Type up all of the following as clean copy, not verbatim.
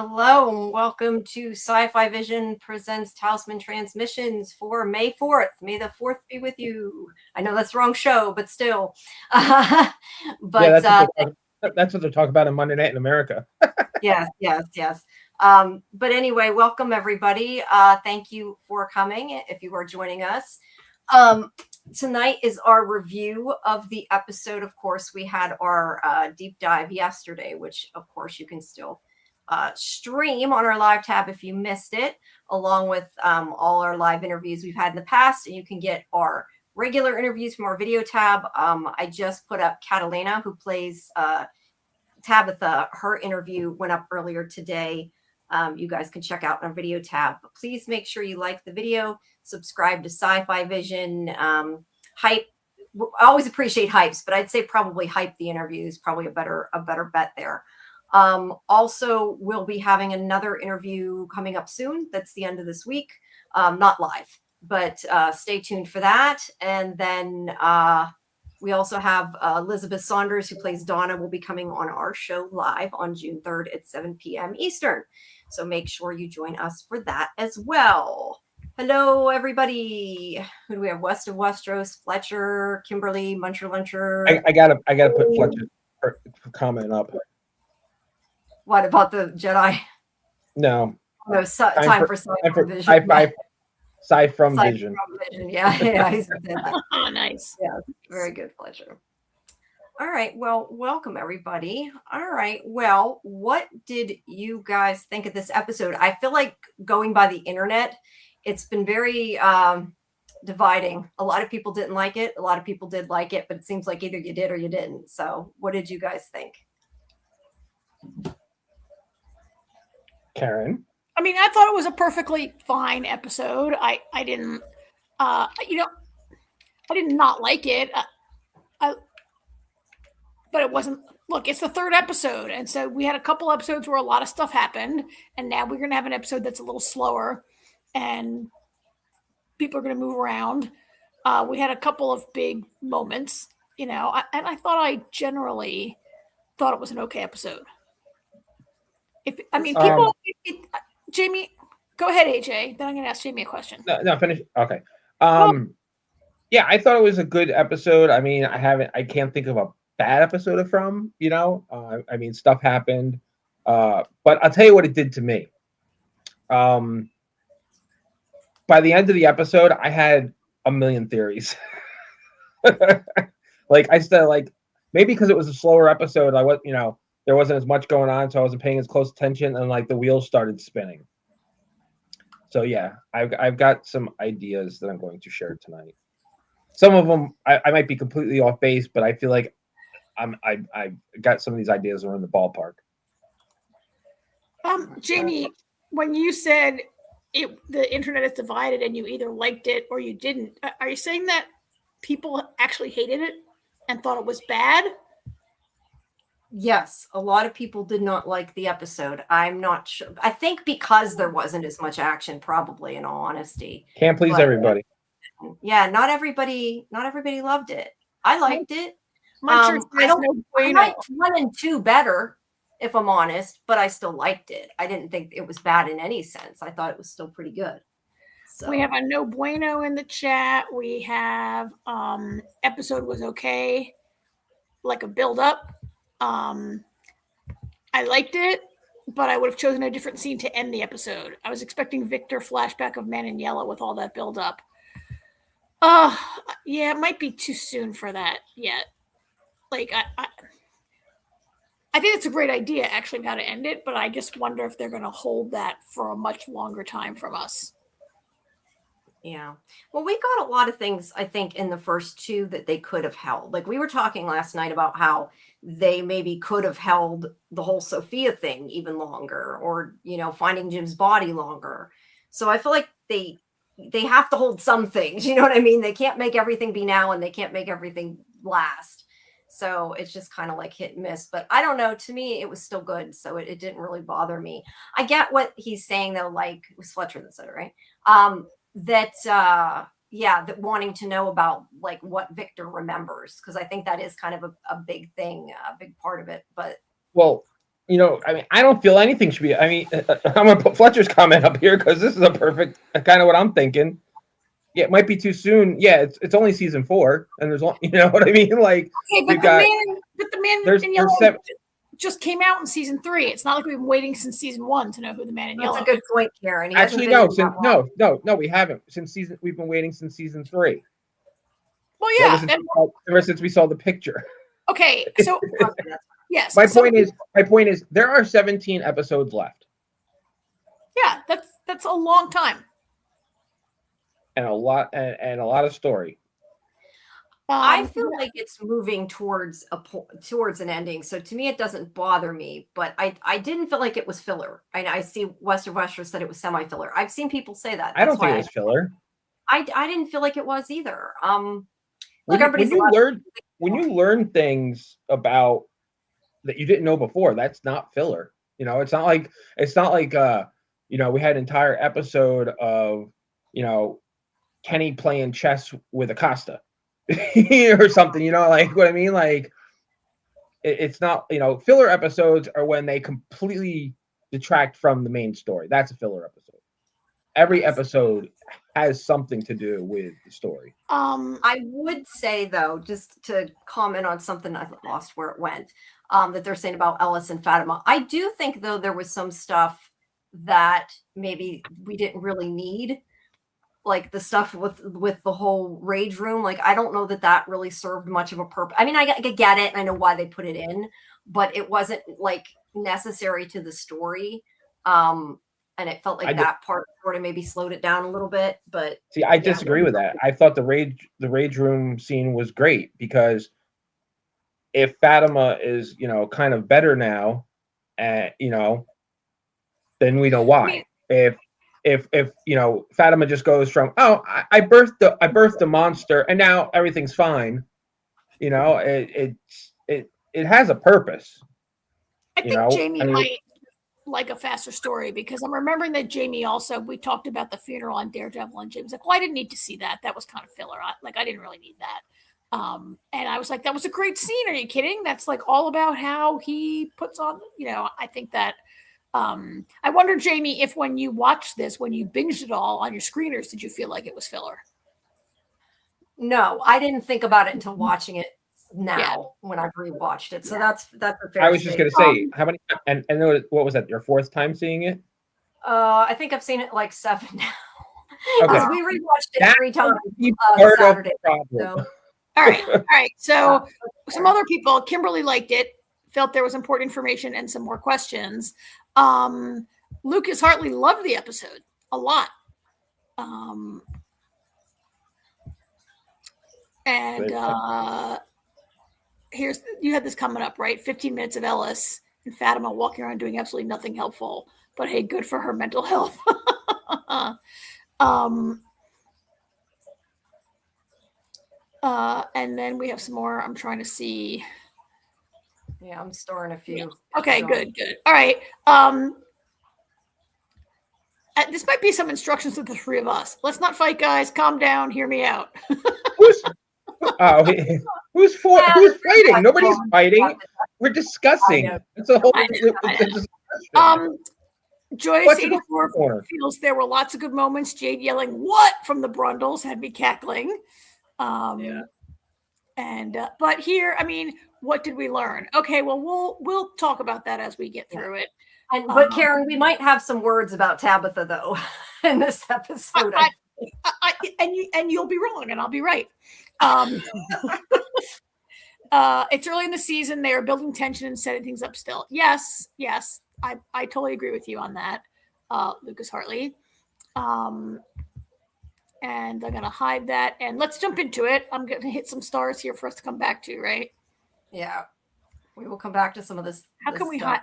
Hello and welcome to Sci-Fivision presents Talisman Transmissions for May 4th. May the 4th be with you. I know that's the wrong show, but still. That's what they're talking about on Monday Night in America. Yes. But anyway, welcome everybody. Thank you for coming if you are joining us. Tonight is our review of the episode. Of course, we had our deep dive yesterday, which of course you can still stream on our live tab if you missed it, along with all our live interviews we've had in the past. And you can get our regular interviews from our video tab. I just put up Catalina, who plays Tabitha. Her interview went up earlier today. You guys can check out our video tab. But please make sure you like the video, subscribe to Sci-Fi-Vision. Hype. I always appreciate hypes, but I'd say probably hype the interview is probably a better bet there. Also, we'll be having another interview coming up soon. That's the end of this week. Not live, but stay tuned for that. And then we also have Elizabeth Saunders, who plays Donna, will be coming on our show live on June 3rd at 7 p.m. Eastern. So make sure you join us for that as well. Hello, everybody. Who do we have? West of Westeros, Fletcher, Kimberly, Muncher Luncher. I gotta put Fletcher's comment up. What about the Jedi? No. No, time for sci-fivision. Sci-from-vision. Yeah, he's oh, nice. Yeah, very good, Fletcher. All right, well, welcome everybody. All right, well, what did you guys think of this episode? I feel like going by the internet, it's been very dividing. A lot of people didn't like it. A lot of people did like it, but it seems like either you did or you didn't. So what did you guys think? Karen? I mean, I thought it was a perfectly fine episode. I didn't, I did not like it. But it wasn't, look, it's the third episode. And so we had a couple episodes where a lot of stuff happened. And now we're going to have an episode that's a little slower. And people are going to move around. We had a couple of big moments, and I thought I generally thought it was an okay episode. Jamie, go ahead, AJ. Then I'm going to ask Jamie a question. No, finish. Okay. Yeah, I thought it was a good episode. I mean, I can't think of a bad episode of From. I mean, stuff happened, but I'll tell you what it did to me. By the end of the episode, I had a million theories. I said, maybe because it was a slower episode, there wasn't as much going on, so I wasn't paying as close attention, and the wheels started spinning. So yeah, I've got some ideas that I'm going to share tonight. Some of them I might be completely off base, but I feel like I got some of these ideas that are in the ballpark. Jamie, when you said the internet is divided and you either liked it or you didn't, are you saying that people actually hated it and thought it was bad? Yes, a lot of people did not like the episode. I'm not sure. I think because there wasn't as much action, probably, in all honesty. Can't please everybody. Yeah, not everybody loved it. I liked it. I liked 1 and 2 better, if I'm honest, but I still liked it. I didn't think it was bad in any sense. I thought it was still pretty good. So. We have a no bueno in the chat. We have episode was okay, like a build up. I liked it, but I would have chosen a different scene to end the episode. I was expecting Victor flashback of Man in Yellow with all that build up. Yeah, it might be too soon for that yet. I think it's a great idea, actually, how to end it, but I just wonder if they're going to hold that for a much longer time from us. Yeah. Well, we got a lot of things, I think, in the first 2 that they could have held. We were talking last night about how they maybe could have held the whole Sophia thing even longer, or, finding Jim's body longer. So I feel like they have to hold some things, you know what I mean? They can't make everything be now and they can't make everything last. So it's just kind of hit and miss. But I don't know. To me, it was still good. So it didn't really bother me. I get what he's saying, though. It was Fletcher that said it, right? That wanting to know about what Victor remembers, because I think that is kind of a big thing, a big part of it. But you know, I mean, I don't feel anything should be. I mean, I'm gonna put Fletcher's comment up here because this is a perfect kind of what I'm thinking. Yeah, it might be too soon. Yeah, it's only season 4, and you know what I mean. Like, Okay, we've got the man there's in yellow 7. just came out in season 3. It's not like we've been waiting since season 1 to know who the man in yellow. That's a good point, Karen. He Actually, no, no, we haven't we've been waiting since season 3. Well, yeah, ever since we saw the picture. Okay, so yes. My point is, there are 17 episodes left. Yeah, that's a long time. And a lot of story. I feel like it's moving towards an ending. So to me, it doesn't bother me. But I didn't feel like it was filler. I see Wester said it was semi-filler. I've seen people say that. I don't think it was filler. I didn't feel like it was either. When you learn things about that you didn't know before, that's not filler. You know, it's not like you know, we had an entire episode of, you know, Kenny playing chess with Acosta or something, you know, like what I mean? Like it's not, you know, filler episodes are when they completely detract from the main story. That's a filler episode. Every episode has something to do with the story. I would say, though, just to comment on something I lost where it went, that they're saying about Ellis and Fatima. I do think, though, there was some stuff that maybe we didn't really need, like the stuff with the whole rage room. Like, I don't know that really served much of a purpose. I mean, I get it, and I know why they put it in, but it wasn't like necessary to the story. And it felt like that part sort of maybe slowed it down a little bit. But see, I disagree with that. I thought the rage room scene was great, because if Fatima is, you know, kind of better now, you know, then we know why. I mean, if you know, Fatima just goes from, oh, I birthed a monster and now everything's fine, you know, it has a purpose. I think Jamie might like a faster story, because I'm remembering that Jamie also, we talked about the funeral on Daredevil, and Jamie's like, well, I didn't need to see that. That was kind of filler. I didn't really need that. And I was like, that was a great scene. Are you kidding? That's like all about how he puts on, you know, I think that, I wonder, Jamie, if when you watched this, when you binged it all on your screeners, did you feel like it was filler? No, I didn't think about it until watching it now when I've rewatched it. So that's a fair I was just going to say, how many, and what was that, your 4th time seeing it? I think I've seen it like 7 now. Okay. We rewatched it 3 times Saturday. So. All right. So some other people, Kimberly liked it, felt there was important information and some more questions. Lucas Hartley loved the episode a lot. You had this coming up, right? 15 minutes of Ellis and Fatima walking around doing absolutely nothing helpful, but hey, good for her mental health. And then we have some more. I'm trying to see. Yeah, I'm storing a few. Okay, good. All right. This might be some instructions to the 3 of us. Let's not fight, guys. Calm down. Hear me out. Who's fighting? Nobody's fighting. We're discussing. It's a whole discussion. Joyce 84 feels there were lots of good moments. Jade yelling "What?" from the Brundles had me cackling. But here, I mean, what did we learn? Okay, well, we'll talk about that as we get through it. But Karen, we might have some words about Tabitha though in this episode. And you'll be wrong, and I'll be right. It's early in the season. They are building tension and setting things up still. Yes. I totally agree with you on that, Lucas Hartley. And I'm going to hide that. And let's jump into it. I'm going to hit some stars here for us to come back to, right? Yeah. We will come back to some of this. How can we hide?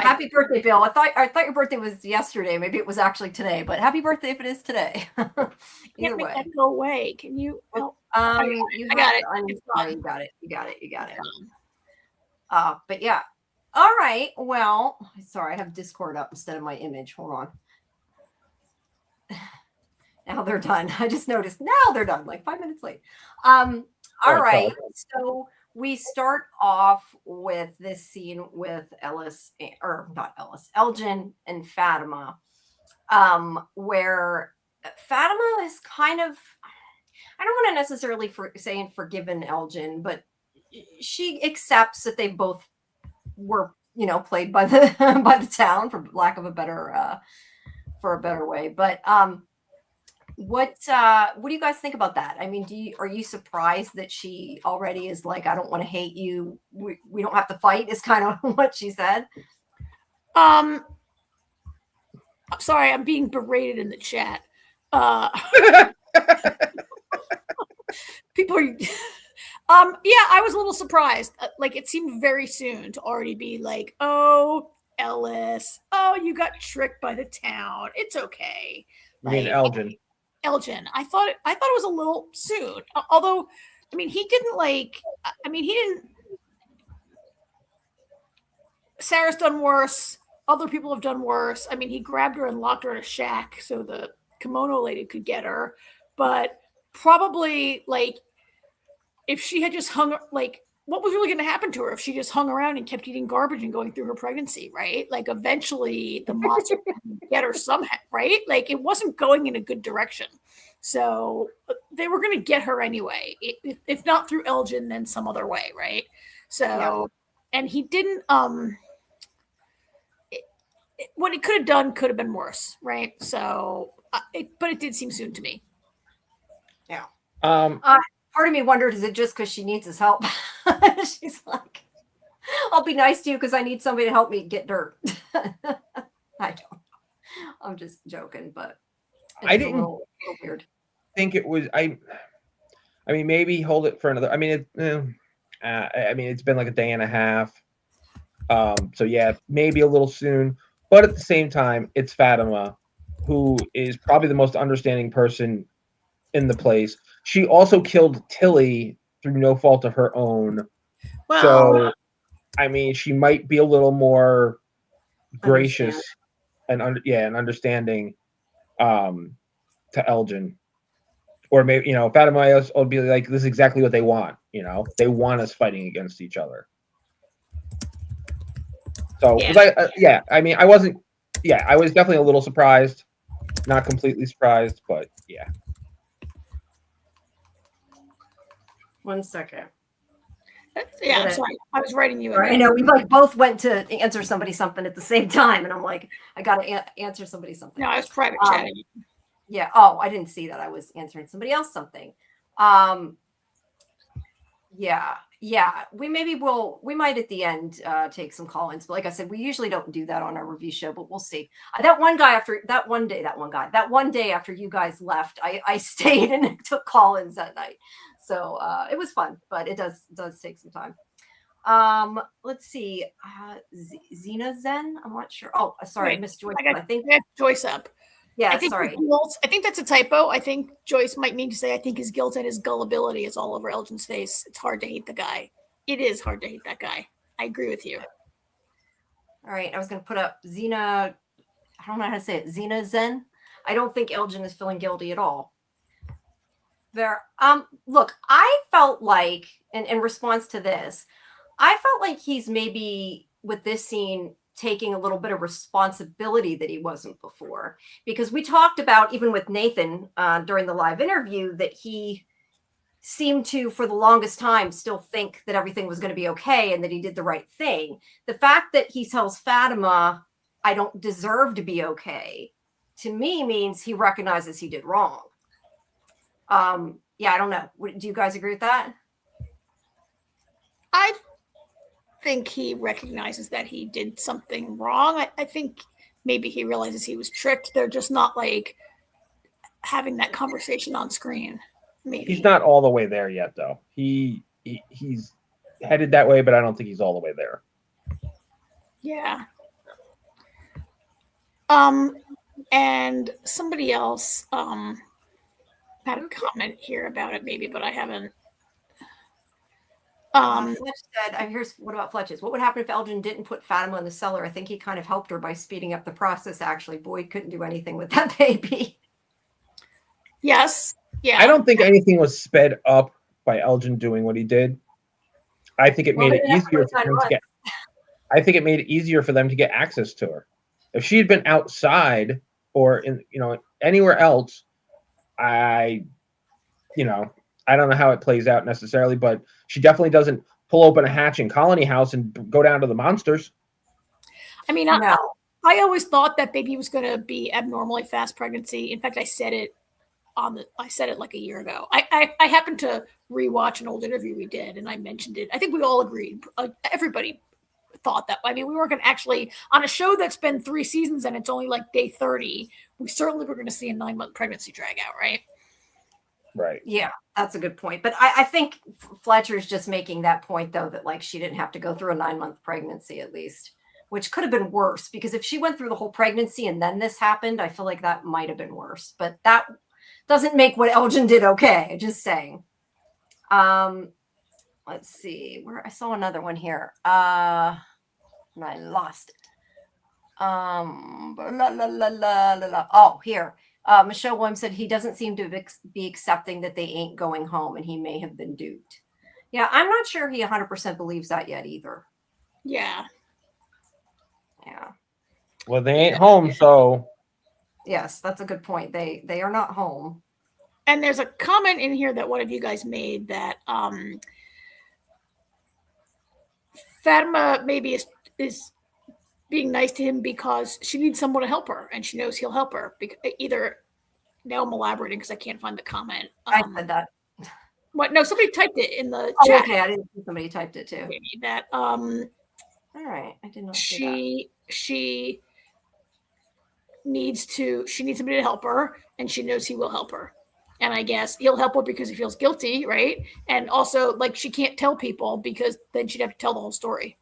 Happy birthday, Bill. I thought your birthday was yesterday. Maybe it was actually today, but happy birthday if it is today. Either way. That go away. Can you? Well, I got it. You got it. But yeah. All right. Well, sorry, I have Discord up instead of my image. Hold on. Now they're done. I just noticed. Now they're done. Like 5 minutes late. All right. So we start off with this scene with Elgin and Fatima, where Fatima is kind of, I don't want to necessarily saying forgiven Elgin, but she accepts that they both were, played by the by the town, for lack of a better way. But what do you guys think about that? I mean, are you surprised that she already is like, I don't want to hate you, we don't have to fight, is kind of what she said? I'm sorry, I'm being berated in the chat. People are yeah, I was a little surprised. Like, it seemed very soon to already be like, oh, Ellis, oh, you got tricked by the town, it's okay. I mean, Elgin. I thought it was a little soon. Although, I mean, he didn't. Sarah's done worse. Other people have done worse. I mean, he grabbed her and locked her in a shack so the kimono lady could get her. But probably, like, if she had just hung, like, what was really going to happen to her if she just hung around and kept eating garbage and going through her pregnancy, right? Like, eventually the monster would get her somehow, right? Like, it wasn't going in a good direction. So they were going to get her anyway. If not through Elgin, then some other way, right? So, yeah. And he didn't, what he could have done could have been worse, right? So, but it did seem soon to me. Yeah. Part of me wondered, is it just because she needs his help? She's like, I'll be nice to you because I need somebody to help me get dirt. I don't know. I'm just joking, but I didn't a little weird. Think it was. I mean, maybe hold it for another. I mean, it's been like a day and a half. So yeah, maybe a little soon. But at the same time, it's Fatima, who is probably the most understanding person in the place. She also killed Tilly through no fault of her own. Well, so, I mean, she might be a little more gracious and understanding to Elgin. Or maybe, Fatima would be like, this is exactly what they want. They want us fighting against each other. So, yeah. I was definitely a little surprised. Not completely surprised, but yeah. 1 second. Yeah, I'm sorry. I was writing you. I know we both went to answer somebody something at the same time, and I'm like, I got to answer somebody something. No, I was private chatting. Yeah. Oh, I didn't see that. I was answering somebody else something. Yeah. We might at the end take some call-ins, but like I said, we usually don't do that on our review show, but we'll see. That one day after you guys left, I stayed and took call-ins that night. So it was fun, but it does take some time. Let's see. Xena Zen? I'm not sure. Oh, sorry, Wait, Miss Joyce. I think Joyce up. Yeah, I think sorry. I think that's a typo. I think Joyce might mean to say, I think his guilt and his gullibility is all over Elgin's face. It's hard to hate the guy. It is hard to hate that guy. I agree with you. All right. I was going to put up Xena. I don't know how to say it. Xena Zen. I don't think Elgin is feeling guilty at all. Look, I felt like, in response to this, I felt like he's maybe with this scene taking a little bit of responsibility that he wasn't before, because we talked about, even with Nathan during the live interview, that he seemed to, for the longest time, still think that everything was going to be okay and that he did the right thing. The fact that he tells Fatima, I don't deserve to be okay, to me means he recognizes he did wrong. Yeah, I don't know. Do you guys agree with that? I think he recognizes that he did something wrong. I think maybe he realizes he was tricked. They're just not like having that conversation on screen. Maybe he's not all the way there yet, though. He's headed that way, but I don't think he's all the way there. Yeah. And somebody else had a comment here about it, maybe, but I haven't. Fletch said, what about Fletch's? What would happen if Elgin didn't put Fatima in the cellar? I think he kind of helped her by speeding up the process, actually. Boyd couldn't do anything with that baby. Yes. Yeah. I don't think anything was sped up by Elgin doing what he did. I think it Well, made they it didn't have to easier wait for 9 them to get. I think it made it easier for them to get access to her. If she had been outside or in, anywhere else, I don't know how it plays out necessarily, but she definitely doesn't pull open a hatch in Colony House and go down to the monsters. I mean, No. I always thought that baby was going to be abnormally fast pregnancy. In fact, I said it like a year ago. I happened to rewatch an old interview we did, and I mentioned it. I think we all agreed. Everybody thought that. I mean, we weren't going to actually, on a show that's been 3 seasons and it's only like day 30, we certainly were going to see a 9-month pregnancy drag out, right? Right. Yeah, that's a good point. But I think Fletcher's just making that point, though, that like she didn't have to go through a 9-month pregnancy at least, which could have been worse, because if she went through the whole pregnancy and then this happened, I feel like that might have been worse. But that doesn't make what Elgin did okay. Just saying. Let's see where I saw another one here. And I lost it. Oh, here. Michelle Williams said he doesn't seem to be accepting that they ain't going home, and he may have been duped. Yeah, I'm not sure he 100% believes that yet either. Yeah. Yeah. Well, they ain't home, so. Yes, that's a good point. They are not home. And there's a comment in here that one of you guys made that Fatima maybe is being nice to him because she needs someone to help her, and she knows he'll help her. Either now I'm elaborating because I can't find the comment. I said that. What? No, somebody typed it in the Oh, chat. okay, I didn't see somebody typed it too. Maybe that all right, I did not see that. She needs somebody to help her, and she knows he will help her. And I guess he'll help her because he feels guilty, right? And also, like, she can't tell people because then she'd have to tell the whole story.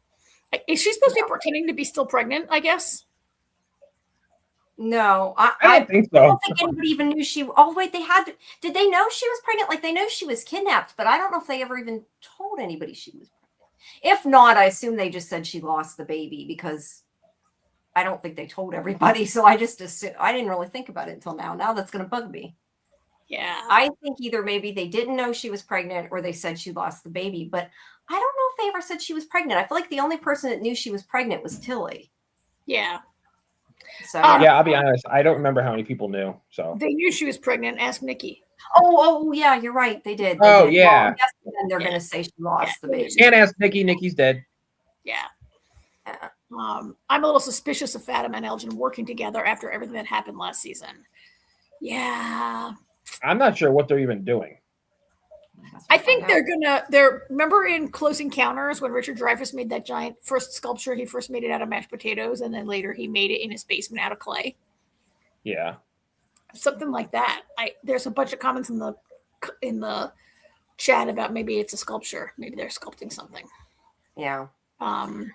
Is she supposed to be pretending to be still pregnant, I guess? No, I don't think so. I don't think anybody even knew she. Oh wait, did they know she was pregnant? Like, they know she was kidnapped, but I don't know if they ever even told anybody she was pregnant. If not, I assume they just said she lost the baby, because I don't think they told everybody. So I just assumed. I didn't really think about it until now. Now that's going to bug me. Yeah, I think either maybe they didn't know she was pregnant or they said she lost the baby, but I don't know if they ever said she was pregnant. I feel like the only person that knew she was pregnant was Tilly. Yeah. So yeah, I'll be honest. I don't remember how many people knew. So they knew she was pregnant. Ask Nikki. Oh, yeah, you're right. They did. Oh, did. yeah. Well, then they're going to say she lost the baby. Can't ask Nikki. Nikki's dead. Yeah. I'm a little suspicious of Fatima and Elgin working together after everything that happened last season. Yeah. I'm not sure what they're even doing. I think remember in Close Encounters when Richard Dreyfuss made that giant first sculpture, he first made it out of mashed potatoes, and then later he made it in his basement out of clay. Yeah. Something like that. There's a bunch of comments in the chat about maybe it's a sculpture. Maybe they're sculpting something. Yeah. All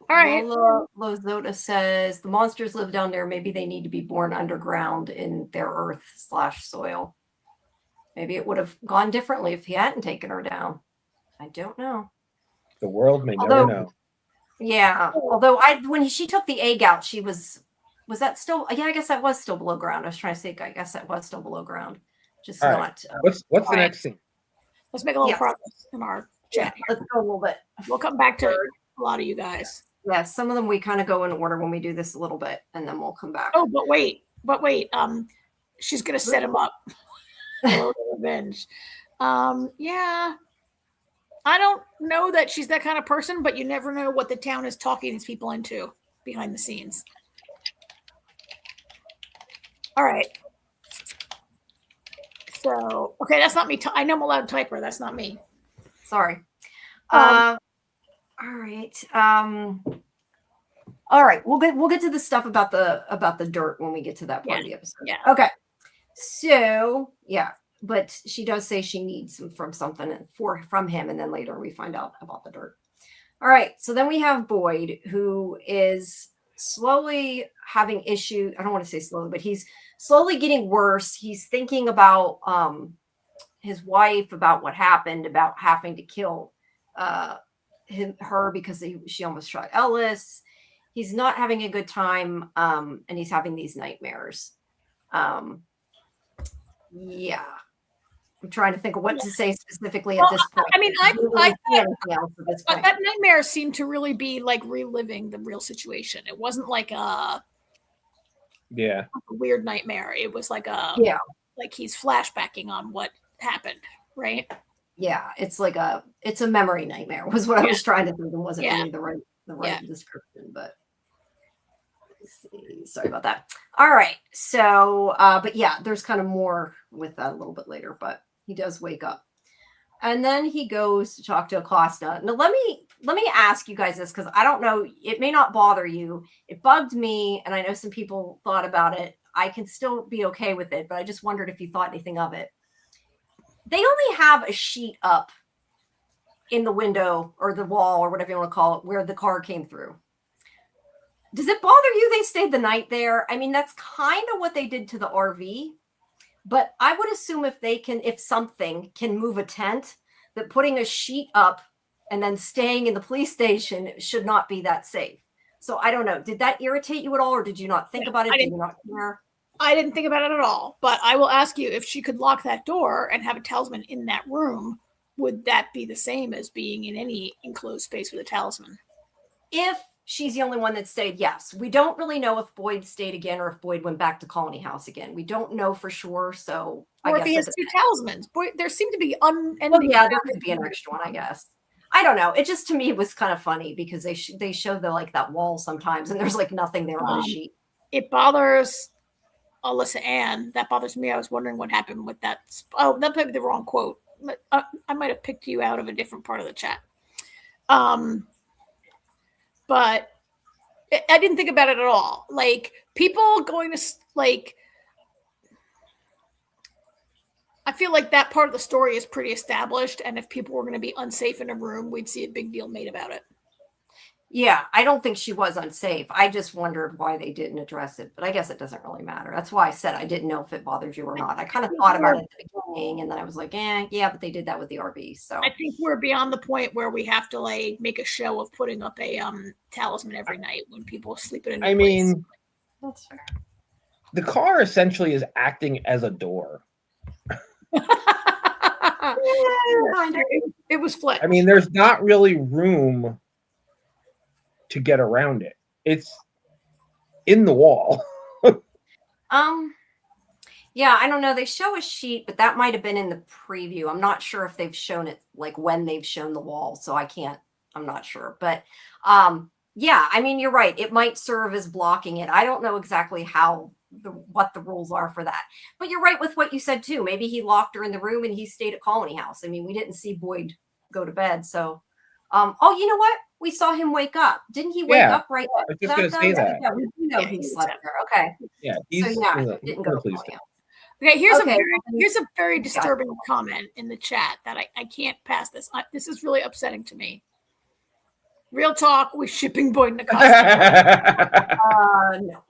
right. Lozota says the monsters live down there. Maybe they need to be born underground in their earth/soil. Maybe it would have gone differently if he hadn't taken her down. I don't know. The world may never know. Yeah. Although when she took the egg out, she was that still? Yeah, I guess that was still below ground. I was trying to say, I guess that was still below ground. Just all not. Right. What's the next scene? Let's make a little progress in our chat. Yeah, let's go a little bit. We'll come back to a lot of you guys. Yeah, some of them we kind of go in order when we do this a little bit, and then we'll come back. Oh, but wait. She's gonna set him up. Revenge. Yeah. I don't know that she's that kind of person, but you never know what the town is talking these people into behind the scenes. All right. So, okay, that's not me. I know I'm a loud typer. That's not me. Sorry. All right. All right. We'll get to the stuff about the dirt when we get to that part of the episode. Yeah. Okay. So yeah, but she does say she needs from him, and then later we find out about the dirt. All right. So then we have Boyd, who is slowly having issues. I don't want to say slowly, but he's slowly getting worse. He's thinking about his wife, about what happened, about having to kill her because she almost shot Ellis. He's not having a good time, and he's having these nightmares. Yeah. I'm trying to think of what to say specifically at this point. I mean, I anything else at this point. that nightmare seemed to really be like reliving the real situation. It wasn't like a weird nightmare. It was like like he's flashbacking on what happened, right? Yeah, it's a memory nightmare was what I was trying to think, and wasn't really the right description, but let's see. Sorry about that. All right. So but yeah, there's kind of more with that a little bit later, but he does wake up. And then he goes to talk to Acosta. Now let me ask you guys this, because I don't know, it may not bother you. It bugged me, and I know some people thought about it. I can still be okay with it, but I just wondered if you thought anything of it. They only have a sheet up in the window or the wall or whatever you want to call it, where the car came through. Does it bother you they stayed the night there? I mean, that's kind of what they did to the RV, but I would assume if something can move a tent, that putting a sheet up and then staying in the police station should not be that safe. So I don't know. Did that irritate you at all, or did you not think about it? Did you not care? I didn't think about it at all, but I will ask you, if she could lock that door and have a talisman in that room, would that be the same as being in any enclosed space with a talisman? If she's the only one that stayed, yes. We don't really know if Boyd stayed again or if Boyd went back to Colony House again. We don't know for sure. So or if he has two talismans. Boy, there seem to be unending. Yeah, there could be an extra one, I guess. I don't know. It just, to me, it was kind of funny because they show that wall sometimes, and there's like nothing there but a sheet. It bothers Alyssa Ann. That bothers me. I was wondering what happened with that. Oh, that might be the wrong quote. I might have picked you out of a different part of the chat. But I didn't think about it at all. Like, people going to, like, I feel like that part of the story is pretty established, and if people were going to be unsafe in a room, we'd see a big deal made about it. Yeah, I don't think she was unsafe. I just wondered why they didn't address it, but I guess it doesn't really matter. That's why I said I didn't know if it bothered you or not. I kind of thought about it at the beginning, and then I was like, yeah, but they did that with the RV. So I think we're beyond the point where we have to like make a show of putting up a talisman every night when people sleep in a new place. Mean, that's fair. The car essentially is acting as a door. It was flat. I mean, there's not really room to get around it. It's in the wall. Yeah, I don't know. They show a sheet, but that might have been in the preview. I'm not sure if they've shown it, like when they've shown the wall, so I'm not sure. But yeah, I mean, you're right. It might serve as blocking it. I don't know exactly what the rules are for that. But you're right with what you said too. Maybe he locked her in the room and he stayed at Colony House. I mean, we didn't see Boyd go to bed, so oh, you know what? We saw him wake up. Didn't he wake up right after that? I was just going to say that. Yeah, we do know he slept there. Okay. Yeah, he didn't go to Colony House. Okay, here's a very disturbing comment in the chat that I can't pass this. This is really upsetting to me. Real talk, we're shipping Boyd and Acosta. No.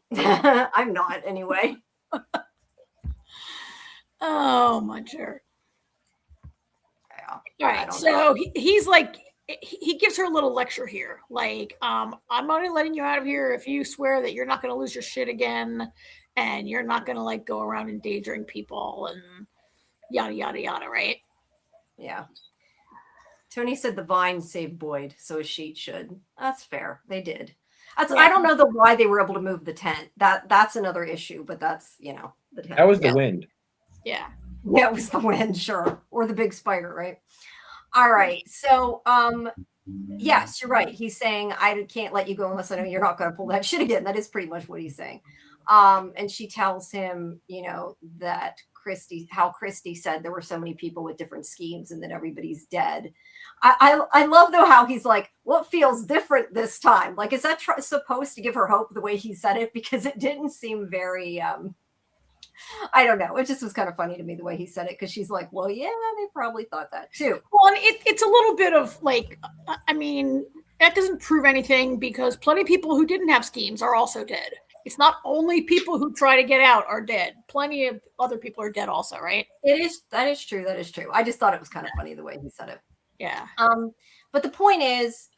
I'm not anyway. Oh, my jerk. Yeah, all right, so he's like, he gives her a little lecture here. Like, I'm only letting you out of here if you swear that you're not going to lose your shit again, and you're not going to like go around endangering people and yada, yada, yada, right? Yeah. Tony said the vine saved Boyd, so a sheet should. That's fair. They did. I don't know why they were able to move the tent. That's another issue, but that's, the tent. That was the wind. Yeah. Yeah, it was the wind, sure. Or the big spider, right? All right. So, yes, you're right. He's saying, I can't let you go unless I know you're not going to pull that shit again. That is pretty much what he's saying. And she tells him, that how Christy said there were so many people with different schemes and that everybody's dead. I love, though, how he's like, what feels different this time? Like, is that supposed to give her hope the way he said it? Because it didn't seem very, I don't know. It just was kind of funny to me the way he said it, because she's like, well, yeah, they probably thought that too. Well, and it's a little bit of like, I mean, that doesn't prove anything, because plenty of people who didn't have schemes are also dead. It's not only people who try to get out are dead. Plenty of other people are dead also, right? That is true. That is true. I just thought it was kind of funny the way he said it. Yeah. But the point is,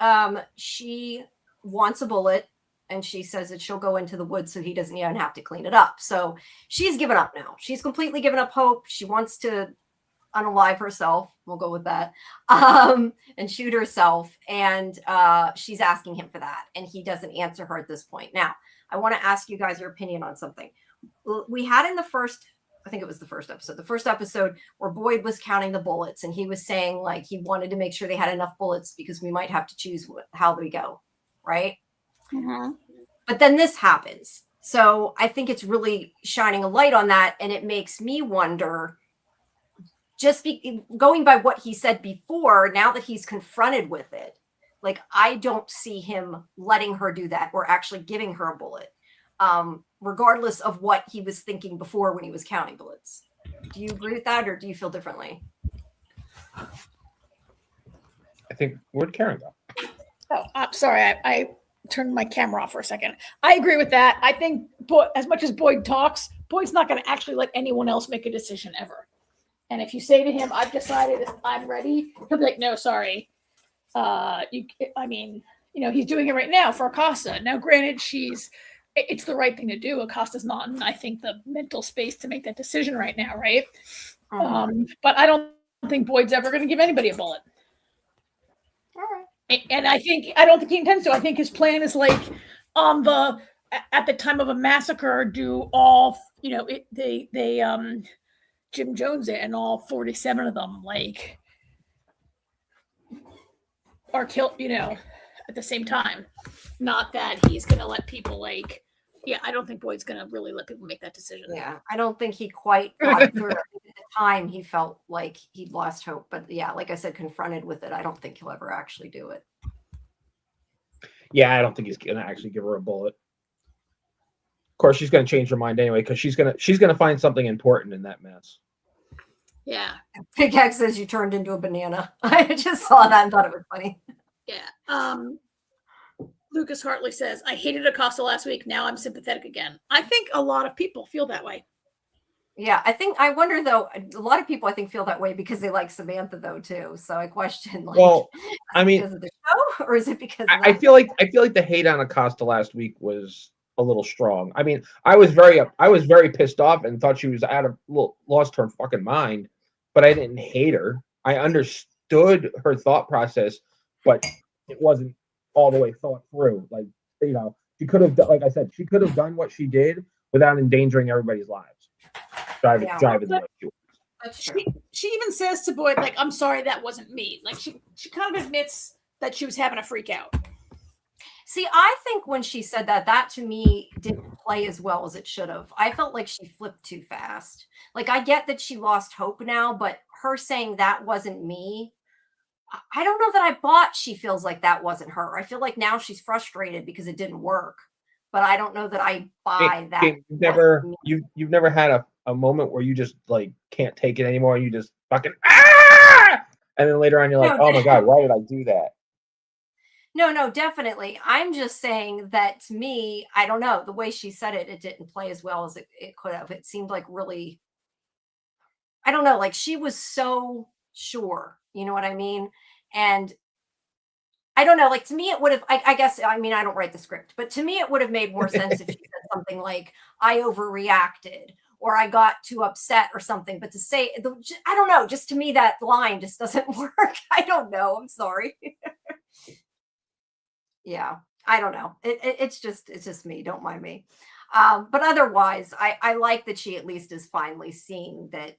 she wants a bullet, and she says that she'll go into the woods so he doesn't even have to clean it up. So she's given up now. She's completely given up hope. She wants to unalive herself. We'll go with that. And shoot herself. And she's asking him for that. And he doesn't answer her at this point. Now, I want to ask you guys your opinion on something. We had in the first, I think it was the first episode where Boyd was counting the bullets. And he was saying like he wanted to make sure they had enough bullets because we might have to choose how we go. Right? Mm-hmm. But then this happens. So I think it's really shining a light on that. And it makes me wonder, going by what he said before, now that he's confronted with it, like I don't see him letting her do that or actually giving her a bullet, regardless of what he was thinking before when he was counting bullets. Do you agree with that or do you feel differently? I think, where'd Karen go? Oh, I'm sorry. I turned my camera off for a second. I agree with that. I think as much as Boyd talks, Boyd's not going to actually let anyone else make a decision ever. And if you say to him, I've decided, I'm ready, he'll be like, no, sorry. He's doing it right now for Acosta. Now, granted, it's the right thing to do. Acosta's not in, I think, the mental space to make that decision right now, right? But I don't think Boyd's ever going to give anybody a bullet. All right. And I don't think he intends to. I think his plan is like at the time of a massacre, do all, Jim Jones it and all 47 of them like are killed, at the same time. Not that he's going to let people I don't think Boyd's going to really let people make that decision. Yeah, I don't think he quite got through it. At the time, he felt like he'd lost hope. But yeah, like I said, confronted with it, I don't think he'll ever actually do it. Yeah, I don't think he's going to actually give her a bullet. Of course, she's going to change her mind anyway because she's going to find something important in that mess. Yeah. Big X says you turned into a banana. I just saw that and thought it was funny. Yeah. Lucas Hartley says, I hated Acosta last week. Now I'm sympathetic again. I think a lot of people feel that way. Yeah, I wonder though, a lot of people I think feel that way because they like Samantha though too. So I question because of the show or is it because I feel like the hate on Acosta last week was a little strong. I mean, I was very pissed off and thought she was lost her fucking mind, but I didn't hate her. I understood her thought process, but it wasn't all the way thought through. Like, she could have, like I said, she could have done what she did without endangering everybody's lives. Driving the way she was. That's true. She even says to Boyd, like, I'm sorry, that wasn't me. Like, she kind of admits that she was having a freak out. See, I think when she said that to me didn't play as well as it should have. I felt like she flipped too fast. Like, I get that she lost hope now, but her saying that wasn't me, I don't know that I bought she feels like that wasn't her. I feel like now she's frustrated because it didn't work, but I don't know that I buy that. You've never had a moment where you just like can't take it anymore and you just fucking and then later on you're like, oh my God, why did I do that? No, definitely. I'm just saying that to me, I don't know, the way she said it didn't play as well as it could have. It seemed like really, I don't know, like she was so sure, you know what I mean? And I don't know, like to me, it would have, I guess, I mean, I don't write the script, but to me, it would have made more sense if she said something like, I overreacted or I got too upset or something. But to say, I don't know, just to me, that line just doesn't work. I don't know. I'm sorry. Yeah, I don't know. It's just me. Don't mind me. But otherwise, I like that she at least is finally seeing that,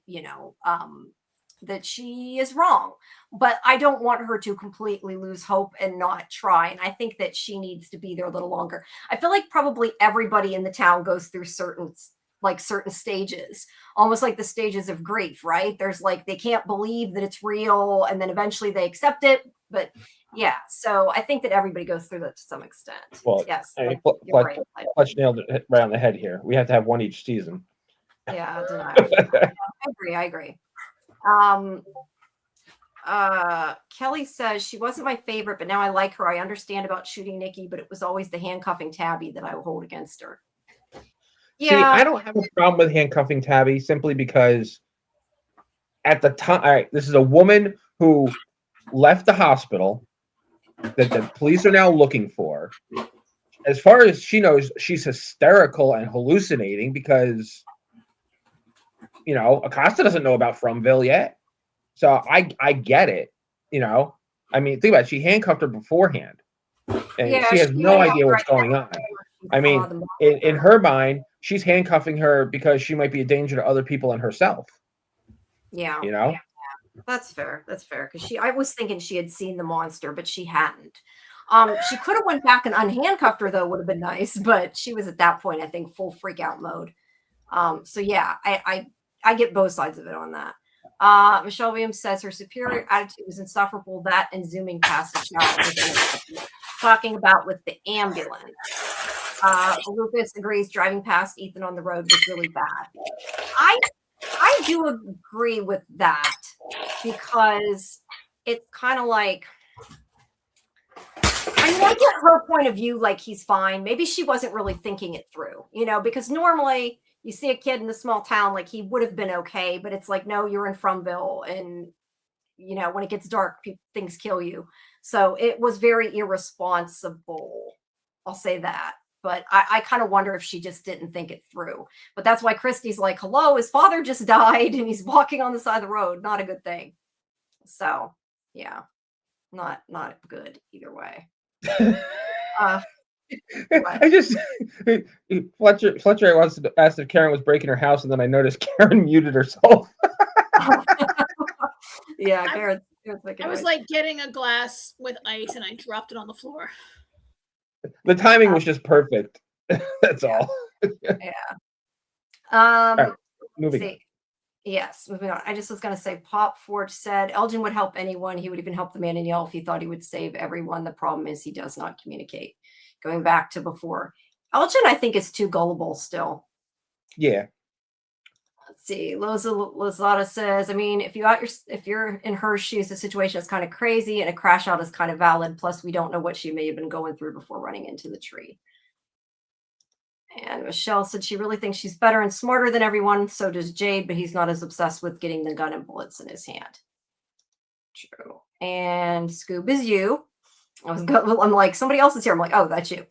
that she is wrong. But I don't want her to completely lose hope and not try. And I think that she needs to be there a little longer. I feel like probably everybody in the town goes through certain stages, almost like the stages of grief, right? There's like, they can't believe that it's real. And then eventually they accept it. But yeah, so I think that everybody goes through that to some extent. Well, yes. Fletch nailed it right on the head here. We have to have one each season. Yeah, I agree. Kelly says she wasn't my favorite, but now I like her. I understand about shooting Nikki, but it was always the handcuffing Tabby that I will hold against her. Yeah. See, I don't have a problem with handcuffing Tabby simply because at the time, all right, this is a woman who left the hospital that the police are now looking for. As far as she knows, she's hysterical and hallucinating because, Acosta doesn't know about Fromville yet. So I get it, you know. I mean, think about it. She handcuffed her beforehand, and Yeah, she has she no may have idea what's right going on. she I saw mean, the in monster. her mind, she's handcuffing her because she might be a danger to other people and herself. Yeah, You know. that's fair. That's fair. Because I was thinking she had seen the monster, but she hadn't. She could have went back and unhandcuffed her though, would have been nice, but she was at that point, I think, full freak out mode. So yeah, I get both sides of it on that. Michelle Williams says her superior attitude was insufferable. That and zooming past the child was unacceptable. Talking about with the ambulance. Lucas agrees driving past Ethan on the road was really bad. I do agree with that because it's kind of like, I mean, I get her point of view, like he's fine. Maybe she wasn't really thinking it through, you know, because normally you see a kid in a small town, like he would have been okay, but it's like, no, you're in Fromville, and you know, when it gets dark, things kill you. So it was very irresponsible. I'll say that. But I kind of wonder if she just didn't think it through. But that's why Christy's like, hello, his father just died and he's walking on the side of the road. Not a good thing. So yeah, not good either way. What? I just Fletcher wants to ask if Karen was breaking her house, and then I noticed Karen muted herself. Yeah, Karen's I was like getting a glass with ice and I dropped it on the floor. The timing was just perfect. That's all. Yeah. Right, moving on. Yes, moving on. I just was going to say, Pop Forge said Elgin would help anyone. He would even help the man in yellow if he thought he would save everyone. The problem is he does not communicate. Going back to before, Elgin, I think, is too gullible still. Yeah. Let's see. Lozada says, I mean, if you're in her shoes, the situation is kind of crazy, and a crash out is kind of valid. Plus, we don't know what she may have been going through before running into the tree. And Michelle said she really thinks she's better and smarter than everyone. So does Jade, but he's not as obsessed with getting the gun and bullets in his hand. True. And Scoob is you. I'm like, somebody else is here. I'm like, oh, that's you.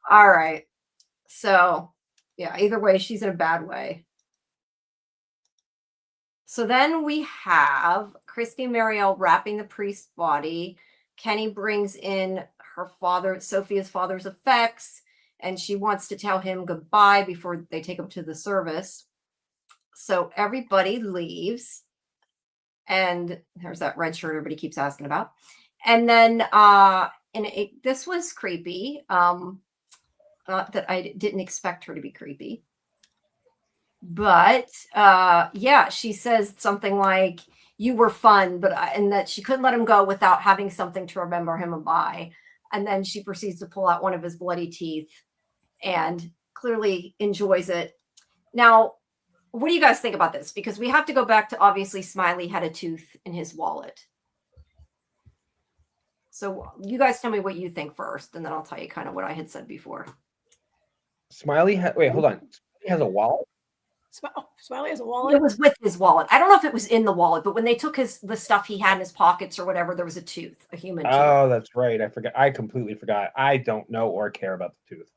All right. So yeah, either way, she's in a bad way. So then we have Christy Marielle wrapping the priest's body. Kenny brings in her father, Sophia's father's effects, and she wants to tell him goodbye before they take him to the service. So everybody leaves, and there's that red shirt everybody keeps asking about. And then, this was creepy. Not that I didn't expect her to be creepy, but yeah, she says something like, "You were fun," and that she couldn't let him go without having something to remember him by. And then she proceeds to pull out one of his bloody teeth and clearly enjoys it. Now, what do you guys think about this? Because we have to go back to, obviously, Smiley had a tooth in his wallet. So you guys tell me what you think first, and then I'll tell you kind of what I had said before. Smiley, wait, hold on. Smiley has a wallet? Smiley has a wallet? It was with his wallet. I don't know if it was in the wallet, but when they took the stuff he had in his pockets or whatever, there was a tooth, a human tooth. Oh, that's right. I forgot. I completely forgot. I don't know or care about the tooth.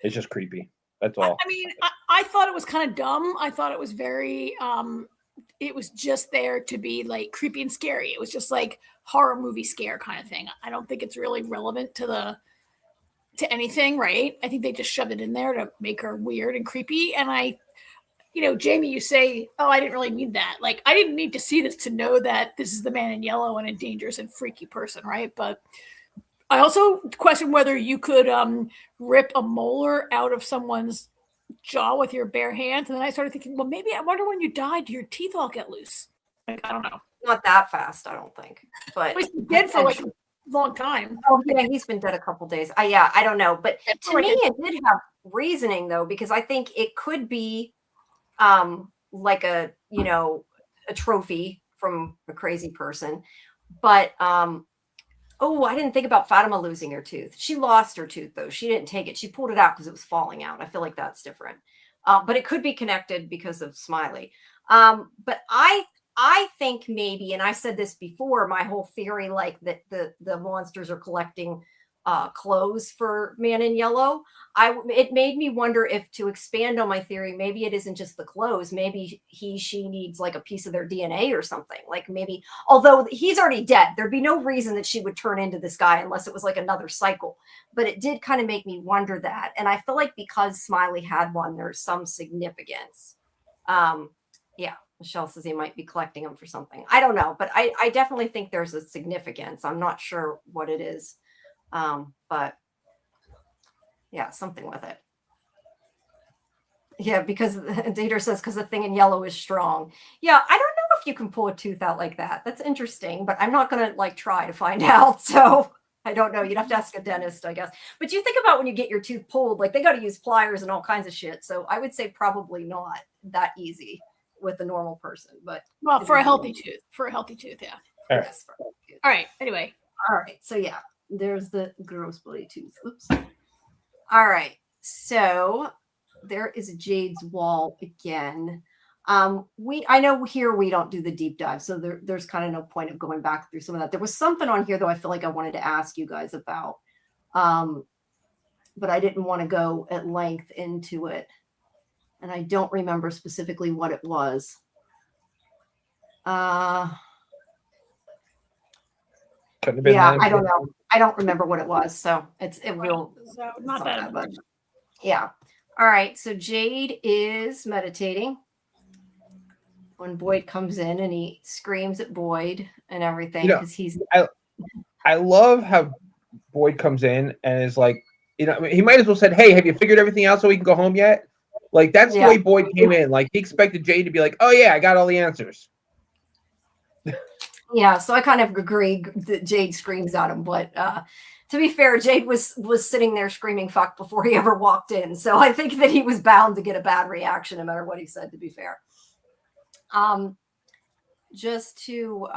It's just creepy. That's all. I mean, I thought it was kind of dumb. I thought it was very, it was just there to be like creepy and scary. It was just like horror movie scare kind of thing. I don't think it's really relevant to anything, right? I think they just shoved it in there to make her weird and creepy. And Jamie, you say, oh, I didn't really need that. Like, I didn't need to see this to know that this is the man in yellow and a dangerous and freaky person, right? But I also question whether you could rip a molar out of someone's jaw with your bare hands. And then I started thinking, well, maybe I wonder when you died, your teeth all get loose. Like, I don't know. Not that fast, I don't think. But he's dead for like a long time. Oh, yeah, he's been dead a couple days. Yeah, I don't know. But to me, it did have reasoning, though, because I think it could be like a trophy from a crazy person. But I didn't think about Fatima losing her tooth. She lost her tooth, though. She didn't take it. She pulled it out because it was falling out. I feel like that's different. But it could be connected because of Smiley. But I think maybe, and I said this before, my whole theory, like that the monsters are collecting clothes for Man in Yellow. It made me wonder if, to expand on my theory, maybe it isn't just the clothes. Maybe she needs like a piece of their DNA or something. Like maybe, although he's already dead, there'd be no reason that she would turn into this guy unless it was like another cycle. But it did kind of make me wonder that. And I feel like because Smiley had one, there's some significance. Yeah, Michelle says he might be collecting them for something. I don't know, but I definitely think there's a significance. I'm not sure what it is. But yeah, something with it. Yeah, because Dater says, because the thing in yellow is strong. Yeah, I don't know if you can pull a tooth out like that. That's interesting, but I'm not going to like try to find out. So I don't know. You'd have to ask a dentist, I guess. But you think about when you get your tooth pulled, like they got to use pliers and all kinds of shit. So I would say probably not that easy with a normal person. But well, for a healthy tooth, yeah. Yes. All right. Anyway. All right. So yeah. There's the gross bloody tooth. Oops. All right. So there is Jade's wall again. I know here we don't do the deep dive, so there's kind of no point of going back through some of that. There was something on here though I feel like I wanted to ask you guys about. But I didn't want to go at length into it. And I don't remember specifically what it was. Yeah, I don't know. I don't remember what it was, so it will not that much. Yeah. All right. So Jade is meditating when Boyd comes in, and he screams at Boyd and everything because he's. I love how Boyd comes in and is like, he might as well said, "Hey, have you figured everything out so we can go home yet?" Like that's the way Boyd came in. Like he expected Jade to be like, "Oh yeah, I got all the answers." Yeah, so I kind of agree that Jade screams at him, but to be fair, Jade was sitting there screaming fuck before he ever walked in. So I think that he was bound to get a bad reaction no matter what he said, to be fair. Just to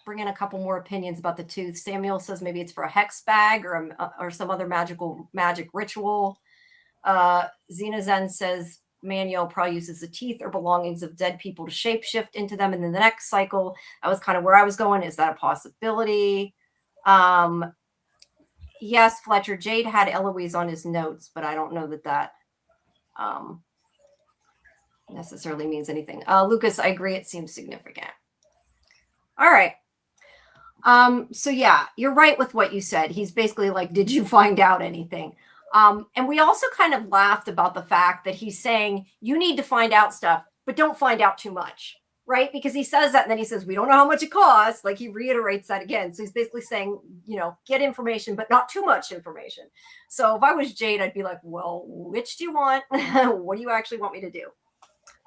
bring in a couple more opinions about the tooth. Samuel says maybe it's for a hex bag or some other magic ritual. Xena Zen says Manuel probably uses the teeth or belongings of dead people to shapeshift into them in the next cycle. That was kind of where I was going. Is that a possibility? Yes, Fletcher. Jade had Eloise on his notes, but I don't know that necessarily means anything. Lucas, I agree. It seems significant. All right. So yeah, you're right with what you said. He's basically like, did you find out anything? And we also kind of laughed about the fact that he's saying you need to find out stuff, but don't find out too much, right? Because he says that and then he says, we don't know how much it costs. Like he reiterates that again. So he's basically saying, get information, but not too much information. So if I was Jade, I'd be like, well, which do you want? What do you actually want me to do?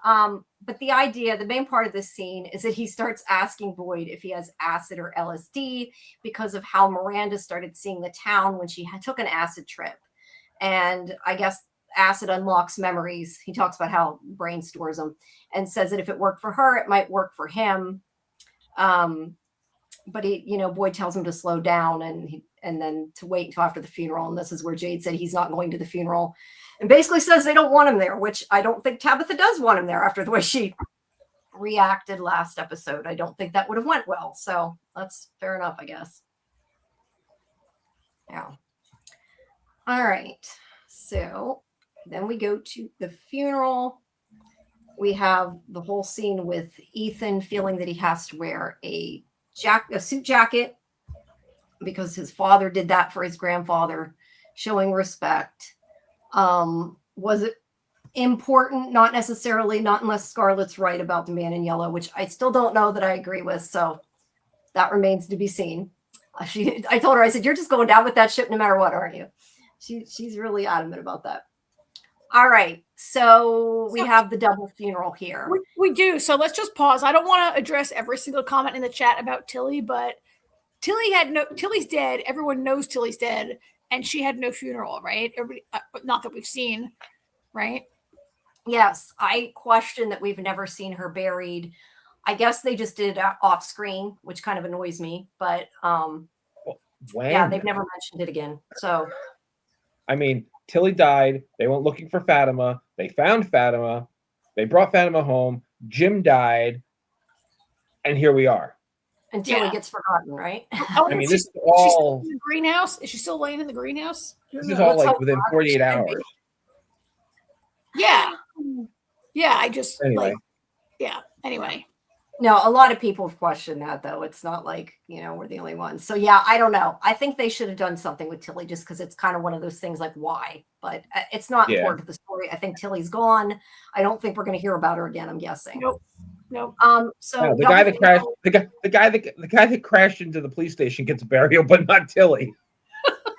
But the main part of this scene is that he starts asking Boyd if he has acid or LSD because of how Miranda started seeing the town when she took an acid trip. And I guess acid unlocks memories. He talks about how brain stores them and says that if it worked for her, it might work for him. But Boyd tells him to slow down and then to wait until after the funeral. And this is where Jade said he's not going to the funeral and basically says they don't want him there, which I don't think Tabitha does want him there after the way she reacted last episode. I don't think that would have went well. So that's fair enough, I guess. Yeah. All right. So then we go to the funeral. We have the whole scene with Ethan feeling that he has to wear a suit jacket because his father did that for his grandfather, showing respect. Was it important? Not necessarily, not unless Scarlett's right about the man in yellow, which I still don't know that I agree with. So that remains to be seen. I told her, I said, you're just going down with that ship no matter what, aren't you? She's really adamant about that. All right. So we have the double funeral here. We do. So let's just pause. I don't want to address every single comment in the chat about Tilly, but Tilly's dead. Everyone knows Tilly's dead. And she had no funeral, right? Everybody, not that we've seen, right? Yes. I question that we've never seen her buried. I guess they just did it off screen, which kind of annoys me. But yeah, they've never mentioned it again. So I mean, Tilly died. They went looking for Fatima. They found Fatima. They brought Fatima home. Jim died. And here we are. until he gets forgotten, right? I mean, this is all in the greenhouse. Is she still laying in the greenhouse? This is all like within 48 hours. Yeah. Yeah, I just Anyway. Anyway. No, a lot of people have questioned that, though. It's not like, we're the only ones. So, yeah, I don't know. I think they should have done something with Tilly just because it's kind of one of those things like, why? But it's not important to the story. I think Tilly's gone. I don't think we're going to hear about her again, I'm guessing. Nope. So no, the guy that crashed into the police station gets a burial, but not Tilly.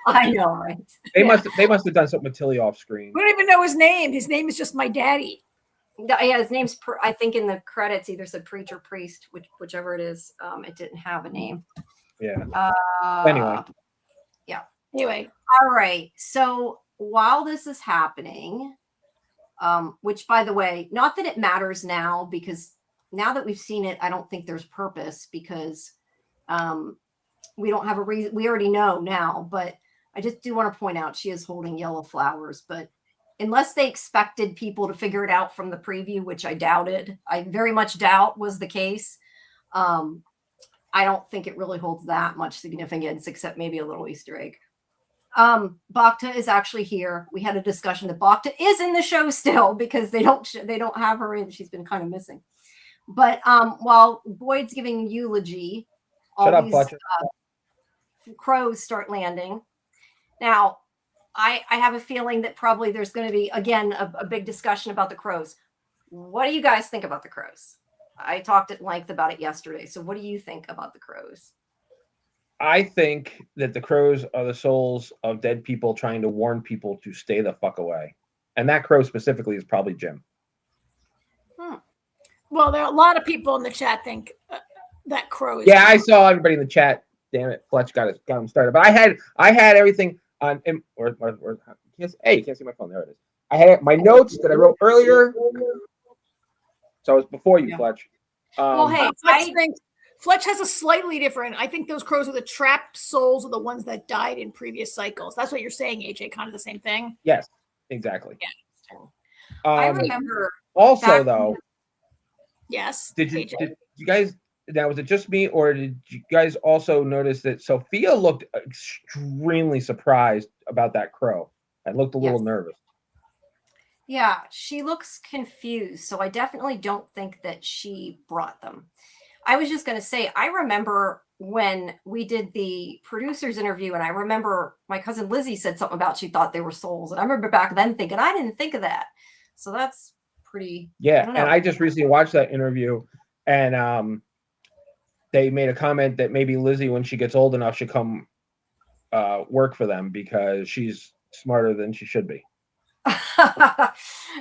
I know, right? They must have done something with Tilly off screen. We don't even know his name. His name is just my daddy. Yeah, his name's I think in the credits either said preacher, priest, whichever it is. It didn't have a name. Yeah. Anyway. Yeah. Anyway. All right. So while this is happening, which by the way, not that it matters now, because now that we've seen it, I don't think there's purpose because we don't have a reason. We already know now, but I just do want to point out she is holding yellow flowers, but unless they expected people to figure it out from the preview, which I doubted, I very much doubt was the case. I don't think it really holds that much significance, except maybe a little Easter egg. Bacta is actually here. We had a discussion that Bacta is in the show still because they don't have her in. She's been kind of missing. But while Boyd's giving eulogy, all these crows start landing. Now, I have a feeling that probably there's going to be, again, a big discussion about the crows. What do you guys think about the crows? I talked at length about it yesterday. So what do you think about the crows? I think that the crows are the souls of dead people trying to warn people to stay the fuck away. And that crow specifically is probably Jim. Well, there are a lot of people in the chat think that crow is Jim. I saw everybody in the chat. Damn it, Fletch got him started. But I had everything on hey, you can't see my phone. There it is. I had my notes that I wrote earlier. So it was before you, Fletch. Well, hey, Fletch has a slightly different. I think those crows are the trapped souls of the ones that died in previous cycles. That's what you're saying, AJ. Kind of the same thing. Yes, exactly. Yeah. I remember. Also, though. Yes. Did you guys? Now, was it just me, or did you guys also notice that Sophia looked extremely surprised about that crow and looked a little nervous? Yeah, she looks confused. So I definitely don't think that she brought them. I was just going to say, I remember when we did the producer's interview, and I remember my cousin Lizzie said something about she thought they were souls. And I remember back then thinking, I didn't think of that. So that's pretty. Yeah, and I just recently watched that interview, and they made a comment that maybe Lizzie, when she gets old enough, should come work for them because she's smarter than she should be.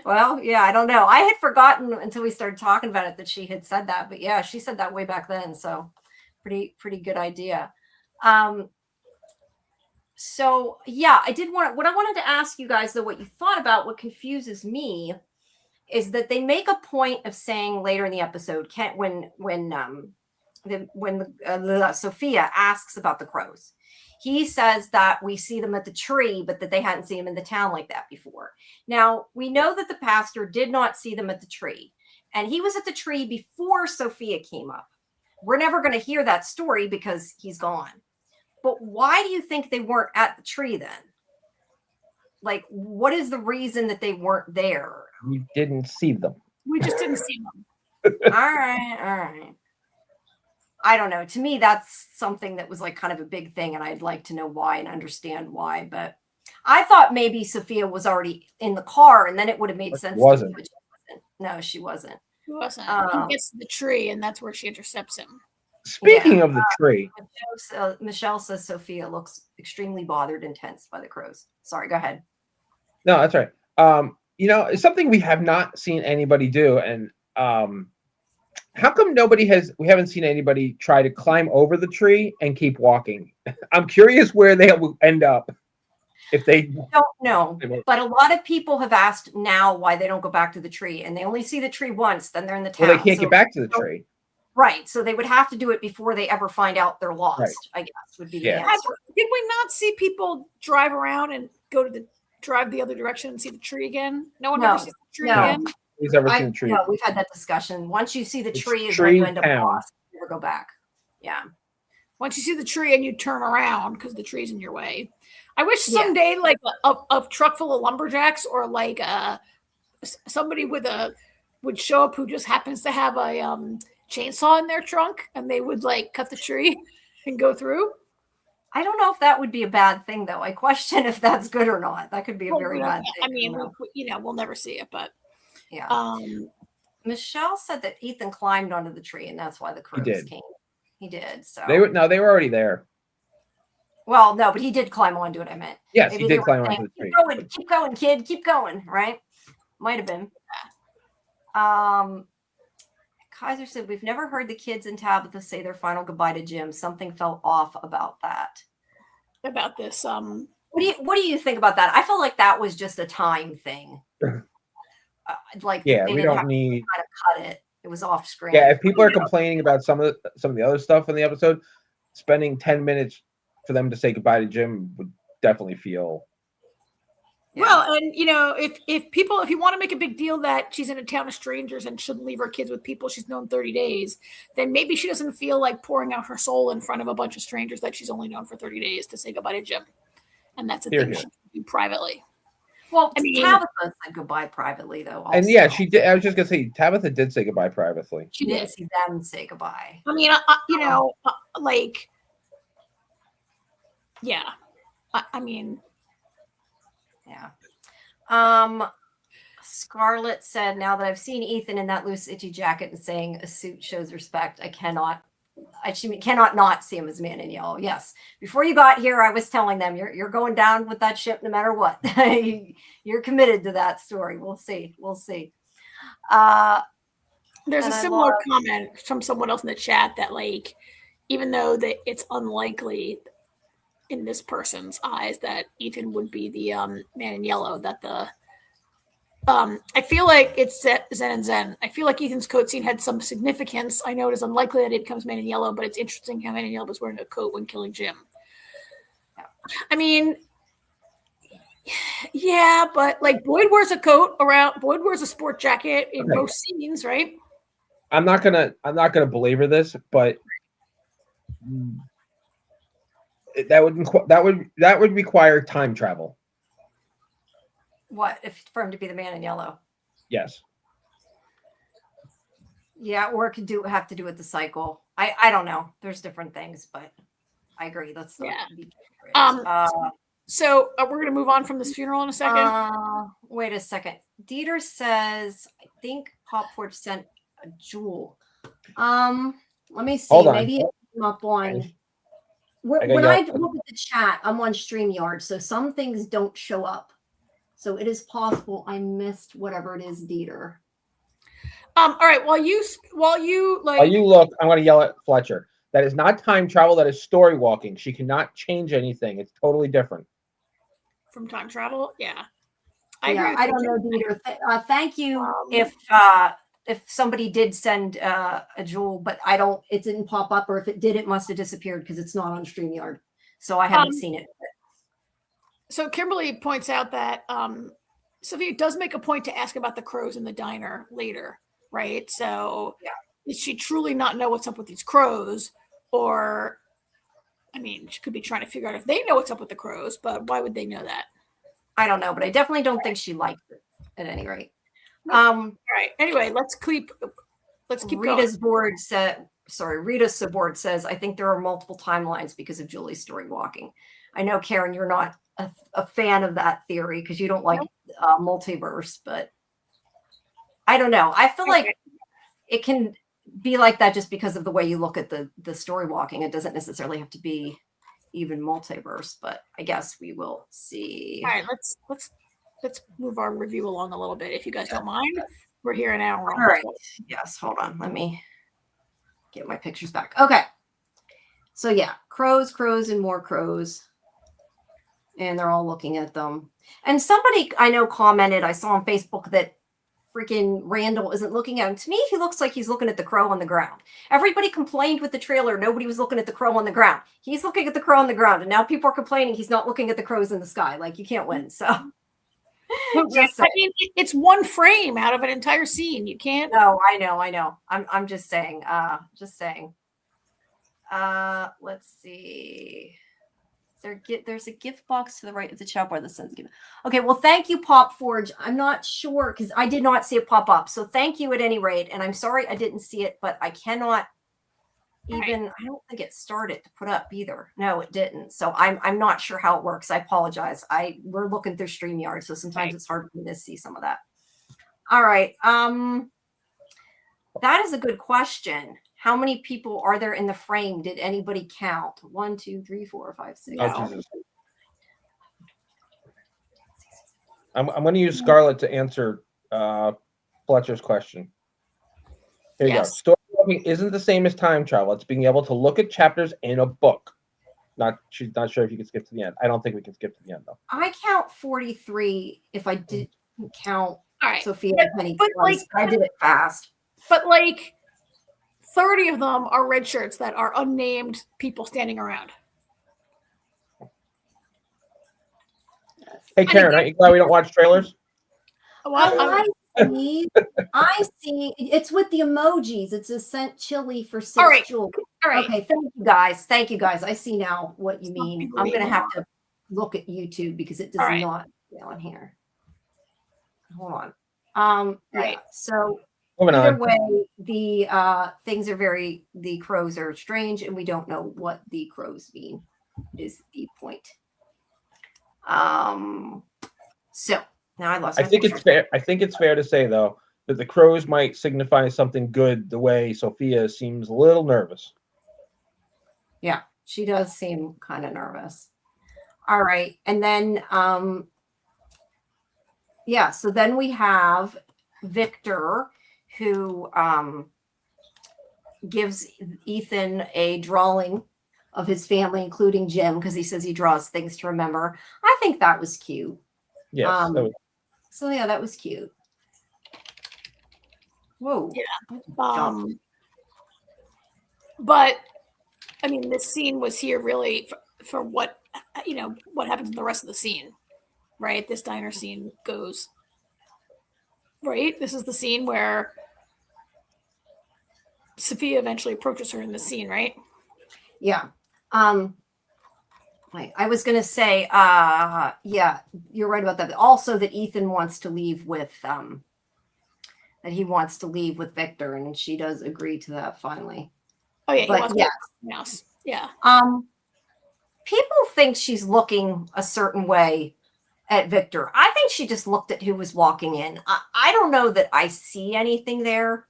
Well, yeah, I don't know. I had forgotten until we started talking about it that she had said that, but yeah, she said that way back then. So pretty good idea. So yeah, what I wanted to ask you guys though, what you thought about, what confuses me is that they make a point of saying later in the episode, when Sophia asks about the crows, he says that we see them at the tree, but that they hadn't seen them in the town like that before. Now, we know that the pastor did not see them at the tree, and he was at the tree before Sophia came up. We're never going to hear that story because he's gone. But why do you think they weren't at the tree then? Like, what is the reason that they weren't there? We didn't see them. We just didn't see them. All right. I don't know. To me, that's something that was like kind of a big thing, and I'd like to know why and understand why. But I thought maybe Sophia was already in the car, and then it would have made sense. Wasn't. But she wasn't. No, she wasn't. She wasn't. He gets to the tree, and that's where she intercepts him. Speaking of the tree, Michelle says Sophia looks extremely bothered and tense by the crows. Sorry, go ahead. No, that's right. It's something we have not seen anybody do, and how come we haven't seen anybody try to climb over the tree and keep walking? I'm curious where they will end up if they don't know. But a lot of people have asked now why they don't go back to the tree, and they only see the tree once, then they're in the town. Well, they can't get back to the tree. Right. So they would have to do it before they ever find out they're lost, right. I guess would be the answer. Did we not see people drive around and drive the other direction and see the tree again? No one ever sees the tree again? Who's ever seen the tree? No, we've had that discussion. Once you see the tree is when you end up lost. You never go back. Yeah. Once you see the tree and you turn around because the tree's in your way. I wish someday like a truck full of lumberjacks or like somebody would show up who just happens to have a chainsaw in their trunk and they would like cut the tree and go through. I don't know if that would be a bad thing, though. I question if that's good or not. That could be a very bad thing. I mean, we'll never see it, but yeah. Michelle said that Ethan climbed onto the tree, and that's why the crows came. He did. So they were already there. Well, no, but he did climb onto it. I meant yes, he did climb onto the tree. Keep going, kid. Keep going. Right? Might have been. Kaiser said, we've never heard the kids and Tabitha say their final goodbye to Jim. Something felt off about that. About this. What do you think about that? I felt like that was just a time thing. We don't need to kind of cut it. It was off screen. Yeah, if people are complaining about some of the other stuff in the episode, spending 10 minutes for them to say goodbye to Jim would definitely feel. Yeah. Well, and if you want to make a big deal that she's in a town of strangers and shouldn't leave her kids with people she's known 30 days, then maybe she doesn't feel like pouring out her soul in front of a bunch of strangers that she's only known for 30 days to say goodbye to Jim. And that's a thing she can do privately. Well, Tabitha said goodbye privately, though. Also. And yeah, she did. I was just gonna say, Tabitha did say goodbye privately. She did see them say goodbye. I mean, yeah. I mean. Yeah. Scarlett said, now that I've seen Ethan in that loose, itchy jacket and saying a suit shows respect, I cannot not see him as man in yellow. Yes. Before you got here, I was telling them you're going down with that ship no matter what. You're committed to that story. We'll see. There's a similar comment from someone else in the chat that like, even though that it's unlikely in this person's eyes that Ethan would be the man in yellow, that I feel like it's Zen and Zen. I feel like Ethan's coat scene had some significance. I know it is unlikely that he becomes man in yellow, but it's interesting how man in yellow was wearing a coat when killing Jim. I mean, yeah, but like Boyd wears a coat around. Boyd wears a sport jacket in most scenes, right? I'm not gonna belabor this, but that would require time travel. What if for him to be the man in yellow? Yes. Yeah, or it could have to do with the cycle. I don't know. There's different things, but I agree. That's be so we're gonna move on from this funeral in a second. Wait a second. Dieter says, I think Popford sent a jewel. Let me see. Hold on. Maybe it's up on. When I look at the chat, I'm on StreamYard, so some things don't show up. So it is possible I missed whatever it is, Dieter. All right. While you look, I'm going to yell at Fletcher. That is not time travel. That is story walking. She cannot change anything. It's totally different. From time travel, yeah. I don't know, Dieter. Thank you. If somebody did send a jewel, but it didn't pop up, or if it did, it must have disappeared because it's not on StreamYard. So I haven't seen it. So Kimberly points out that Sophia does make a point to ask about the crows in the diner later, right? So does she truly not know what's up with these crows? Or, I mean, she could be trying to figure out if they know what's up with the crows, but why would they know that? I don't know, but I definitely don't think she liked it at any rate. All right. Anyway, let's keep Rita's going. Rita's board says, I think there are multiple timelines because of Julie's story walking. I know, Karen, you're not a fan of that theory because you don't like multiverse, but I don't know. I feel like it can be like that just because of the way you look at the story walking. It doesn't necessarily have to be even multiverse, but I guess we will see. All right, let's move our review along a little bit, if you guys don't mind. We're here an hour. All right. Yes, hold on. Let me get my pictures back. Okay. So yeah, crows, and more crows. And they're all looking at them. And somebody I know commented, I saw on Facebook, that freaking Randall isn't looking at him. To me, he looks like he's looking at the crow on the ground. Everybody complained with the trailer. Nobody was looking at the crow on the ground. He's looking at the crow on the ground. And now people are complaining he's not looking at the crows in the sky. Like, you can't win. So I mean, it's one frame out of an entire scene. You can't. No, I know. I'm just saying. Let's see. There's a gift box to the right of the chat bar that says gift. Okay, well, thank you, Pop Forge. I'm not sure because I did not see it pop up. So thank you at any rate. And I'm sorry I didn't see it, but I cannot even, I don't think it started to put up either. No, it didn't. So I'm not sure how it works. I apologize. We're looking through StreamYard, so sometimes it's hard for me to see some of that. All right. That is a good question. How many people are there in the frame? Did anybody count? 1, 2, 3, 4, 5, 6. Oh, Jesus. I'm going to use Scarlett to answer Fletcher's question. Here you go. Storytelling isn't the same as time travel. It's being able to look at chapters in a book. She's not sure if you can skip to the end. I don't think we can skip to the end, though. I count 43 if I didn't count Sophia Penny. But like, I did it fast. But like 30 of them are red shirts that are unnamed people standing around. Hey, Karen, are you glad we don't watch trailers? I see. It's with the emojis. It's a sent chili for 6 jewels. All right. Okay. Thank you, guys. I see now what you mean. I'm going to have to look at YouTube because it does not get on here. Hold on. Right. Yeah. So moving either on. way, the the crows are strange, and we don't know what the crows mean. Is the point? So now I lost. I think it's fair. I think it's fair to say though that the crows might signify something good. The way Sophia seems a little nervous. Yeah, she does seem kind of nervous. All right, and then yeah, so then we have Victor, who gives Ethan a drawing of his family, including Jim, because he says he draws things to remember. I think that was cute. Yes. So yeah, that was cute. Whoa. Yeah. But I mean, this scene was here really for what what happens in the rest of the scene, right? This diner scene goes right. This is the scene where Sophia eventually approaches her in the scene, right? Yeah. Wait, I was gonna say, yeah, you're right about that. Also, that Ethan wants to leave with that he wants to leave with Victor, and she does agree to that finally. Oh yeah, but yes, yeah. People think she's looking a certain way at Victor. I think she just looked at who was walking in. I don't know that I see anything there,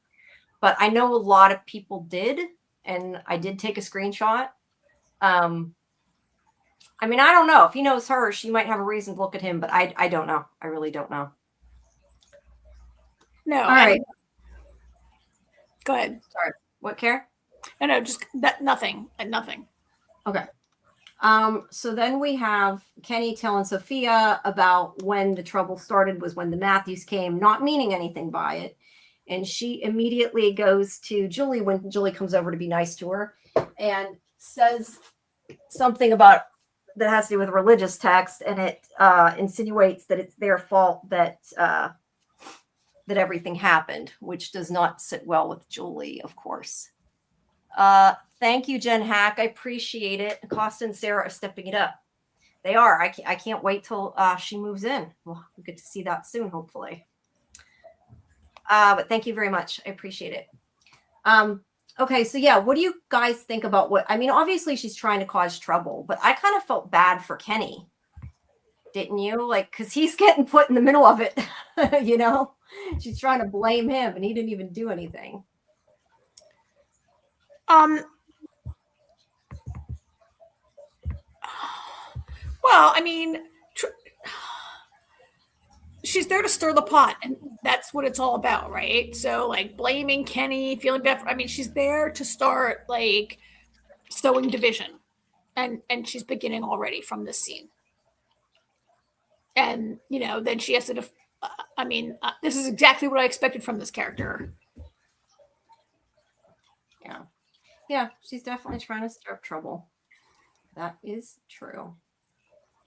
but I know a lot of people did, and I did take a screenshot. I mean, I don't know. If he knows her, she might have a reason to look at him, but I don't know. I really don't know. No. All right. Go ahead. Sorry. What, Karen? No, just that. Nothing. Nothing. Okay. So then we have Kenny telling Sophia about when the trouble started was when the Matthews came, not meaning anything by it. And she immediately goes to Julie when Julie comes over to be nice to her and says something about that has to do with religious text, and it insinuates that it's their fault that that everything happened, which does not sit well with Julie, of course. Thank you, Jen Hack. I appreciate it. Costa and Sarah are stepping it up. They are. I can't wait till she moves in. We'll get to see that soon, hopefully. But thank you very much. I appreciate it. Okay, so yeah, what do you guys think about what? I mean, obviously she's trying to cause trouble, but I kind of felt bad for Kenny. Didn't you? Like, because he's getting put in the middle of it, you know? She's trying to blame him, and he didn't even do anything. Well, I mean, she's there to stir the pot, and that's what it's all about, right? So, like, blaming Kenny, feeling bad. I mean, she's there to start like sowing division, and she's beginning already from this scene. And then she has to. This is exactly what I expected from this character. Yeah, she's definitely trying to stir up trouble. That is true.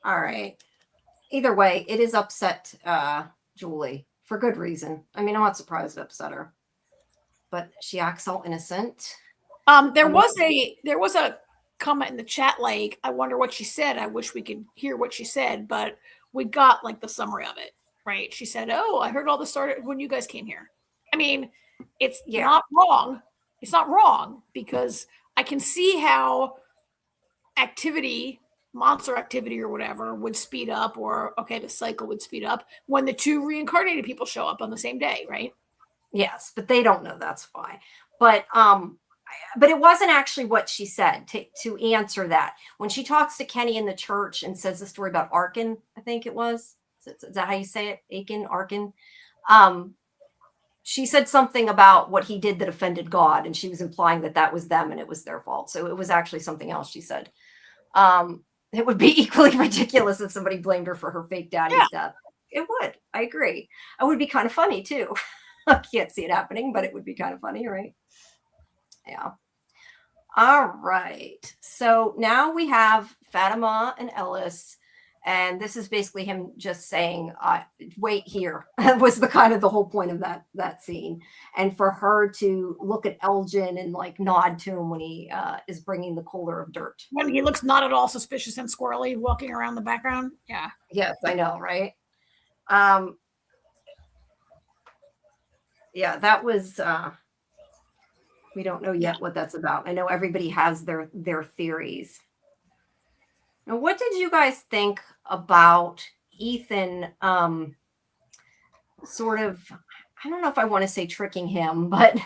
All right. Either way, it is upset Julie for good reason. I mean, I'm not surprised it upset her, but she acts all innocent. There was a comment in the chat like, I wonder what she said. I wish we could hear what she said, but we got like the summary of it, right? She said, "Oh, I heard all this started when you guys came here." I mean, it's not wrong. It's not wrong because I can see how monster activity or whatever would speed up, or the cycle would speed up when the two reincarnated people show up on the same day, right? Yes, but they don't know that's why. But it wasn't actually what she said to answer that. When she talks to Kenny in the church and says the story about Arkin, I think it was. Is that how you say it? Arkin? She said something about what he did that offended God, and she was implying that was them and it was their fault. So it was actually something else she said. It would be equally ridiculous if somebody blamed her for her fake daddy's death. It would. I agree. It would be kind of funny too. I can't see it happening, but it would be kind of funny, right? Yeah. All right. So now we have Fatima and Ellis, and this is basically him just saying, wait here. Was the kind of the whole point of that scene. And for her to look at Elgin and like nod to him when he is bringing the cooler of dirt. When he looks not at all suspicious and squirrely walking around the background. Yeah. Yes, I know, right? Yeah, that was we don't know yet what that's about. I know everybody has their theories. Now, what did you guys think about Ethan sort of, I don't know if I want to say tricking him, but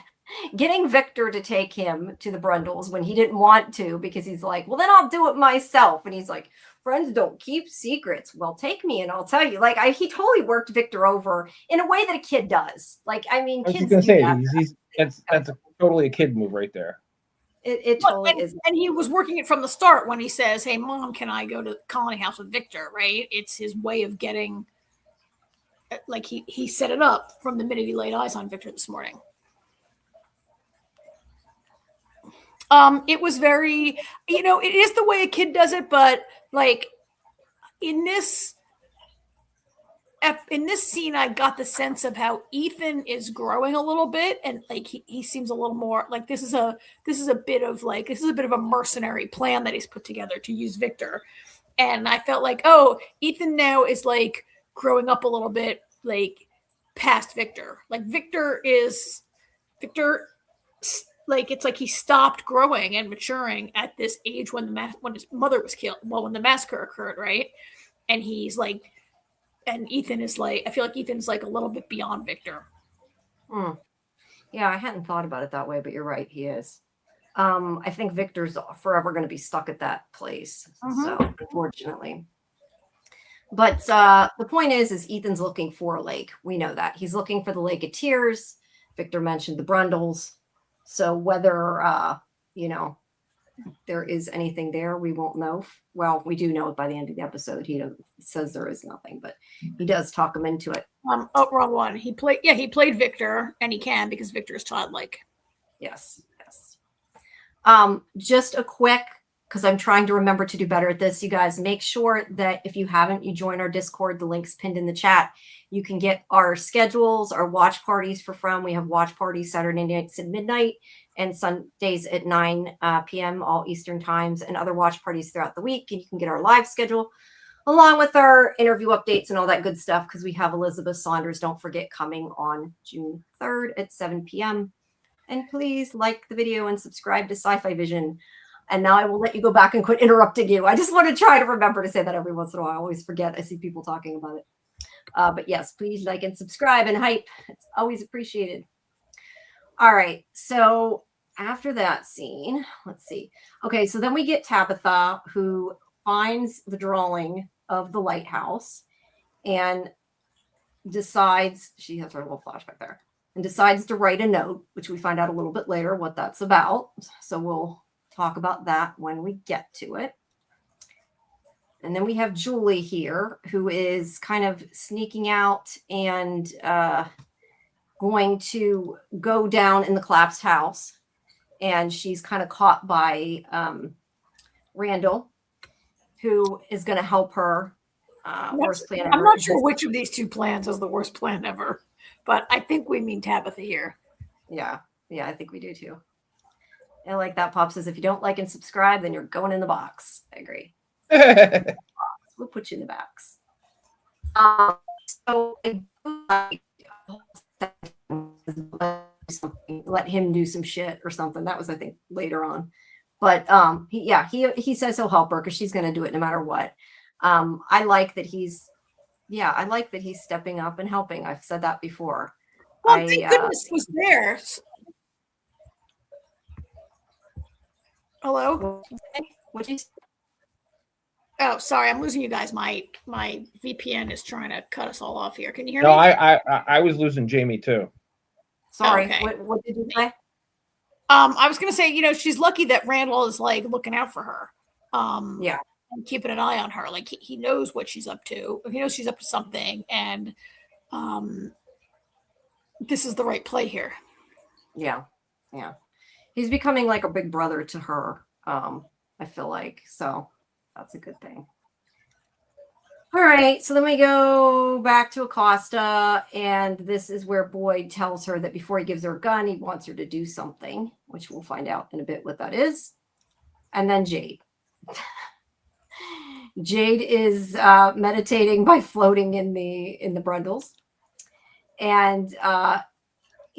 getting Victor to take him to the Brundles when he didn't want to, because he's like, well, then I'll do it myself. And he's like, friends don't keep secrets. Well, take me and I'll tell you. Like, he totally worked Victor over in a way that a kid does. Like, I mean, kids do that. That's totally a kid move right there. It totally is. And he was working it from the start when he says, hey, Mom, can I go to Colony House with Victor, right? It's his way of getting, like, he set it up from the minute he laid eyes on Victor this morning. It was very, it is the way a kid does it, but like in this scene, I got the sense of how Ethan is growing a little bit, and like he seems a little more like this is a bit of a mercenary plan that he's put together to use Victor, and I felt like, oh, Ethan now is like growing up a little bit, like past Victor. Like Victor. Like it's like he stopped growing and maturing at this age when his mother was killed. Well, when the massacre occurred, right? And he's like, and Ethan is like, I feel like Ethan's like a little bit beyond Victor. Yeah, I hadn't thought about it that way, but you're right, he is. I think Victor's forever going to be stuck at that place. So unfortunately. But the point is Ethan's looking for a lake. We know that. He's looking for the Lake of Tears. Victor mentioned the Brundles. So whether, there is anything there, we won't know. Well, we do know it by the end of the episode. He says there is nothing, but he does talk him into it. Wrong one. He played Victor, and he can because Victor is childlike. Yes. Just a quick, because I'm trying to remember to do better at this, you guys, make sure that if you haven't, you join our Discord. The link's pinned in the chat. You can get our schedules, our watch parties for From. We have watch parties Saturday nights at midnight and Sundays at 9 p.m. all Eastern times, and other watch parties throughout the week. And you can get our live schedule along with our interview updates and all that good stuff, because we have Elizabeth Saunders, don't forget, coming on June 3rd at 7 p.m. And please like the video and subscribe to Sci-Fi-Vision. And now I will let you go back and quit interrupting you. I just want to try to remember to say that every once in a while. I always forget. I see people talking about it. But yes, please like and subscribe and hype. It's always appreciated. All right. So after that scene, let's see. Okay. So then we get Tabitha, who finds the drawing of the lighthouse and decides, she has her little flashback there, and decides to write a note, which we find out a little bit later what that's about. So we'll talk about that when we get to it. And then we have Julie here, who is kind of sneaking out and going to go down in the collapsed house. And she's kind of caught by Randall, who is going to help her. Worst plan ever. I'm not sure which of these two plans is the worst plan ever, but I think we mean Tabitha here. Yeah, I think we do too. I like that. Pop says, if you don't like and subscribe, then you're going in the box. I agree. We'll put you in the box. So let him do some shit or something. That was, I think, later on. But he says he'll help her because she's going to do it no matter what. I like that he's stepping up and helping. I've said that before. Well, thank goodness he's there. Hello? What'd you say? Oh, sorry, I'm losing you guys. My VPN is trying to cut us all off here. Can you hear No, me? I was losing Jamie too. Sorry. Okay. What did you say? I was gonna say, she's lucky that Randall is like looking out for her. Yeah. And keeping an eye on her. Like he knows what she's up to. He knows she's up to something, and this is the right play here. Yeah. Yeah. He's becoming like a big brother to her. I feel like, so that's a good thing. All right, so then we go back to Acosta, and this is where Boyd tells her that before he gives her a gun, he wants her to do something, which we'll find out in a bit what that is. And then Jade. Jade is meditating by floating in the Brundles, and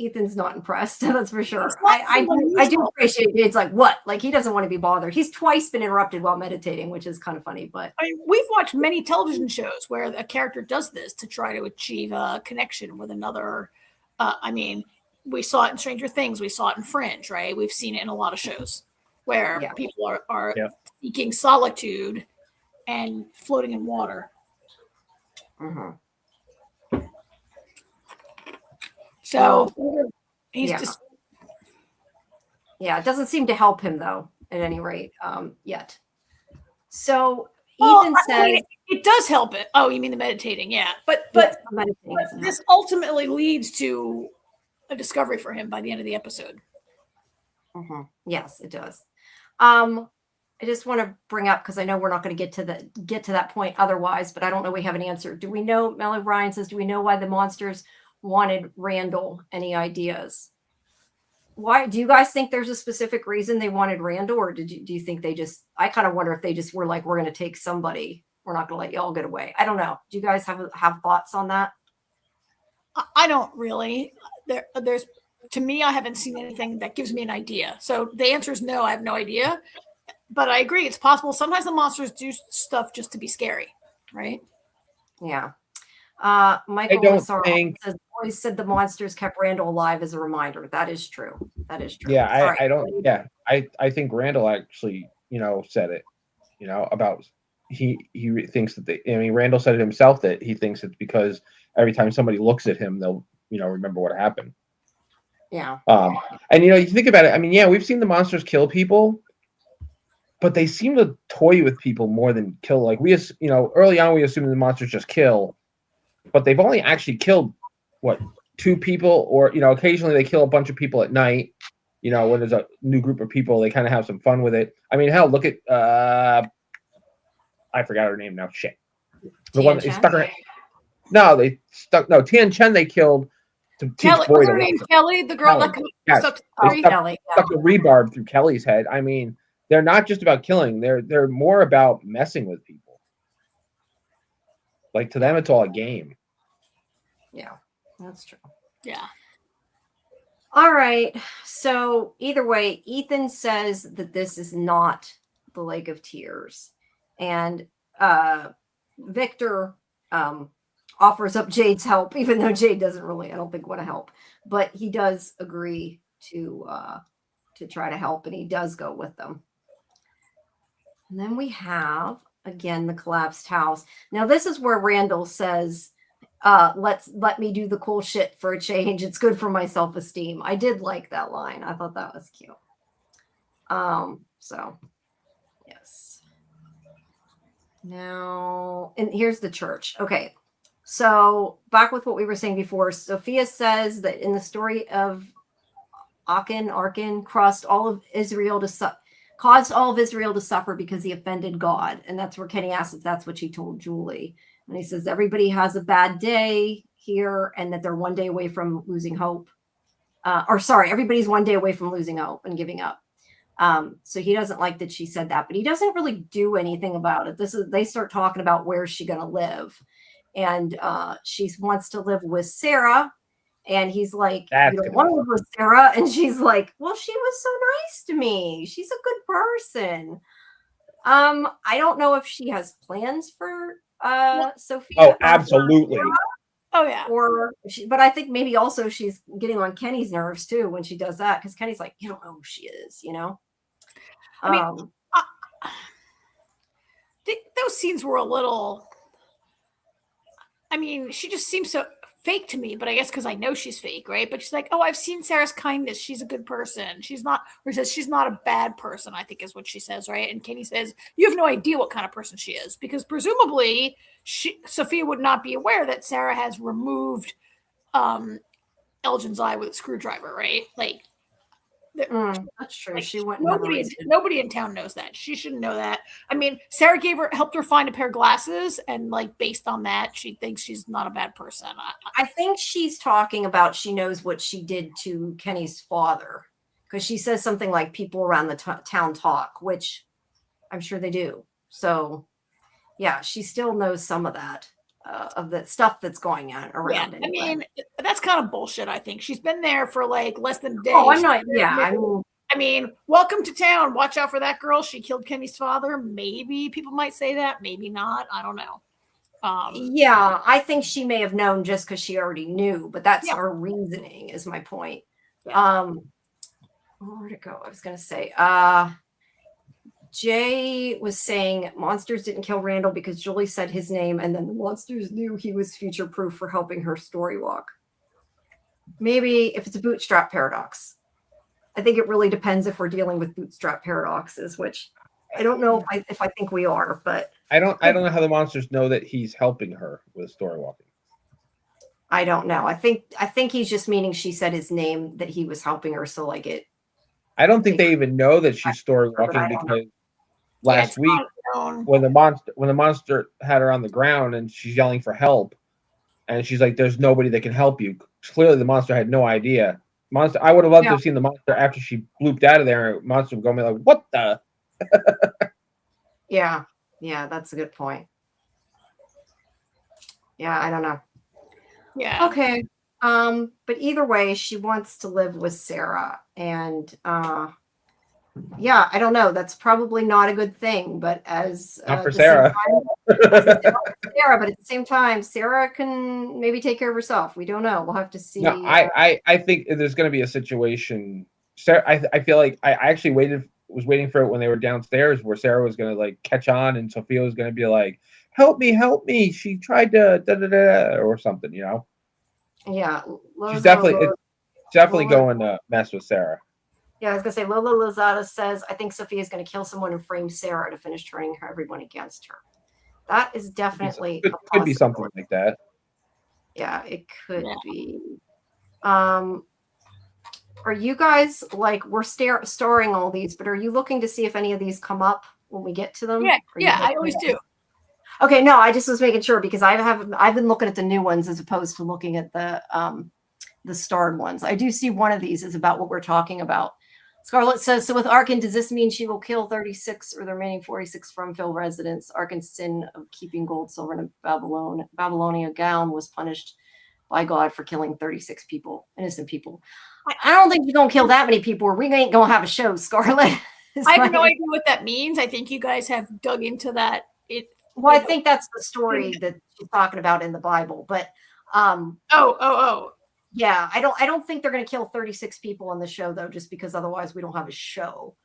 Ethan's not impressed. That's for sure. I do appreciate it. It's like, what? Like, he doesn't want to be bothered. He's twice been interrupted while meditating, which is kind of funny. But I mean, we've watched many television shows where a character does this to try to achieve a connection with another. We saw it in Stranger Things. We saw it in Fringe, right? We've seen it in a lot of shows where people are seeking solitude and floating in water. Mm-hmm. So he's just. Yeah, it doesn't seem to help him, though, at any rate, yet. So Ethan says. It does help it. Oh, you mean the meditating? Yeah. But this ultimately leads to a discovery for him by the end of the episode. Mm-hmm. Yes, it does. I just want to bring up, because I know we're not going to get to that point otherwise, but I don't know we have an answer. Do we know, Melly Ryan says, do we know why the monsters wanted Randall? Any ideas? Why do you guys think there's a specific reason they wanted Randall, or do you think they just, I kind of wonder if they just were like, we're going to take somebody, we're not going to let y'all get away. I don't know. Do you guys have thoughts on that? I don't really. There's, to me, I haven't seen anything that gives me an idea. So the answer is no, I have no idea. But I agree, it's possible sometimes the monsters do stuff just to be scary, right? Yeah. Michael Massaro says, boys said the monsters kept Randall alive as a reminder. That is true. That is true. Yeah, I think Randall actually, said it, about he thinks that Randall said it himself that he thinks it's because every time somebody looks at him, they'll, remember what happened. Yeah. And you think about it, we've seen the monsters kill people, but they seem to toy with people more than kill. Like early on we assumed the monsters just kill, but they've only actually killed what, 2 people, or occasionally they kill a bunch of people at night. When there's a new group of people, they kind of have some fun with it. I mean, hell, look at I forgot her name now. Shit, the one that stuck her. No, Tian Chen they killed to teach Kelly. Boyd. What's her name? Kelly, the girl that stuck Kelly. Stuck a rebarb through Kelly's head. I mean, they're not just about killing; they're more about messing with people. Like, to them, it's all a game. Yeah, that's true. Yeah. All right. So either way, Ethan says that this is not the Lake of Tears, and Victor offers up Jade's help, even though Jade doesn't really, I don't think, want to help, but he does agree to try to help, and he does go with them. And then we have, again, the collapsed house. Now, this is where Randall says, let me do the cool shit for a change. It's good for my self-esteem. I did like that line. I thought that was cute. So yes. Now, and here's the church. Okay. So back with what we were saying before, Sophia says that in the story of Achan caused all of Israel to suffer because he offended God. And that's where Kenny asks if that's what she told Julie. And he says, everybody has a bad day here, and that they're one day away from losing hope. Everybody's one day away from losing hope and giving up. So he doesn't like that she said that, but he doesn't really do anything about it. They start talking about where's she going to live. And she wants to live with Sarah. And he's like, That's you don't gonna want to live with Sarah. And she's like, well, she was so nice to me. She's a good person. I don't know if she has plans for Sophia. Oh, absolutely. Oh yeah. But I think maybe also she's getting on Kenny's nerves too when she does that, because Kenny's like, you don't know who she is, you know. I mean, those scenes were a little. I mean, she just seems so fake to me, but I guess because I know she's fake, right? But she's like, oh, I've seen Sarah's kindness. She's a good person. She's not, or says she's not a bad person, I think is what she says, right? And Kenny says, you have no idea what kind of person she is, because presumably Sophia would not be aware that Sarah has removed Elgin's eye with a screwdriver, right? Like, that's true. Like, she wouldn't. Nobody in town knows that. She shouldn't know that. I mean, Sarah helped her find a pair of glasses, and like based on that, she thinks she's not a bad person. I think she's talking about she knows what she did to Kenny's father, because she says something like people around the town talk, which I'm sure they do. So, yeah, she still knows some of that. Of the stuff that's going on around. Yeah, anyway. I mean, that's kind of bullshit. I think she's been there for like less than a day. Oh, I'm not. Yeah, I mean, welcome to town. Watch out for that girl. She killed Kenny's father. Maybe people might say that. Maybe not. I don't know. Yeah, I think she may have known just because she already knew, but that's her reasoning. Is my point. Yeah. Where'd it go? I was gonna say. Jay was saying monsters didn't kill Randall because Julie said his name, and then the monsters knew he was future proof for helping her story walk. Maybe if it's a bootstrap paradox. I think it really depends if we're dealing with bootstrap paradoxes, which I don't know if I think we are, but I don't know how the monsters know that he's helping her with story walking. I don't know. I think he's just meaning she said his name, that he was helping her, so like it. I don't think they even know that she's story walking, because last week when the monster had her on the ground and she's yelling for help, and she's like, there's nobody that can help you. Clearly the monster had no idea. I would have loved to have seen the monster after she blooped out of there. Monster would go like, what the? Yeah, that's a good point. Yeah, I don't know. Yeah. Okay. But either way, she wants to live with Sarah, and yeah, I don't know. That's probably not a good thing, but as not for Sarah. Sarah, but at the same time, Sarah can maybe take care of herself. We don't know. We'll have to see. No, I think there's going to be a situation. Sarah, I feel like I actually was waiting for it when they were downstairs, where Sarah was going to like catch on, and Sophia was going to be like, help me. She tried to or something, you know? Yeah. She's definitely going to mess with Sarah. Yeah, I was going to say, Lola Lozada says, I think Sophia's going to kill someone and frame Sarah to finish turning everyone against her. That is definitely could be something like that. Yeah, it could be. Are you guys, like, we're starring all these, but are you looking to see if any of these come up when we get to them? Yeah, I always do. Okay, no, I just was making sure, because I've been looking at the new ones as opposed to looking at the starred ones. I do see one of these is about what we're talking about. Scarlett says, so with Arkin, does this mean she will kill 36 or the remaining 46 Fromville residents? Arkin's sin of keeping gold, silver, and a Babylonia gown was punished by God for killing 36 people, innocent people. I don't think you're going to kill that many people, or we ain't going to have a show, Scarlett. I have no idea what that means. I think you guys have dug into that. Well, I think that's the story that she's talking about in the Bible, but yeah, I don't think they're going to kill 36 people on the show, though, just because otherwise we don't have a show.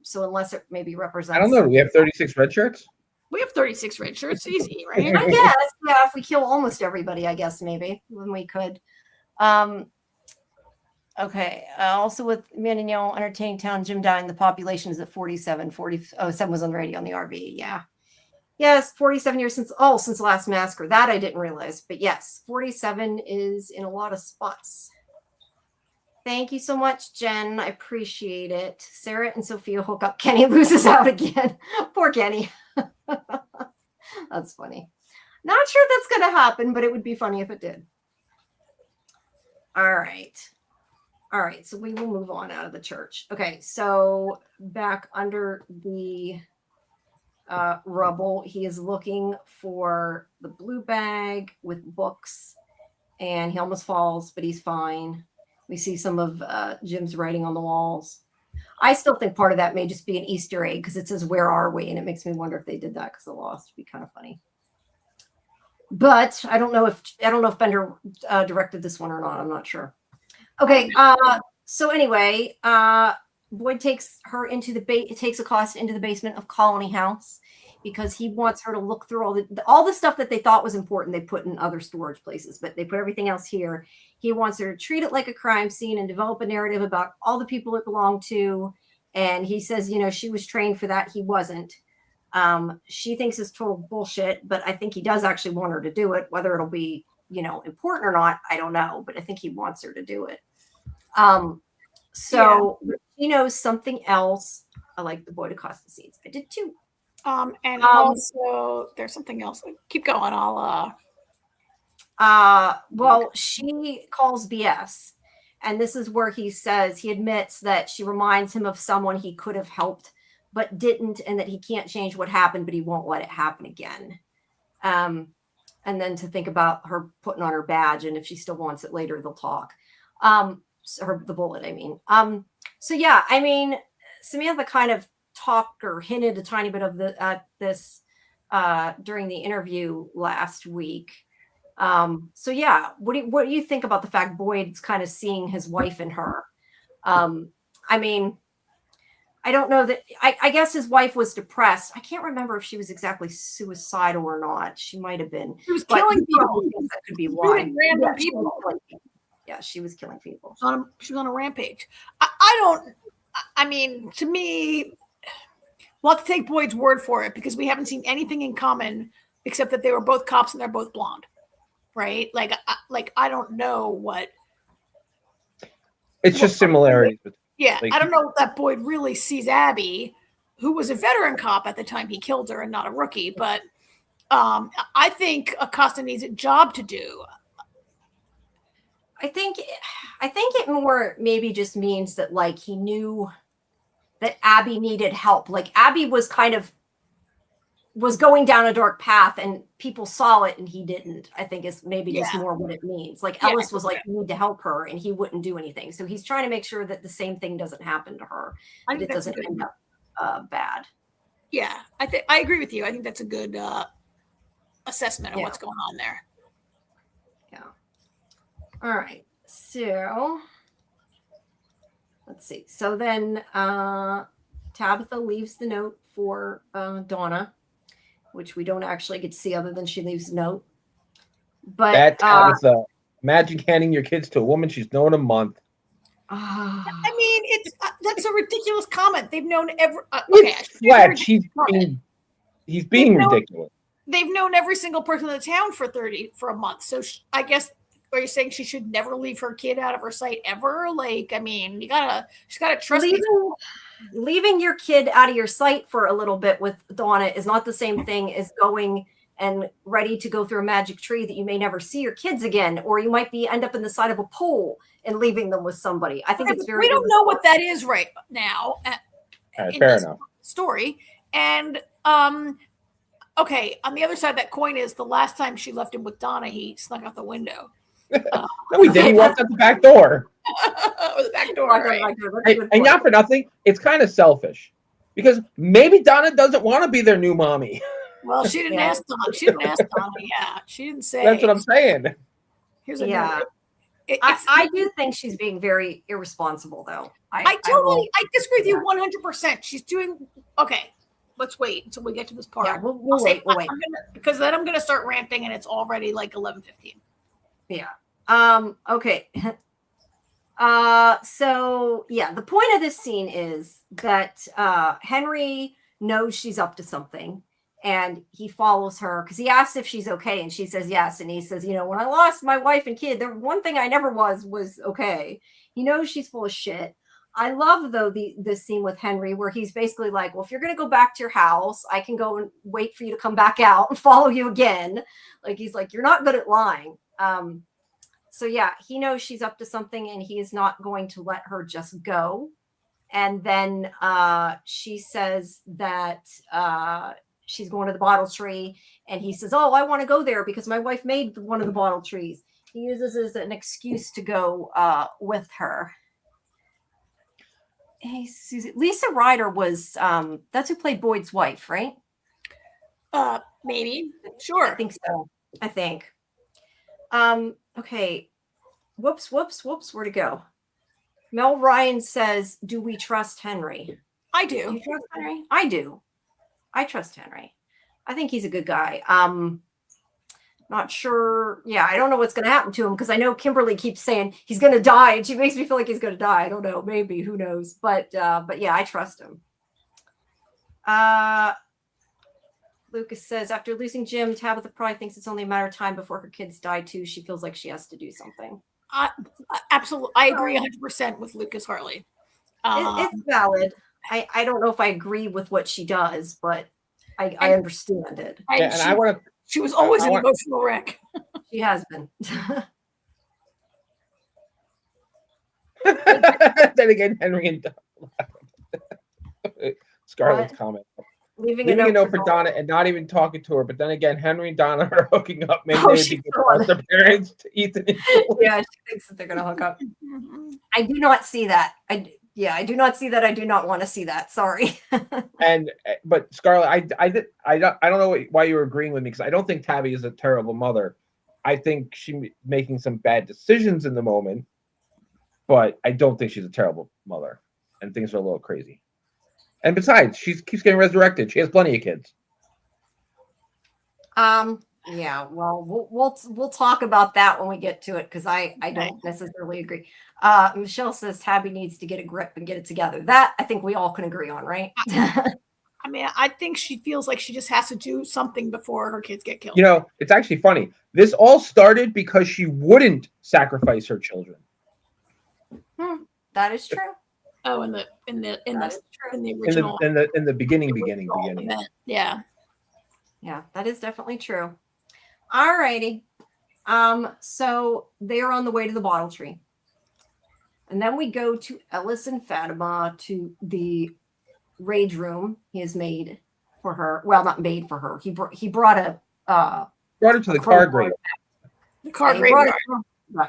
So unless it maybe represents, I don't know. Do we have 36 red shirts? We have 36 red shirts, easy, right? I guess, yeah. If we kill almost everybody, I guess maybe then we could. Okay. Also with Manignon, Entertaining Town, Jim dying, the population is at 47. 7 was on the radio on the RV. Yeah. Yes, 47 years since the last massacre. That I didn't realize. But yes, 47 is in a lot of spots. Thank you so much, Jen. I appreciate it. Sarah and Sophia hook up. Kenny loses out again. Poor Kenny. That's funny. Not sure that's going to happen, but it would be funny if it did. All right. All right, so we will move on out of the church. Okay, so back under the rubble, he is looking for the blue bag with books, and he almost falls, but he's fine. We see some of Jim's writing on the walls. I still think part of that may just be an Easter egg because it says, "Where are we?" And it makes me wonder if they did that because of Lost. It'd be kind of funny. But I don't know if Bender directed this one or not. I'm not sure. Okay. So anyway, Boyd takes her into takes Acosta into the basement of Colony House because he wants her to look through all the stuff that they thought was important. They put in other storage places, but they put everything else here. He wants her to treat it like a crime scene and develop a narrative about all the people it belonged to. And he says, she was trained for that. He wasn't. She thinks it's total bullshit, but I think he does actually want her to do it. Whether it'll be, important or not, I don't know. But I think he wants her to do it. He knows something else. I like the Boyd Acosta scenes. I did too. And also there's something else. Keep going. Well, she calls BS. And this is where he admits that she reminds him of someone he could have helped, but didn't, and that he can't change what happened, but he won't let it happen again. And then to think about her putting on her badge, and if she still wants it later, they'll talk. The bullet, I mean. Samantha kind of talked or hinted a tiny bit of this during the interview last week. What do you think about the fact Boyd's kind of seeing his wife in her? I don't know that. I guess his wife was depressed. I can't remember if she was exactly suicidal or not. She might have been. She was killing people. That could be why. Random people. Yeah, she was killing people. She was on a rampage. To me, we'll have to take Boyd's word for it because we haven't seen anything in common except that they were both cops and they're both blonde, right? I don't know what. It's just similarities. Yeah, I don't know that Boyd really sees Abby, who was a veteran cop at the time he killed her and not a rookie. But I think Acosta needs a job to do. I think it more maybe just means that he knew that Abby needed help. Abby was was going down a dark path and people saw it and he didn't. I think is maybe just more what it means. Ellis was you need to help her and he wouldn't do anything. So he's trying to make sure that the same thing doesn't happen to her. That it doesn't end up bad. Yeah, I agree with you. I think that's a good assessment of what's going on there. Yeah. All right. So let's see. So then Tabitha leaves the note for Donna, which we don't actually get to see other than she leaves a note. But that Tabitha, imagine handing your kids to a woman she's known a month. That's a ridiculous comment. They've known he's being ridiculous. They've known every single person in the town for a month. So I guess, are you saying she should never leave her kid out of her sight ever? She's gotta trust. Leaving your kid out of your sight for a little bit with Donna is not the same thing as going and ready to go through a magic tree that you may never see your kids again, or you might end up in the side of a pool and leaving them with somebody. I think it's very. We don't know what that is right now. Fair enough. Story and okay. On the other side of that coin is the last time she left him with Donna, he snuck out the window. No, he did. He walked out the back door. Or the back door, right? And not for nothing, it's kind of selfish because maybe Donna doesn't want to be their new mommy. Well, she didn't ask Donna. She didn't ask Donna. Yeah, she didn't say. That's what I'm saying. Here's a I do think she's being very irresponsible, though. I disagree with you 100%. She's doing okay. Let's wait until we get to this part. Yeah, we'll wait. Because then I'm going to start ranting, and it's already 11:15. Yeah. Okay. The point of this scene is that Henry knows she's up to something and he follows her because he asks if she's okay and she says yes. And he says, when I lost my wife and kid, the one thing I never was okay. He knows she's full of shit. I love, though, this scene with Henry where he's basically like, well, if you're going to go back to your house, I can go and wait for you to come back out and follow you again. He's like, you're not good at lying. yeah, he knows she's up to something and he is not going to let her just go. And then she says that she's going to the bottle tree, and he says, oh, I want to go there because my wife made one of the bottle trees. He uses it as an excuse to go with her. Hey, Susie. Lisa Ryder was, that's who played Boyd's wife, right? Maybe. Sure. I think so. I think. Okay. Whoops. Where'd it go? Mel Ryan says, do we trust Henry? I do. Do you trust Henry? I do. I trust Henry. I think he's a good guy. Not sure. Yeah, I don't know what's going to happen to him because I know Kimberly keeps saying he's going to die, and she makes me feel like he's going to die. I don't know. Maybe. Who knows? But yeah, I trust him. Lucas says, after losing Jim, Tabitha probably thinks it's only a matter of time before her kids die too. She feels like she has to do something. Absolutely. I agree 100% with Lucas Harley. It's valid. I don't know if I agree with what she does, but I understand it. She was always an emotional wreck. She has been. Then again, Henry and Scarlett's comment. Leaving a note for Donna and not even talking to her. But then again, Henry and Donna are hooking up. Maybe they would be good their parents to Ethan. Yeah, she thinks that they're going to hook up. I do not see that. I do not see that. I do not want to see that. Sorry. But Scarlett, I don't know why you were agreeing with me, because I don't think Tabby is a terrible mother. I think she's making some bad decisions in the moment, but I don't think she's a terrible mother. And things are a little crazy. And besides, she keeps getting resurrected. She has plenty of kids. Yeah, well, we'll talk about that when we get to it, because I don't necessarily agree. Michelle says Tabby needs to get a grip and get it together. That I think we all can agree on, right? I mean, I think she feels like she just has to do something before her kids get killed. You know, it's actually funny. This all started because she wouldn't sacrifice her children. That is true. Oh, in the original, in the beginning. Yeah. Yeah, that is definitely true. All righty. So they're on the way to the bottle tree. And then we go to Ellis and Fatima to the rage room he has made for her. Well, not made for her. He brought her to the car graveyard. The car graveyard.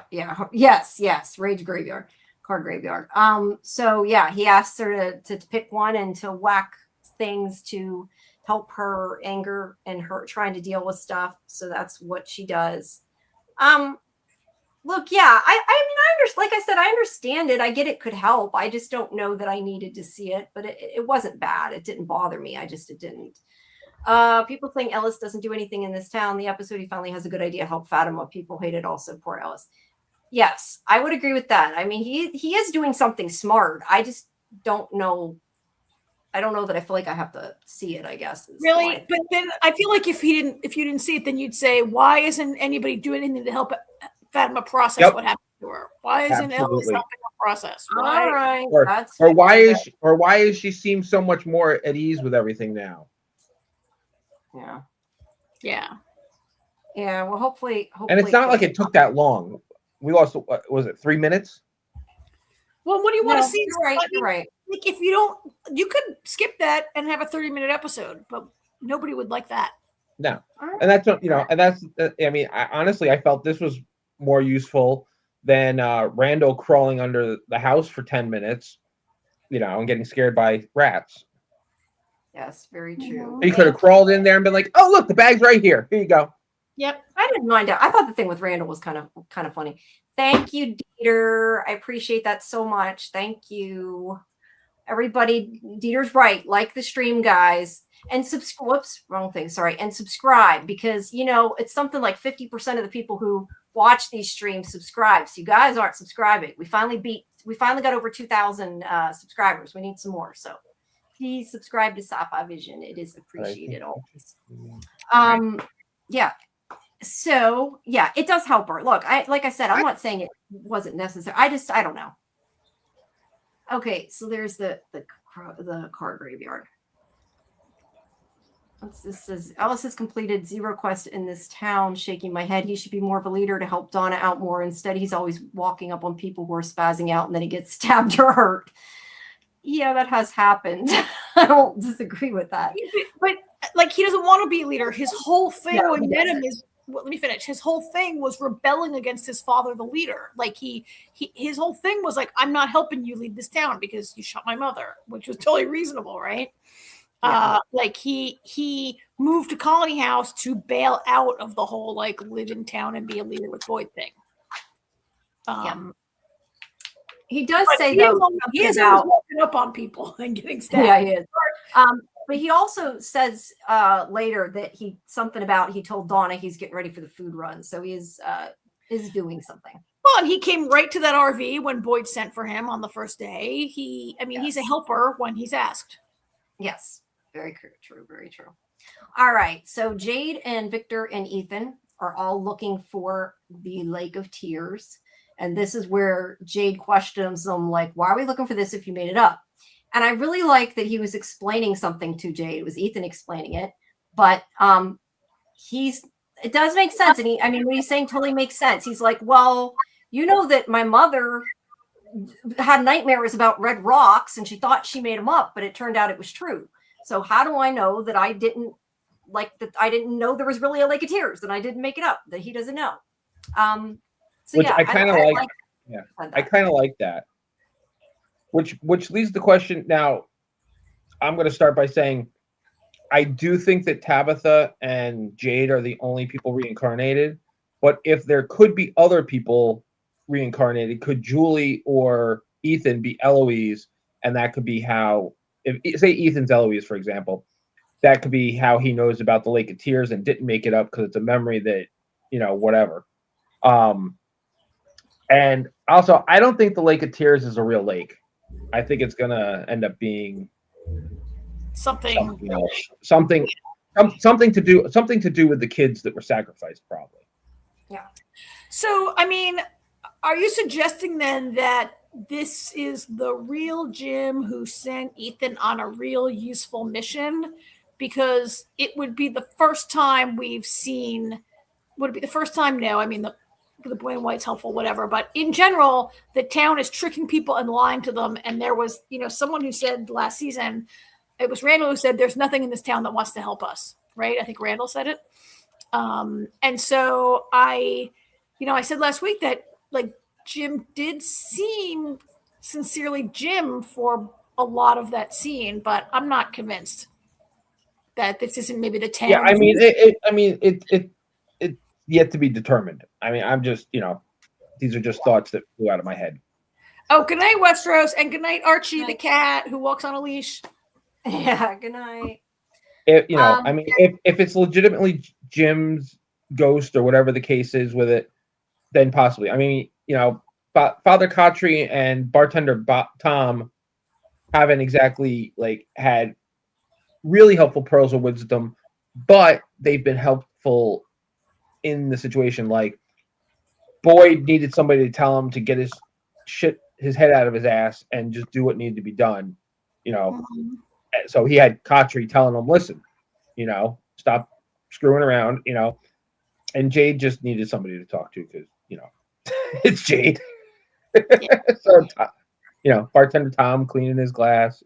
Yeah. Yes. Rage graveyard. Car graveyard. So yeah, he asked her to pick one and to whack things to help her anger and her trying to deal with stuff. So that's what she does. Look, yeah, I mean, I understand. Like I said, I understand it. I get it could help. I just don't know that I needed to see it, but it wasn't bad. It didn't bother me. It didn't. People saying Ellis doesn't do anything in this town. The episode, he finally has a good idea to help Fatima. People hate it also. Poor Ellis. Yes, I would agree with that. I mean, he is doing something smart. I just don't know. I don't know that I feel like I have to see it, I guess. Really? But then I feel like if you didn't see it, then you'd say, why isn't anybody doing anything to help Fatima process what happened to her? Why isn't Ellis helping her process? Why? All right. Or why is she seem so much more at ease with everything now? Yeah. Well, hopefully. And it's not like it took that long. We lost, was it 3 minutes? Well, what do you want to see? You're right. Like, if you could skip that and have a 30-minute episode, but nobody would like that. No. And that's, I mean, honestly, I felt this was more useful than Randall crawling under the house for 10 minutes, and getting scared by rats. Yes, very true. He could have crawled in there and been like, oh, look, the bag's right here. Here you go. Yep. I didn't mind it. I thought the thing with Randall was kind of funny. Thank you, Dieter. I appreciate that so much. Thank you. Everybody, Dieter's right. Like the stream, guys. And wrong thing. Sorry. And subscribe, because, it's something like 50% of the people who watch these streams subscribe. So you guys aren't subscribing. We finally got over 2,000 subscribers. We need some more. So please subscribe to Sci-Fi-Vision. It is appreciated always. Yeah. So yeah, it does help her. Look, like I said, I'm not saying it wasn't necessary. I don't know. Okay, so there's the car graveyard. This says Alice has completed 0 quests in this town. Shaking my head. He should be more of a leader to help Donna out more. Instead, he's always walking up on people who are spazzing out, and then he gets stabbed or hurt. Yeah, that has happened. I don't disagree with that. But like, he doesn't want to be a leader. His whole thing No, when he we met him doesn't. is, well, let me finish. His whole thing was rebelling against his father, the leader. Like his whole thing was like, I'm not helping you lead this town because you shot my mother, which was totally reasonable, right? Yeah. Like he moved to Colony House to bail out of the whole like live in town and be a leader with Boyd thing. He does but say he though he is about walking up on people and getting stabbed. yeah, he is. But he also says later that he told Donna he's getting ready for the food run, so he is doing something. Well, and he came right to that RV when Boyd sent for him on the first day. He's a helper when he's asked. Yes, very true, very true. All right, so Jade and Victor and Ethan are all looking for the Lake of Tears, and this is where Jade questions them, like, "Why are we looking for this if you made it up?" And I really like that he was explaining something to Jade. It was Ethan explaining it, but it does make sense, and what he's saying totally makes sense. He's like, "Well, you know that my mother had nightmares about red rocks and she thought she made them up, but it turned out it was true. So how do I know that I didn't know there was really a Lake of Tears, that I didn't make it up, that he doesn't know?" So Which yeah, I kind of like. Yeah, I kind of like that. Which leads to the question. Now, I'm going to start by saying I do think that Tabitha and Jade are the only people reincarnated. But if there could be other people reincarnated, could Julie or Ethan be Eloise? And that could be how, if say Ethan's Eloise, for example, that could be how he knows about the Lake of Tears and didn't make it up because it's a memory that, whatever. And also, I don't think the Lake of Tears is a real lake. I think it's going to end up being something else. Something to do with the kids that were sacrificed, probably. Yeah. So, are you suggesting then that this is the real Jim who sent Ethan on a real useful mission? Because it would be the first time we've seen. Would it be the first time? No, the boy in white's helpful, whatever. But in general, the town is tricking people and lying to them. And there was, someone who said last season, it was Randall who said, "There's nothing in this town that wants to help us." Right? I think Randall said it. And so I said last week that like Jim did seem sincerely Jim for a lot of that scene, but I'm not convinced that this isn't maybe the town. Yeah, it's yet to be determined. I'm just, these are just thoughts that flew out of my head. Oh, good night, Westeros, and good night, Archie, the cat who walks on a leash. Yeah, good night. If it's legitimately Jim's ghost or whatever the case is with it, then possibly. Father Kotri and bartender Tom haven't exactly had really helpful pearls of wisdom, but they've been helpful in the situation. Like Boyd needed somebody to tell him to get his head out of his ass and just do what needed to be done. Mm-hmm. So he had Kotri telling him, "Listen, stop screwing around," and Jade just needed somebody to talk to because, it's Jade. Yeah. So, bartender Tom cleaning his glass,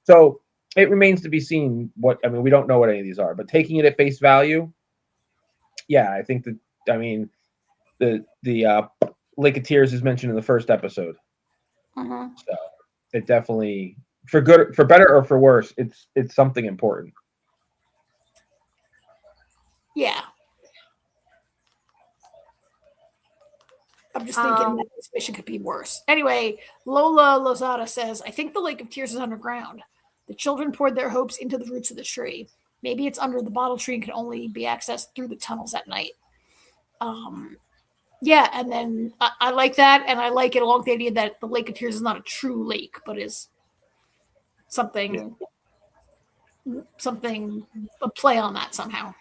so it remains to be seen we don't know what any of these are, but taking it at face value. Yeah, I think that, the Lake of Tears is mentioned in the first episode. Mm-hmm. So it definitely, for better or for worse, it's something important. Yeah. I'm just thinking that this mission could be worse. Anyway, Lola Lozada says, "I think the Lake of Tears is underground. The children poured their hopes into the roots of the tree. Maybe it's under the bottle tree and can only be accessed through the tunnels at night." Yeah, and then I like that, and I like it along with the idea that the Lake of Tears is not a true lake, but is something a play on that somehow.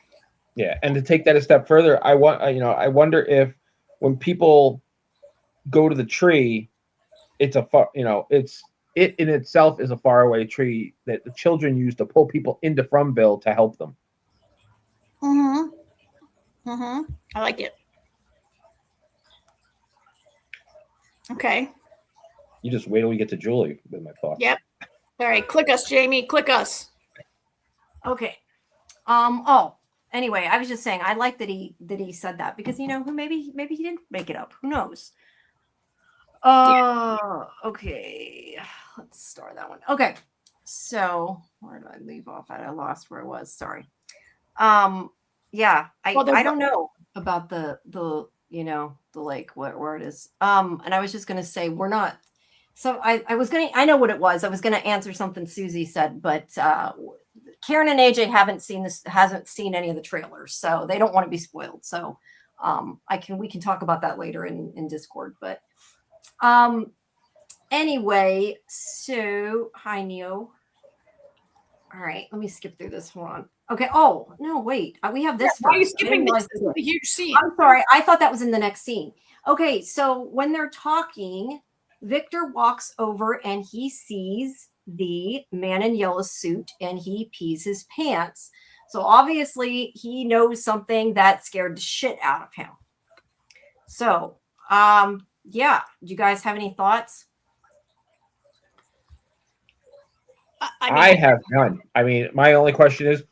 Yeah, and to take that a step further, I wonder if when people go to the tree, it's it in itself is a faraway tree that the children use to pull people into Fromville to help them. I like it. Okay. You just wait till we get to Julie with my thoughts. Yep. All right. Click us, Jamie. Click us. Okay. Oh, anyway, I was just saying I like that he said that because maybe he didn't make it up. Who knows? Okay. Let's start that one. Okay. So where did I leave off at? I lost where I was. Sorry. Yeah, I don't know about the lake, where it is. And I was just gonna say we're not. So I know what it was. I was gonna answer something Susie said, but Karen and AJ hasn't seen any of the trailers, so they don't want to be spoiled. So we can talk about that later in Discord. But anyway, so hi Neo. All right, let me skip through this. Hold on. Okay. Oh no, wait. We have this. Why are you skipping this? This is a huge scene. I'm sorry. I thought that was in the next scene. Okay, so when they're talking, Victor walks over and he sees the man in yellow suit and he pees his pants. So obviously he knows something that scared the shit out of him. So, yeah. Do you guys have any thoughts? I have none. I mean, my only question is,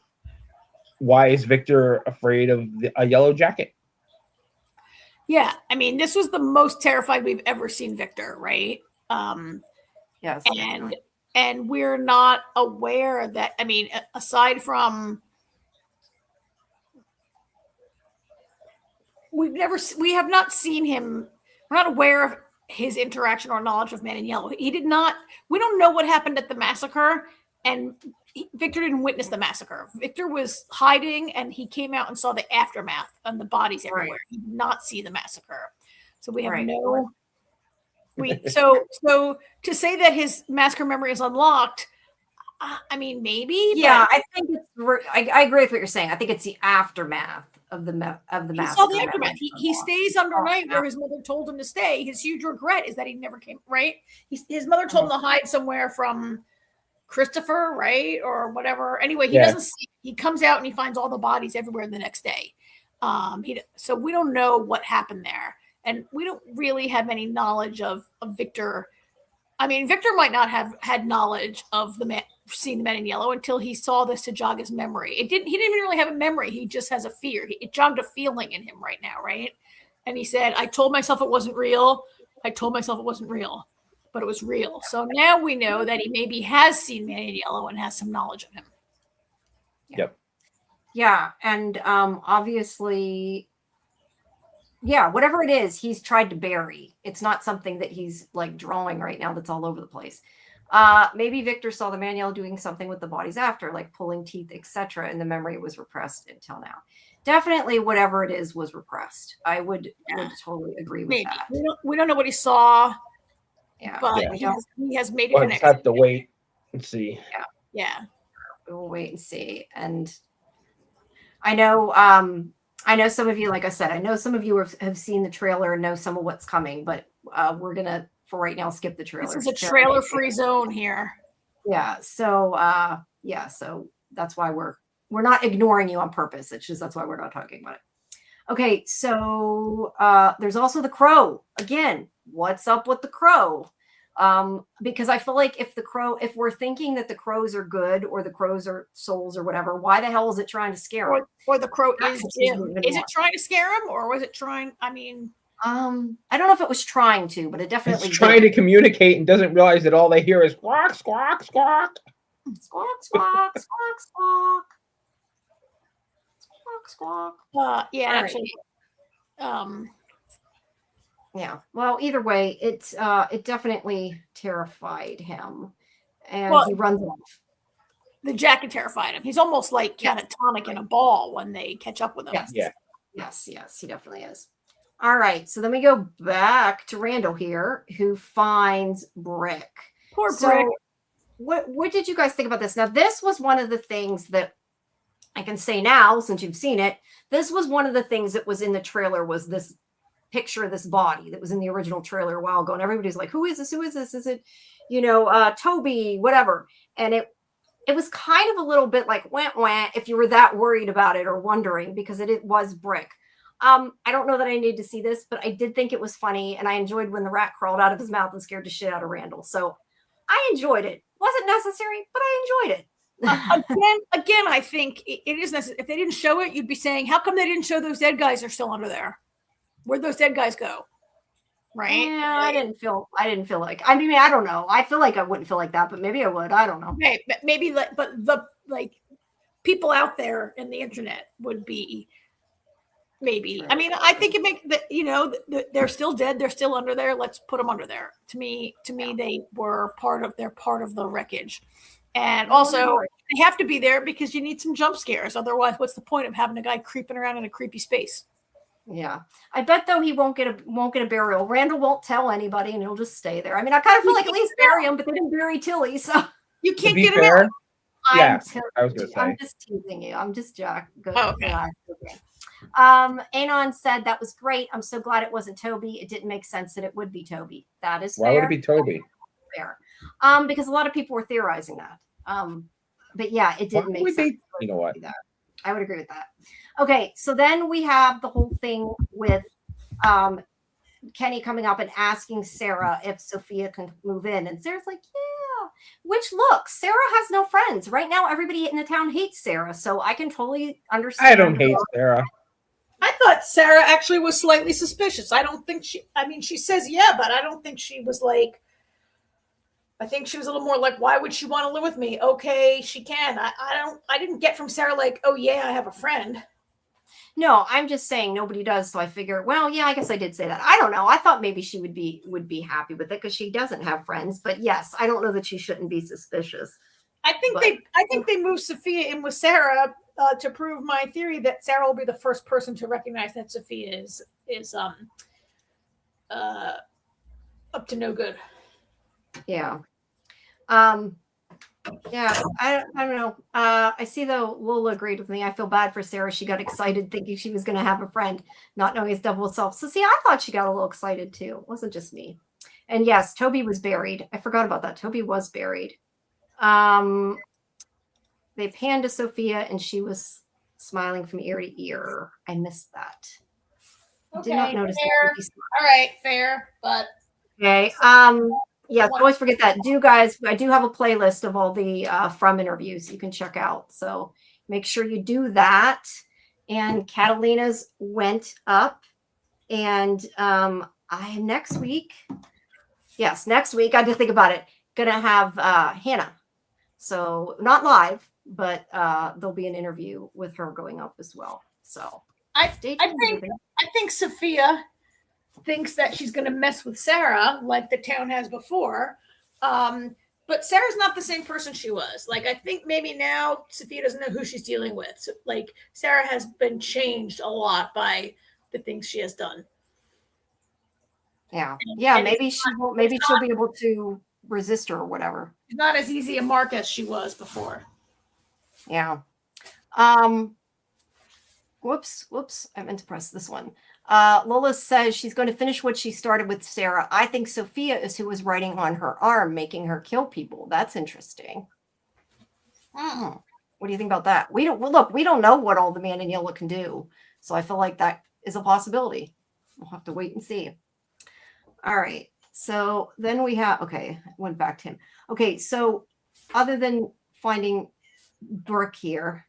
why is Victor afraid of a yellow jacket? Yeah, I mean, this was the most terrified we've ever seen Victor, right? Yes. And we're not aware that, I mean, aside from we have not seen him. We're not aware of his interaction or knowledge of Man in Yellow. We don't know what happened at the massacre, and Victor didn't witness the massacre. Victor was hiding, and he came out and saw the aftermath and the bodies everywhere. Right. He did not see the massacre. So we have so to say that his massacre memory is unlocked, I mean, maybe. Yeah, I think I agree with what you're saying. I think it's the aftermath of the massacre. He saw the aftermath. He stays under night where his mother told him to stay. His huge regret is that he never came. Right? His mother told him to hide somewhere from Christopher, right, or whatever. Anyway, he doesn't see. He comes out and he finds all the bodies everywhere the next day. So we don't know what happened there, and we don't really have any knowledge of Victor. I mean, Victor might not have had knowledge of seeing the Man in Yellow until he saw this to jog his memory. He didn't even really have a memory. He just has a fear. It jogged a feeling in him right now, right? And he said, "I told myself it wasn't real. I told myself it wasn't real." But it was real. So now we know that he maybe has seen Man in Yellow and has some knowledge of him. Yep. Yeah. And obviously, yeah, whatever it is, he's tried to bury. It's not something that he's like drawing right now that's all over the place. Maybe Victor saw the Man in Yellow doing something with the bodies after, like pulling teeth, etc., and the memory was repressed until now. Definitely whatever it is was repressed. I would totally agree with that. We don't know what he saw. Yeah, but he has made it. We'll just have to wait and see. Yeah. We'll wait and see. And I know some of you, like I said, I know some of you have seen the trailer and know some of what's coming, but we're gonna, for right now, skip the trailer. This is a trailer-free zone here. Yeah. So so that's why we're not ignoring you on purpose. It's just that's why we're not talking about it. Okay, so there's also the crow. Again, what's up with the crow? Because I feel like if we're thinking that the crows are good or the crows are souls or whatever, why the hell is it trying to scare him? Or the crow is Jim. Is it trying to scare him, or was it trying? I mean, I don't know if it was trying to, but it definitely it's trying to communicate and doesn't realize that all they hear is squawk, squawk, squawk, squawk, squawk, squawk, squawk. Squawk. Yeah, actually. Yeah. Well, either way, it definitely terrified him, and he runs off. The jacket terrified him. He's almost like catatonic in a ball when they catch up with him. Yes. Yeah. Yes, he definitely is. All right. So then we go back to Randall here, who finds Brick. Poor Brick. What did you guys think about this? Now, this was one of the things that I can say now, since you've seen it, this was one of the things that was in the trailer, was this picture of this body that was in the original trailer a while ago, and everybody's like, who is this? Who is this? Is it, Toby, whatever? And it was kind of a little bit like wah, wah, if you were that worried about it or wondering, because it was Brick. I don't know that I need to see this, but I did think it was funny, and I enjoyed when the rat crawled out of his mouth and scared the shit out of Randall. So I enjoyed it. Wasn't necessary, but I enjoyed it. Again, I think it is necessary. If they didn't show it, you'd be saying, how come they didn't show those dead guys are still under there? Where'd those dead guys go? Right? Yeah, I didn't feel like, I mean, I don't know. I feel like I wouldn't feel like that, but maybe I would. I don't know. Okay, maybe, but the people out there in the internet would be maybe. I mean, I think it makes that, they're still dead. They're still under there. Let's put them under there. To me, they were part of the wreckage. And also, they have to be there because you need some jump scares. Otherwise, what's the point of having a guy creeping around in a creepy space? Yeah, I bet though he won't get a burial. Randall won't tell anybody, and he'll just stay there. I mean, I kind of feel like at least bury him, but they didn't bury Tilly, so you can't get him out. Yeah, I was gonna say. I'm just teasing you. I'm just Jack. Good. Oh, okay. Yeah, okay. Anon said that was great. I'm so glad it wasn't Toby. It didn't make sense that it would be Toby. That is why fair. would it be Toby? Fair. Because a lot of people were theorizing that. But yeah, it didn't make sense. You know what? I would agree with that. Okay, so then we have the whole thing with Kenny coming up and asking Sarah if Sophia can move in. And Sarah's like, yeah. Which, look, Sarah has no friends. Right now, everybody in the town hates Sarah. So I can totally understand. I don't hate Sarah. I thought Sarah actually was slightly suspicious. I don't think she says yeah, but I don't think she was like, I think she was a little more like, why would she want to live with me? Okay, she can. I didn't get from Sarah like, oh yeah, I have a friend. No, I'm just saying nobody does. So I figure, well, yeah, I guess I did say that. I don't know. I thought maybe she would be happy with it because she doesn't have friends. But yes, I don't know that she shouldn't be suspicious. I think they moved Sophia in with Sarah to prove my theory that Sarah will be the first person to recognize that Sophia is up to no good. Yeah. Yeah, I don't know. I see though Lola agreed with me. I feel bad for Sarah. She got excited thinking she was going to have a friend, not knowing his double self. So see, I thought she got a little excited too. It wasn't just me. And yes, Toby was buried. I forgot about that. Toby was buried. They panned to Sophia and she was smiling from ear to ear. I missed that. I did not notice fair. All right, fair, but okay. Yes, always forget that. I do have a playlist of all the From interviews you can check out. So make sure you do that. And Catalina's went up. And next week, I had to think about it, gonna have Hannah. So not live, but there'll be an interview with her going up as well. So I think Sophia thinks that she's going to mess with Sarah like the town has before. But Sarah's not the same person she was. Like, I think maybe now Sophia doesn't know who she's dealing with. So, like, Sarah has been changed a lot by the things she has done. Yeah. Yeah. Maybe she'll be able to resist her or whatever. She's not as easy a mark as she was before. Yeah. Whoops. I meant to press this one. Lola says she's going to finish what she started with Sarah. I think Sophia is who was writing on her arm, making her kill people. That's interesting. What do you think about that? We don't know what all the Man in Yellow can do. So I feel like that is a possibility. We'll have to wait and see. All right. So then we have, okay, I went back to him. Okay. So other than finding Brooke here,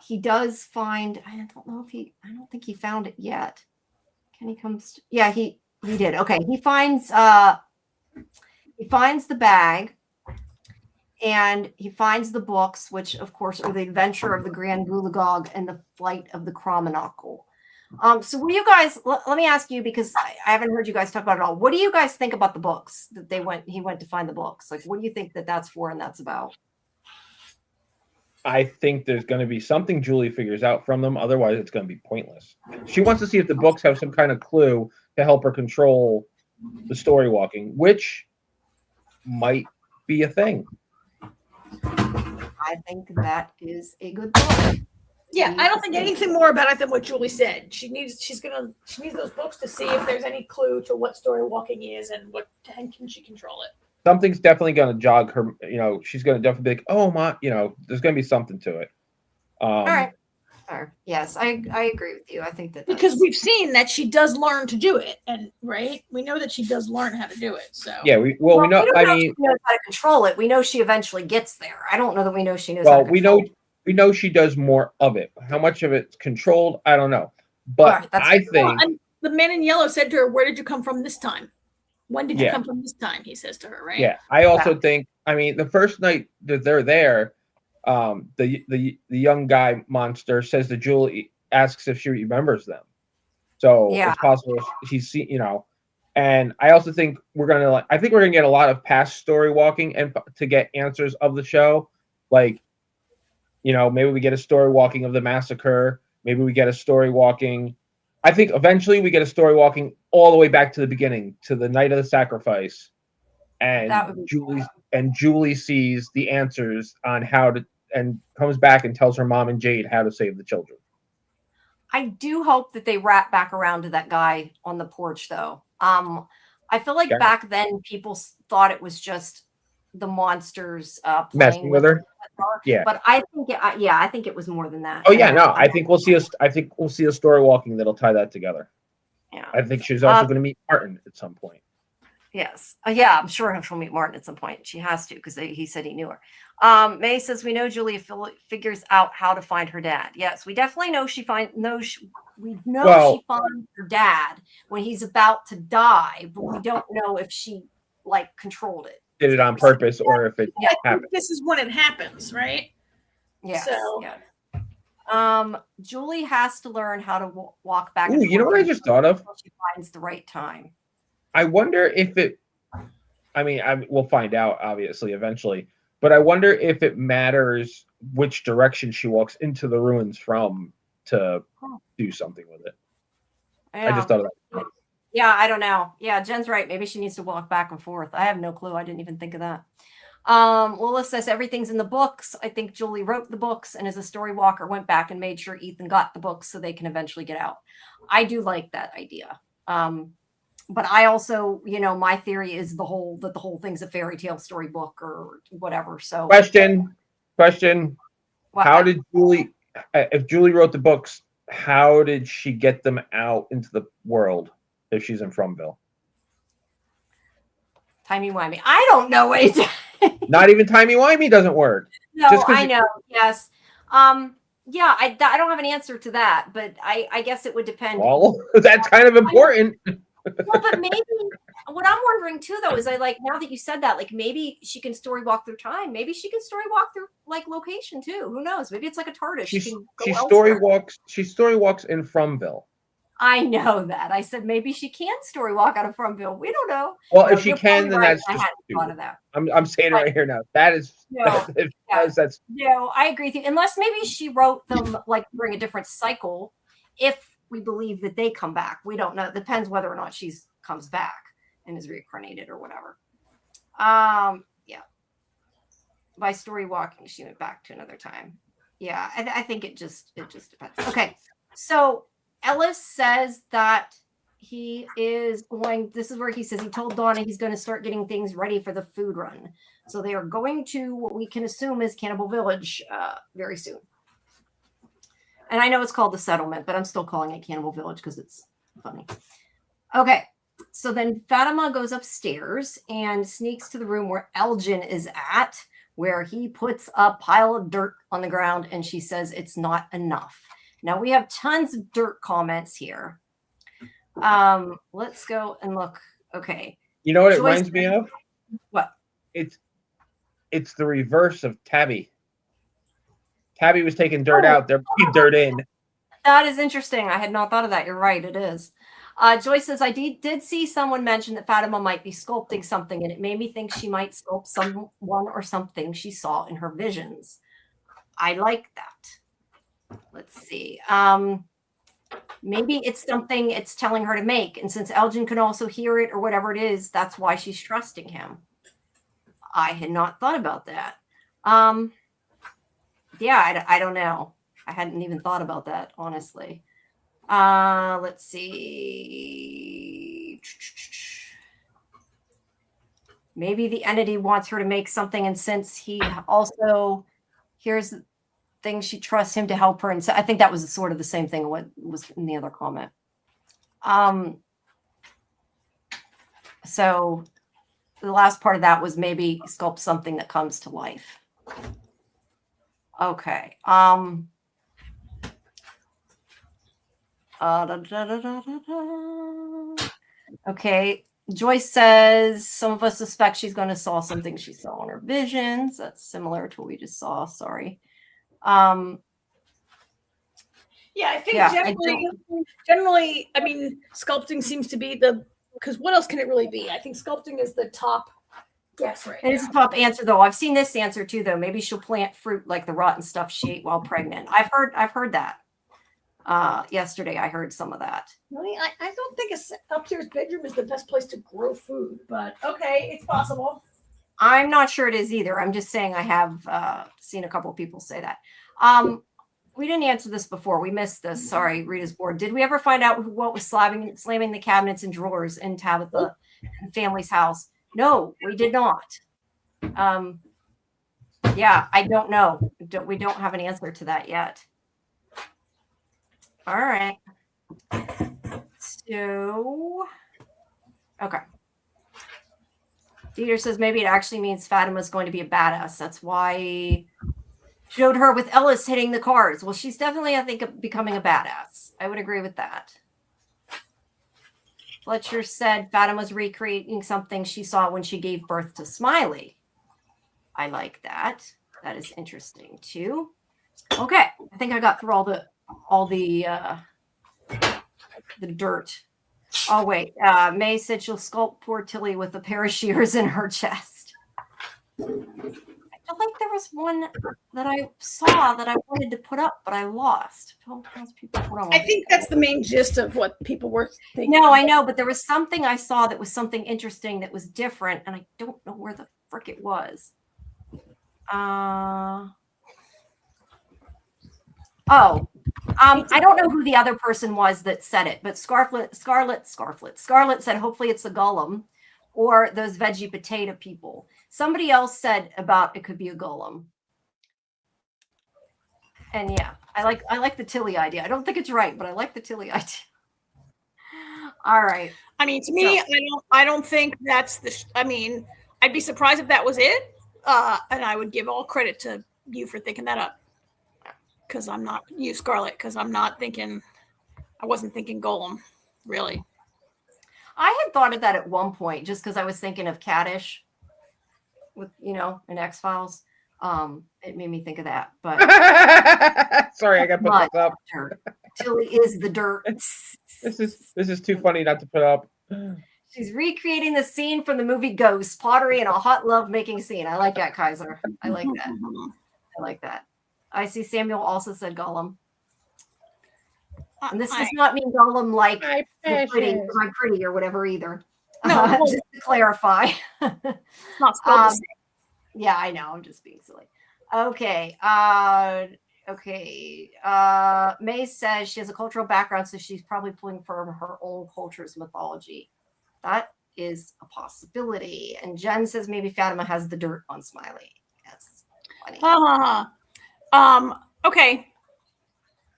he does find, I don't think he found it yet. Can he come? Yeah, he did. Okay. He finds the bag and he finds the books, which of course are the Adventure of the Grand Gulagog and the Flight of the Cromonocle. So what do you guys, let me ask you, because I haven't heard you guys talk about it all. What do you guys think about the books that he went to find the books? Like, what do you think that's for and that's about? I think there's going to be something Julie figures out from them. Otherwise, it's going to be pointless. She wants to see if the books have some kind of clue to help her control the story walking, which might be a thing. I think that is a good thought. Yeah, I don't think anything more about it than what Julie said. She needs those books to see if there's any clue to what story walking is and can she control it. Something's definitely going to jog her. She's going to definitely be like, oh my, there's going to be something to it. All right. Yes, I agree with you. I think that because we've seen that she does learn to do it, and right, we know that she does learn how to do it. So yeah, we know. We don't know she knows how to control it. We know she eventually gets there. I don't know that we know she knows. Well, we know she does more of it. How much of it's controlled, I don't know. But I think the man in yellow said to her, "Where did you come from this time? When did you come from this time?" He says to her, right? Yeah, I also think. I mean, the first night that they're there, the young guy monster says to Julie, asks if she remembers them. So it's possible she's seen, And I also think we're gonna get a lot of past story walking and to get answers of the show, like. Maybe we get a story walking of the massacre. Maybe we get a story walking. I think eventually we get a story walking all the way back to the beginning, to the night of the sacrifice, and Julie sees the answers on how to, and comes back and tells her mom and Jade how to save the children. I do hope that they wrap back around to that guy on the porch, though. I feel like back then people thought it was just the monsters messing with her. Yeah, but I think I think it was more than that. Oh yeah, no, I think we'll see a story walking that'll tie that together. Yeah, I think she's also going to meet Martin at some point. Yes, yeah, I'm sure she'll meet Martin at some point. She has to because he said he knew her. May says we know Julia figures out how to find her dad. Yes, we definitely know she finds her dad when he's about to die, but we don't know if she controlled it. Did it on purpose or if it happened. This is when it happens, right? Yeah. So, Julie has to learn how to walk back. Ooh, you know what I just thought of? She finds the right time. I wonder if it. I mean, we'll find out obviously eventually, but I wonder if it matters which direction she walks into the ruins from to do something with it. Yeah. I just thought of that. Yeah, I don't know. Yeah, Jen's right. Maybe she needs to walk back and forth. I have no clue. I didn't even think of that. Willis says everything's in the books. I think Julie wrote the books and as a story walker went back and made sure Ethan got the books so they can eventually get out. I do like that idea. But I also, my theory is the whole thing's a fairy tale storybook or whatever. So question. How did Julie, if Julie wrote the books, how did she get them out into the world? If she's in Fromville. Timey-wimey. I don't know it. Not even timey-wimey doesn't work. No, I know. Yes. Yeah, I don't have an answer to that, but I guess it would depend. Well, that's kind of important. Well, but maybe what I'm wondering too, though, is now that you said that, maybe she can story walk through time. Maybe she can story walk through location too. Who knows? Maybe it's like a TARDIS. She story walks in Fromville. I know that. I said maybe she can story walk out of Fromville. We don't know. Well, if she can, then that's just thought of that. I'm saying it right here now. That is that's no, I agree with you. Unless maybe she wrote them during a different cycle. If we believe that they come back, we don't know. It depends whether or not she comes back and is reincarnated or whatever. Yeah. By story walking, she went back to another time. Yeah, I think it just depends. Okay, so Ellis says that he is going, this is where he says he told Donna he's going to start getting things ready for the food run. So they are going to what we can assume is Cannibal Village very soon. And I know it's called the settlement, but I'm still calling it Cannibal Village because it's funny. Okay, so then Fatima goes upstairs and sneaks to the room where Elgin is at, where he puts a pile of dirt on the ground and she says it's not enough. Now we have tons of dirt comments here. Let's go and look. Okay. You know what it reminds me of? What? It's the reverse of Tabby. Tabby was taking dirt out. They're putting dirt in. That is interesting. I had not thought of that. You're right. It is. Joyce says, I did see someone mention that Fatima might be sculpting something, and it made me think she might sculpt someone or something she saw in her visions. I like that. Let's see. Maybe it's something it's telling her to make. And since Elgin can also hear it or whatever it is, that's why she's trusting him. I had not thought about that. Yeah, I don't know. I hadn't even thought about that, honestly. Let's see. Maybe the entity wants her to make something, and since he also hears things, she trusts him to help her. And so I think that was sort of the same thing what was in the other comment. So the last part of that was maybe sculpt something that comes to life. Okay. Okay. Joyce says some of us suspect she's going to saw something she saw in her visions. That's similar to what we just saw. Sorry. Yeah, I think generally, I mean, sculpting seems to be because what else can it really be? I think sculpting is the top guess right now. It is a top answer, though. I've seen this answer too, though. Maybe she'll plant fruit like the rotten stuff she ate while pregnant. I've heard that. Yesterday I heard some of that. Really? I don't think a upstairs bedroom is the best place to grow food, but okay, it's possible. I'm not sure it is either. I'm just saying I have seen a couple of people say that. We didn't answer this before. We missed this. Sorry, Rita's board. Did we ever find out what was slamming the cabinets and drawers in Tabitha and family's house? No, we did not. Yeah, I don't know. We don't have an answer to that yet. All right. So, okay. Dieter says maybe it actually means Fatima's going to be a badass. That's why he showed her with Ellis hitting the cars. Well, she's definitely, I think, becoming a badass. I would agree with that. Fletcher said Fatima's recreating something she saw when she gave birth to Smiley. I like that. That is interesting too. Okay, I think I got through all the dirt. Oh wait, May said she'll sculpt poor Tilly with a pair of shears in her chest. I feel like there was one that I saw that I wanted to put up, but I lost. I think that's the main gist of what people were thinking. No, I know, but there was something I saw that was something interesting that was different, and I don't know where the frick it was. I don't know who the other person was that said it, but Scarlet said hopefully it's a golem or those veggie potato people. Somebody else said about it could be a golem. And yeah, I like the Tilly idea. I don't think it's right, but I like the Tilly idea. All right. I mean, to me, I don't think that's I mean, I'd be surprised if that was it. And I would give all credit to you for thinking that up. Because I'm not you, Scarlet. Because I wasn't thinking golem, really. I had thought of that at one point, just because I was thinking of Caddish, with in X-Files. It made me think of that. But sorry, I got to put this up. Tilly is the dirt. This is too funny not to put up. She's recreating the scene from the movie Ghost, pottery and a hot love making scene. I like that, Kaiser. I like that. I like that. I see Samuel also said Gollum. And this does not mean Gollum like pretty or whatever either. No, just to clarify. Not yeah, I know. I'm just being silly. Okay. Okay. May says she has a cultural background, so she's probably pulling from her own culture's mythology. That is a possibility. And Jen says maybe Fatima has the dirt on Smiley. Yes. Funny. Okay.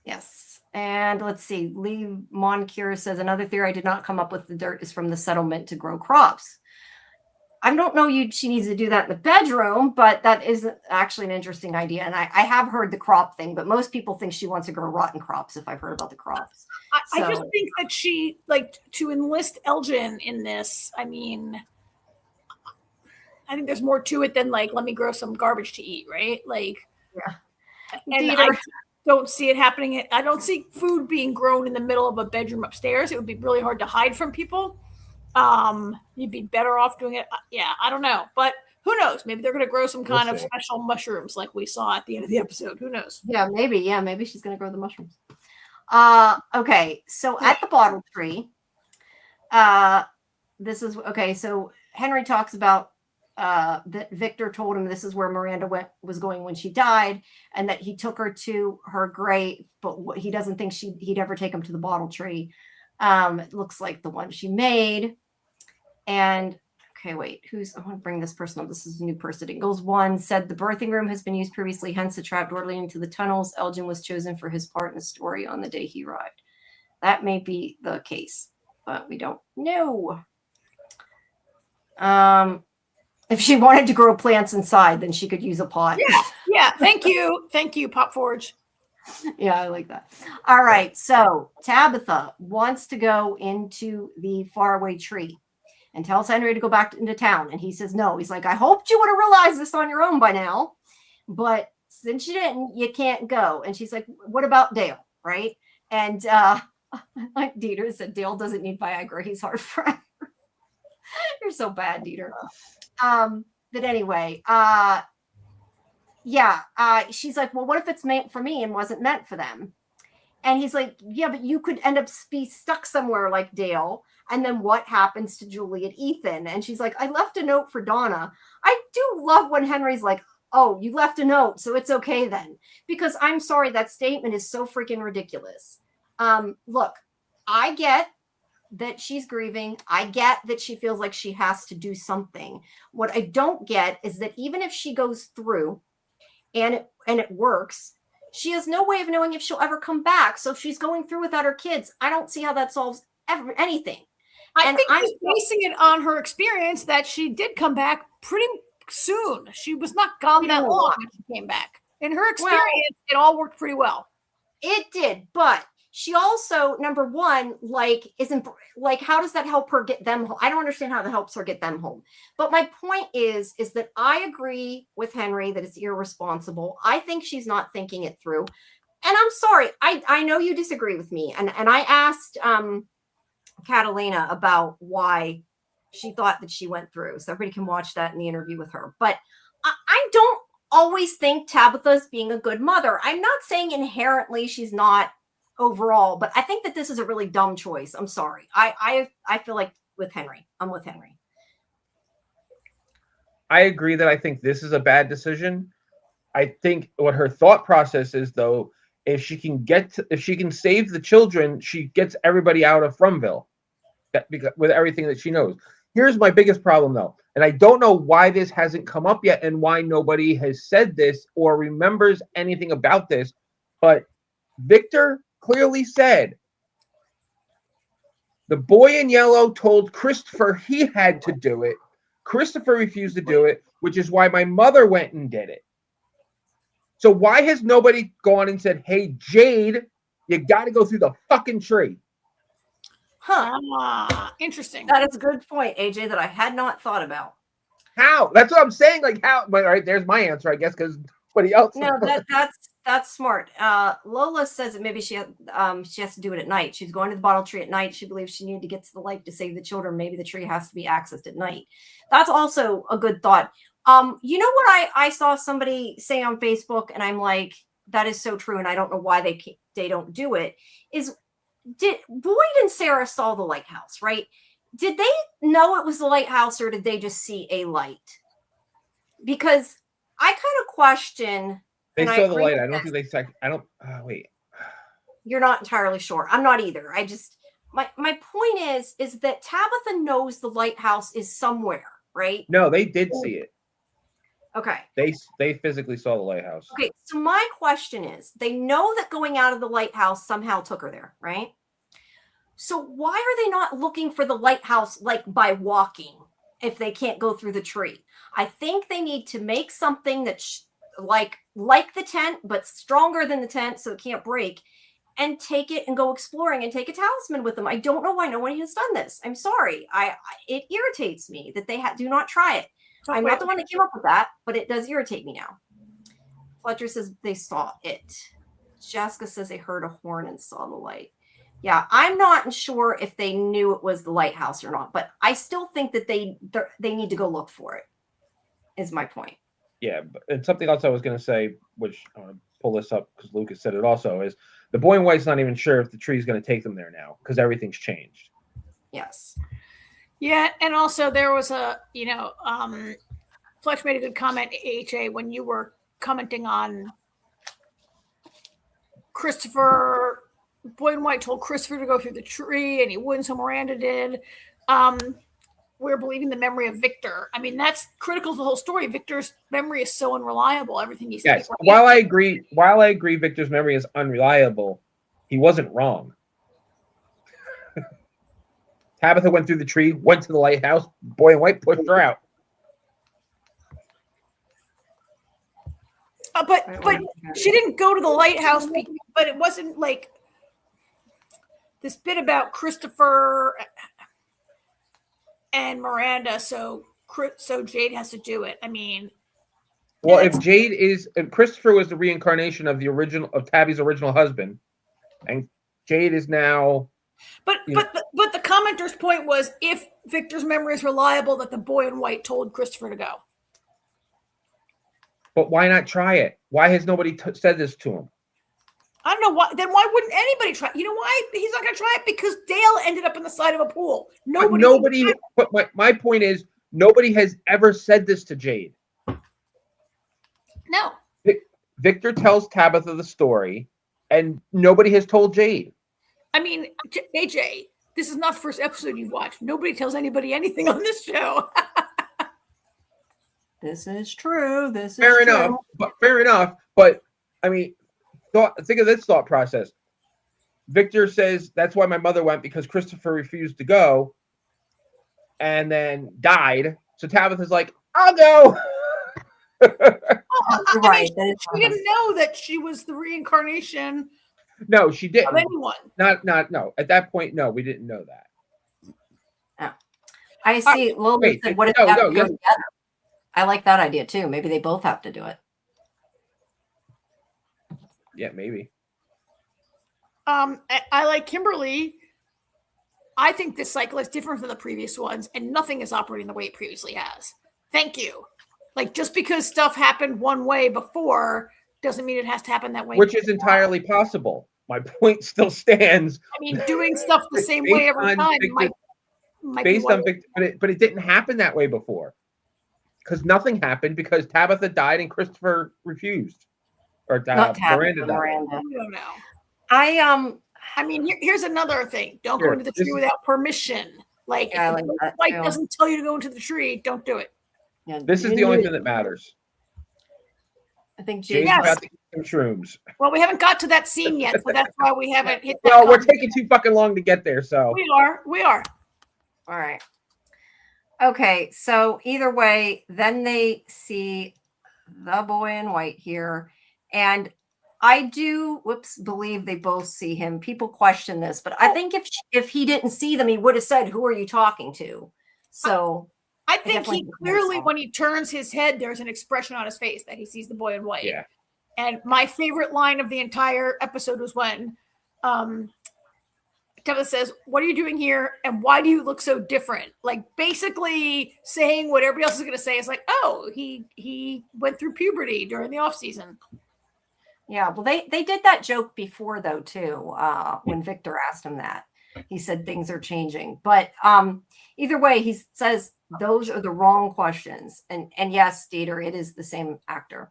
Yes. And let's see. Lee Moncure says another theory I did not come up with, the dirt is from the settlement to grow crops. I don't know she needs to do that in the bedroom, but that is actually an interesting idea. And I have heard the crop thing, but most people think she wants to grow rotten crops if I've heard about the crops. I just think that she, to enlist Elgin in this, I mean, I think there's more to it than let me grow some garbage to eat, right? Yeah. And I don't see it happening. I don't see food being grown in the middle of a bedroom upstairs. It would be really hard to hide from people. You'd be better off doing it. Yeah, I don't know, but who knows? Maybe they're going to grow some kind of special mushrooms like we saw at the end of the episode. Who knows? Yeah, maybe. Yeah, maybe she's going to grow the mushrooms. Okay. So at the bottle tree, this is okay. So Henry talks about that Victor told him this is where Miranda was going when she died, and that he took her to her grave, but he doesn't think he'd ever take him to the bottle tree. It looks like the one she made. And okay, wait, I want to bring this person up. This is a new person. It goes one, said the birthing room has been used previously, hence the trapdoor leading to the tunnels. Elgin was chosen for his part in the story on the day he arrived. That may be the case, but we don't know. If she wanted to grow plants inside, then she could use a pot. Yeah. Thank you, Pop Forge. Yeah, I like that. All right, so Tabitha wants to go into the faraway tree and tells Henry to go back into town, and he says no. He's like, I hoped you would have realized this on your own by now, but since you didn't, you can't go. And she's like, what about Dale, right? And like Dieter said, Dale doesn't need Viagra. He's hard forever. You're so bad, Dieter. But anyway, she's like, well, what if it's meant for me and wasn't meant for them? And he's like, yeah, but you could end up be stuck somewhere like Dale. And then what happens to Julie and Ethan? And she's like, I left a note for Donna. I do love when Henry's like, oh, you left a note, so it's okay then. Because I'm sorry, that statement is so freaking ridiculous. Look, I get that she's grieving. I get that she feels like she has to do something. What I don't get is that even if she goes through and it works, she has no way of knowing if she'll ever come back. So if she's going through without her kids, I don't see how that solves anything. I think she's basing it on her experience that she did come back pretty soon. She was not gone that long when she came back. In her experience, it all worked pretty well. It did, but she also, number one, isn't how does that help her get them home? I don't understand how that helps her get them home. But my point is that I agree with Henry that it's irresponsible. I think she's not thinking it through. And I'm sorry, I know you disagree with me. And I asked Catalina about why she thought that she went through. So everybody can watch that in the interview with her. But I don't always think Tabitha's being a good mother. I'm not saying inherently she's not overall, but I think that this is a really dumb choice. I'm sorry. I feel like I'm with Henry. I agree that I think this is a bad decision. I think what her thought process is, though, if she can save the children, she gets everybody out of Fromville with everything that she knows. Here's my biggest problem, though, and I don't know why this hasn't come up yet and why nobody has said this or remembers anything about this, but Victor clearly said the boy in yellow told Christopher he had to do it. Christopher refused to do it, which is why my mother went and did it. So why has nobody gone and said, hey, Jade, you got to go through the fucking tree? Interesting. That is a good point, AJ, that I had not thought about. How? That's what I'm saying. Like, how? But all right, there's my answer, I guess, because nobody else. No, that's smart. Lola says that maybe she has to do it at night. She's going to the bottle tree at night. She believes she needed to get to the light to save the children. Maybe the tree has to be accessed at night. That's also a good thought. You know what I saw somebody say on Facebook, and I'm like, that is so true, and I don't know why they don't do it, is Boyd and Sarah saw the lighthouse, right? Did they know it was the lighthouse, or did they just see a light? Because I kind of question. They saw the light. I don't think they saw. I don't. Wait. You're not entirely sure. I'm not either. I just my point is that Tabitha knows the lighthouse is somewhere, right? No, they did see it. Okay. They physically saw the lighthouse. Okay. So my question is, they know that going out of the lighthouse somehow took her there, right? So why are they not looking for the lighthouse like by walking if they can't go through the tree? I think they need to make something that's like the tent, but stronger than the tent so it can't break, and take it and go exploring and take a talisman with them. I don't know why nobody has done this. I'm sorry. It irritates me that they do not try it. I'm not the one that came up with that, but it does irritate me now. Fletcher says they saw it. Jessica says they heard a horn and saw the light. Yeah, I'm not sure if they knew it was the lighthouse or not, but I still think that they need to go look for it, is my point. Yeah, and something else I was going to say, which I want to pull this up because Lucas said it also, is the boy in white's not even sure if the tree is going to take them there now because everything's changed. Yes. Yeah, and also there was Fletch made a good comment, AHA, when you were commenting on Christopher. Boy in White told Christopher to go through the tree, and he wouldn't, so Miranda did. We're believing the memory of Victor. I mean, that's critical to the whole story. Victor's memory is so unreliable. Everything he said. Yes. While I agree Victor's memory is unreliable, he wasn't wrong. Tabitha went through the tree, went to the lighthouse. Boy in White pushed her out. But she didn't go to the lighthouse. But it wasn't like this bit about Christopher and Miranda. So Jade has to do it. I mean, well, if Christopher was the reincarnation of Tabby's original husband, and Jade is now. But the commenter's point was, if Victor's memory is reliable, that the Boy in White told Christopher to go. But why not try it? Why has nobody said this to him? I don't know why. Then why wouldn't anybody try? You know why he's not going to try it? Because Dale ended up in the side of a pool. Nobody. But my point is, nobody has ever said this to Jade. No. Victor tells Tabitha the story, and nobody has told Jade. I mean, AJ, this is not the first episode you've watched. Nobody tells anybody anything on this show. This is true. Fair enough. But I mean, think of this thought process. Victor says that's why my mother went, because Christopher refused to go, and then died. So Tabitha's like, I'll go. Right. She didn't know that she was the reincarnation. No, she didn't. Of anyone. No. At that point, no, we didn't know that. Oh. I see. Lola said, what if that go together? I like that idea too. Maybe they both have to do it. Yeah, maybe. I like Kimberly. I think this cycle is different from the previous ones, and nothing is operating the way it previously has. Thank you. Like, just because stuff happened one way before doesn't mean it has to happen that way. Which is entirely possible. My point still stands. I mean, doing stuff the same way every time might based on Victor, but it didn't happen that way before. Because nothing happened, because Tabitha died and Christopher refused. Or Miranda died. I don't know. I mean, here's another thing. Don't go into the tree without permission. Like, if the White doesn't tell you to go into the tree, don't do it. Yeah, this is the only thing that matters. I think Jade's about to eat some shrooms. Well, we haven't got to that scene yet, so that's why we haven't hit that. Well, we're taking too fucking long to get there, so. We are. All right. Okay, so either way, then they see the Boy in White here. And I do, believe they both see him. People question this, but I think if he didn't see them, he would have said, "Who are you talking to?" So I think he clearly, when he turns his head, there's an expression on his face that he sees the Boy in White. Yeah. And my favorite line of the entire episode was when Tabitha says, "What are you doing here? And why do you look so different?" Like, basically saying what everybody else is going to say is like, "Oh, he went through puberty during the off season." Yeah, well, they did that joke before, though, too, when Victor asked him that. He said things are changing. But either way, he says those are the wrong questions. And yes, Dieter, it is the same actor.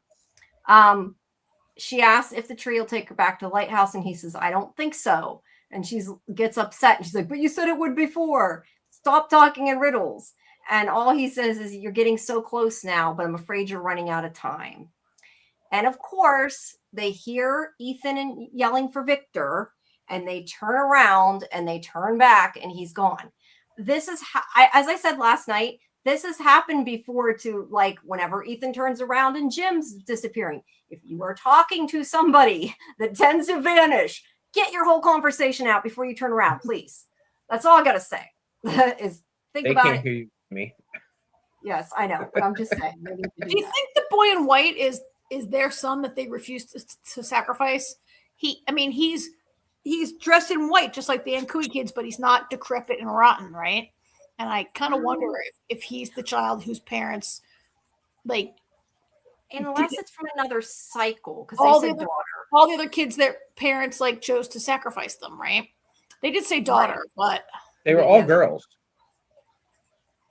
She asks if the tree will take her back to the lighthouse, and he says, "I don't think so." And she gets upset. And she's like, "But you said it would before. Stop talking in riddles." And all he says is, "You're getting so close now, but I'm afraid you're running out of time." And of course, they hear Ethan yelling for Victor, and they turn around and they turn back, and he's gone. This is, as I said last night, this has happened before to, like, whenever Ethan turns around and Jim's disappearing. If you are talking to somebody that tends to vanish, get your whole conversation out before you turn around, please. That's all I got to say. Is think about it. They can't hear me. Yes, I know, but I'm just saying. Do you think the Boy in White is their son that they refused to sacrifice? He's dressed in white, just like the Ankui kids, but he's not decrepit and rotten, right? And I kind of wonder if he's the child whose parents, like, unless it's from another cycle, because they said daughter. All the other kids, their parents like chose to sacrifice them, right? They did say daughter, but they were all girls.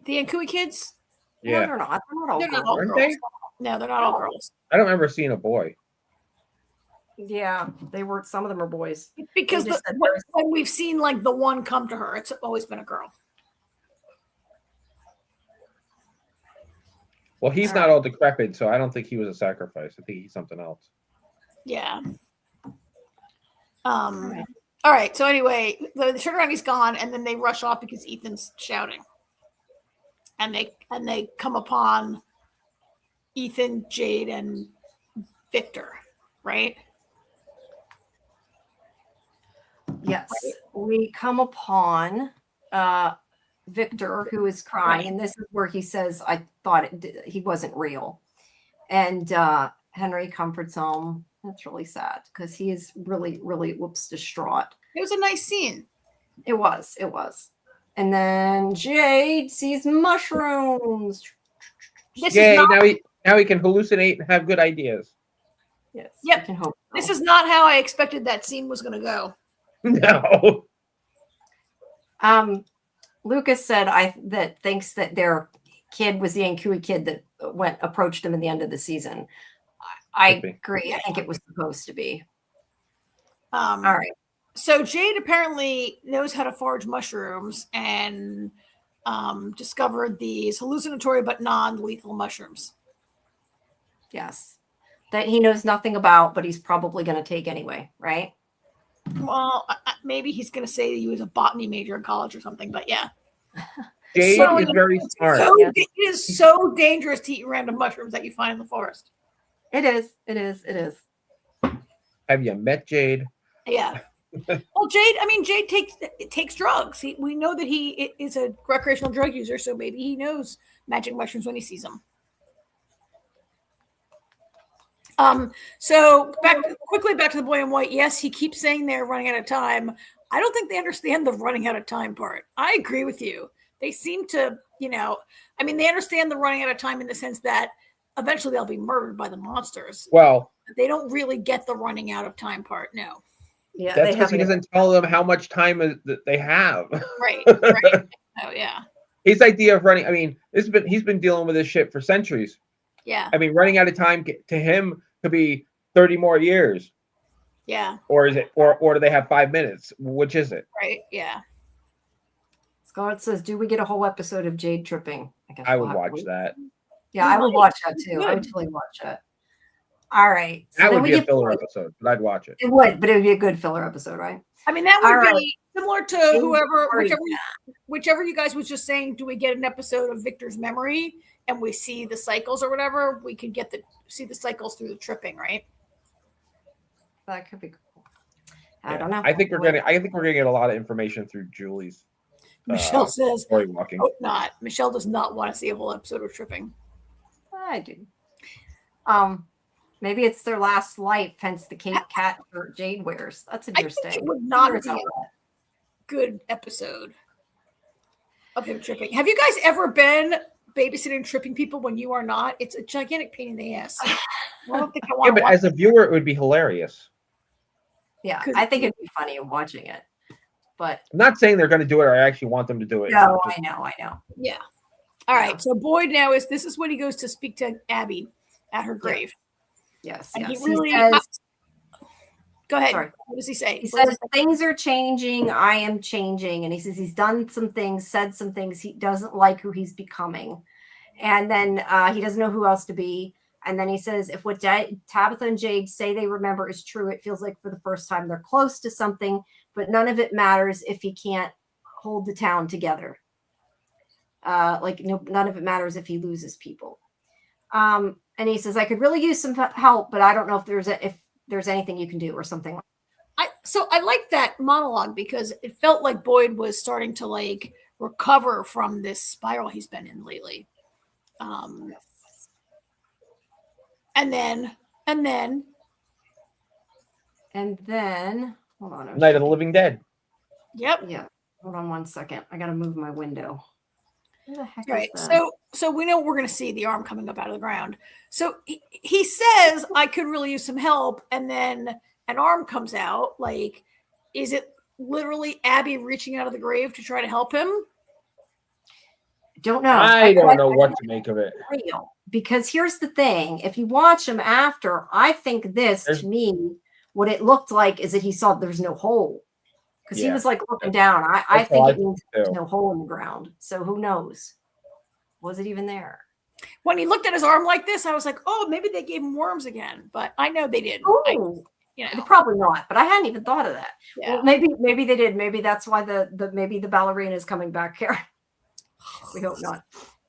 The Ankui kids. Yeah. No, they're not. They're not all They're not girls. all Aren't girls. they? No, they're not all girls. I don't remember seeing a boy. Yeah, they were. Some of them are boys. Because They just said when we've seen like the one come to her, it's always been a girl. Well, he's All not right. all decrepit, so I don't think he was a sacrifice. I think he's something else. Yeah. right. All right. So anyway, the turn around, he's gone, and then they rush off because Ethan's shouting, and they come upon Ethan, Jade, and Victor, right? Yes, we come upon Victor, who is crying, and this is where he says, "I thought he wasn't real," and Henry comforts him. That's really sad because he is really, really distraught. It was a nice scene. It was. And then Jade sees mushrooms. Yay! Now he can hallucinate and have good ideas. Yes. Yep. I can hope so. This is not how I expected that scene was going to go. No. Lucas said that thinks that their kid was the Ankui kid that approached him in the end of the season. I agree. I think it was supposed to be. All right. So Jade apparently knows how to forage mushrooms and discovered these hallucinatory but non-lethal mushrooms. Yes. That he knows nothing about, but he's probably going to take anyway, right? Well, maybe he's going to say that he was a botany major in college or something, but yeah. Jade is very smart. It is so dangerous to eat random mushrooms that you find in the forest. It is. Have you met Jade? Yeah. Well, Jade takes drugs. We know that he is a recreational drug user, so maybe he knows magic mushrooms when he sees them. So back to the boy in white. Yes, he keeps saying they're running out of time. I don't think they understand the running out of time part. I agree with you. They seem to, they understand the running out of time in the sense that eventually they'll be murdered by the monsters. Well, they don't really get the running out of time part. No. Yeah, that's because he doesn't tell them how much time that they have. Right. Oh yeah. His idea of running. I mean, he's been dealing with this shit for centuries. Yeah. I mean, running out of time to him could be 30 more years. Yeah. Or is it, or do they have 5 minutes? Which is it? Right. Yeah. Scarlett says, "Do we get a whole episode of Jade tripping?" I guess I would watch that. Yeah, I would watch that too. I would totally watch it. All right. So that would be a filler episode, but I'd watch it. It would, but it would be a good filler episode, right? I mean, that would be similar to whichever you guys was just saying. Do we get an episode of Victor's memory and we see the cycles or whatever? We could see the cycles through the tripping, right? That could be cool. I don't know. I think we're gonna get a lot of information through Julie's. Michelle says, story walking. "Oh, not." Michelle does not want to see a whole episode of tripping. I do. Maybe it's their last life, hence the Kate cat shirt Jade wears. That's interesting. I think it would not be a good episode of him tripping. Have you guys ever been babysitting tripping people when you are not? It's a gigantic pain in the ass. I don't think I want but as a viewer, it would be hilarious. Yeah, I think it'd be funny watching it. But I'm not saying they're going to do it, or I actually want them to do it. No, I know. Yeah. All right. So Boyd now this is when he goes to speak to Abby at her grave. Yes. And yes. he really go ahead. Sorry. What does he say? He says things are changing. I am changing. And he says he's done some things, said some things. He doesn't like who he's becoming. And then he doesn't know who else to be. And then he says, if what Tabitha and Jade say they remember is true, it feels like for the first time they're close to something, but none of it matters if he can't hold the town together. None of it matters if he loses people. And he says, I could really use some help, but I don't know if there's anything you can do or something. So I like that monologue because it felt like Boyd was starting to recover from this spiral he's been in lately. And then hold on. Night of the Living Dead. Yep. Yeah. Hold on 1 second. I got to move my window. Where the heck right. is that? So we know we're going to see the arm coming up out of the ground. So he says, I could really use some help. And then an arm comes out. Is it literally Abby reaching out of the grave to try to help him? don't know. I don't know what to make of it. Real. Because here's the thing. If you watch him after, I think this, to me, what it looked like is that he saw there's no hole. Because he was like looking down. I think it means there's no hole in the ground. So who knows? Was it even there? When he looked at his arm like this, I was like, oh, maybe they gave him worms again. But I know they didn't. Probably not. But I hadn't even thought of that. Yeah. Well, maybe they did. Maybe that's why maybe the ballerina is coming back here. We hope not.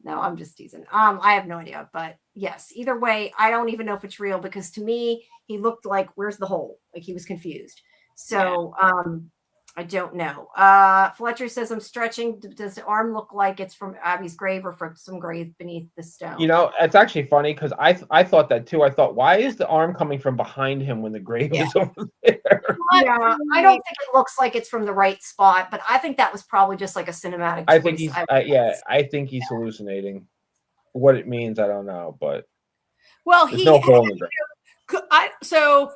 No, I'm just teasing. I have no idea. But yes, either way, I don't even know if it's real because to me, he looked like, where's the hole? Like he was confused. So I don't know. Fletcher says, I'm stretching. Does the arm look like it's from Abby's grave or from some grave beneath the stone? You know, it's actually funny because I thought that too. I thought, why is the arm coming from behind him when the grave is over there? Yeah, I don't think it looks like it's from the right spot, but I think that was probably just like a cinematic I choice. think he's, I think he's hallucinating. What it means, I don't know, but there's no hole in the grave. So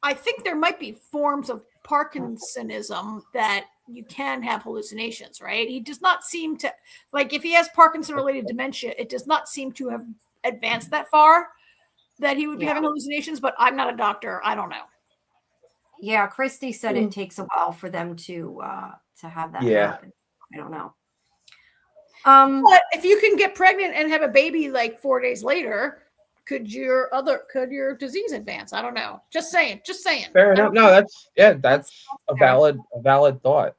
I think there might be forms of Parkinsonism that you can have hallucinations, right? He does not seem to, like, if he has Parkinson-related dementia, it does not seem to have advanced that far that he would be having hallucinations, but I'm not a doctor. I don't know. Yeah, Christy said it takes a while for them to have that happen. I don't know. But if you can get pregnant and have a baby like 4 days later, could your disease advance? I don't know. Just saying. Fair enough. No, that's a valid thought.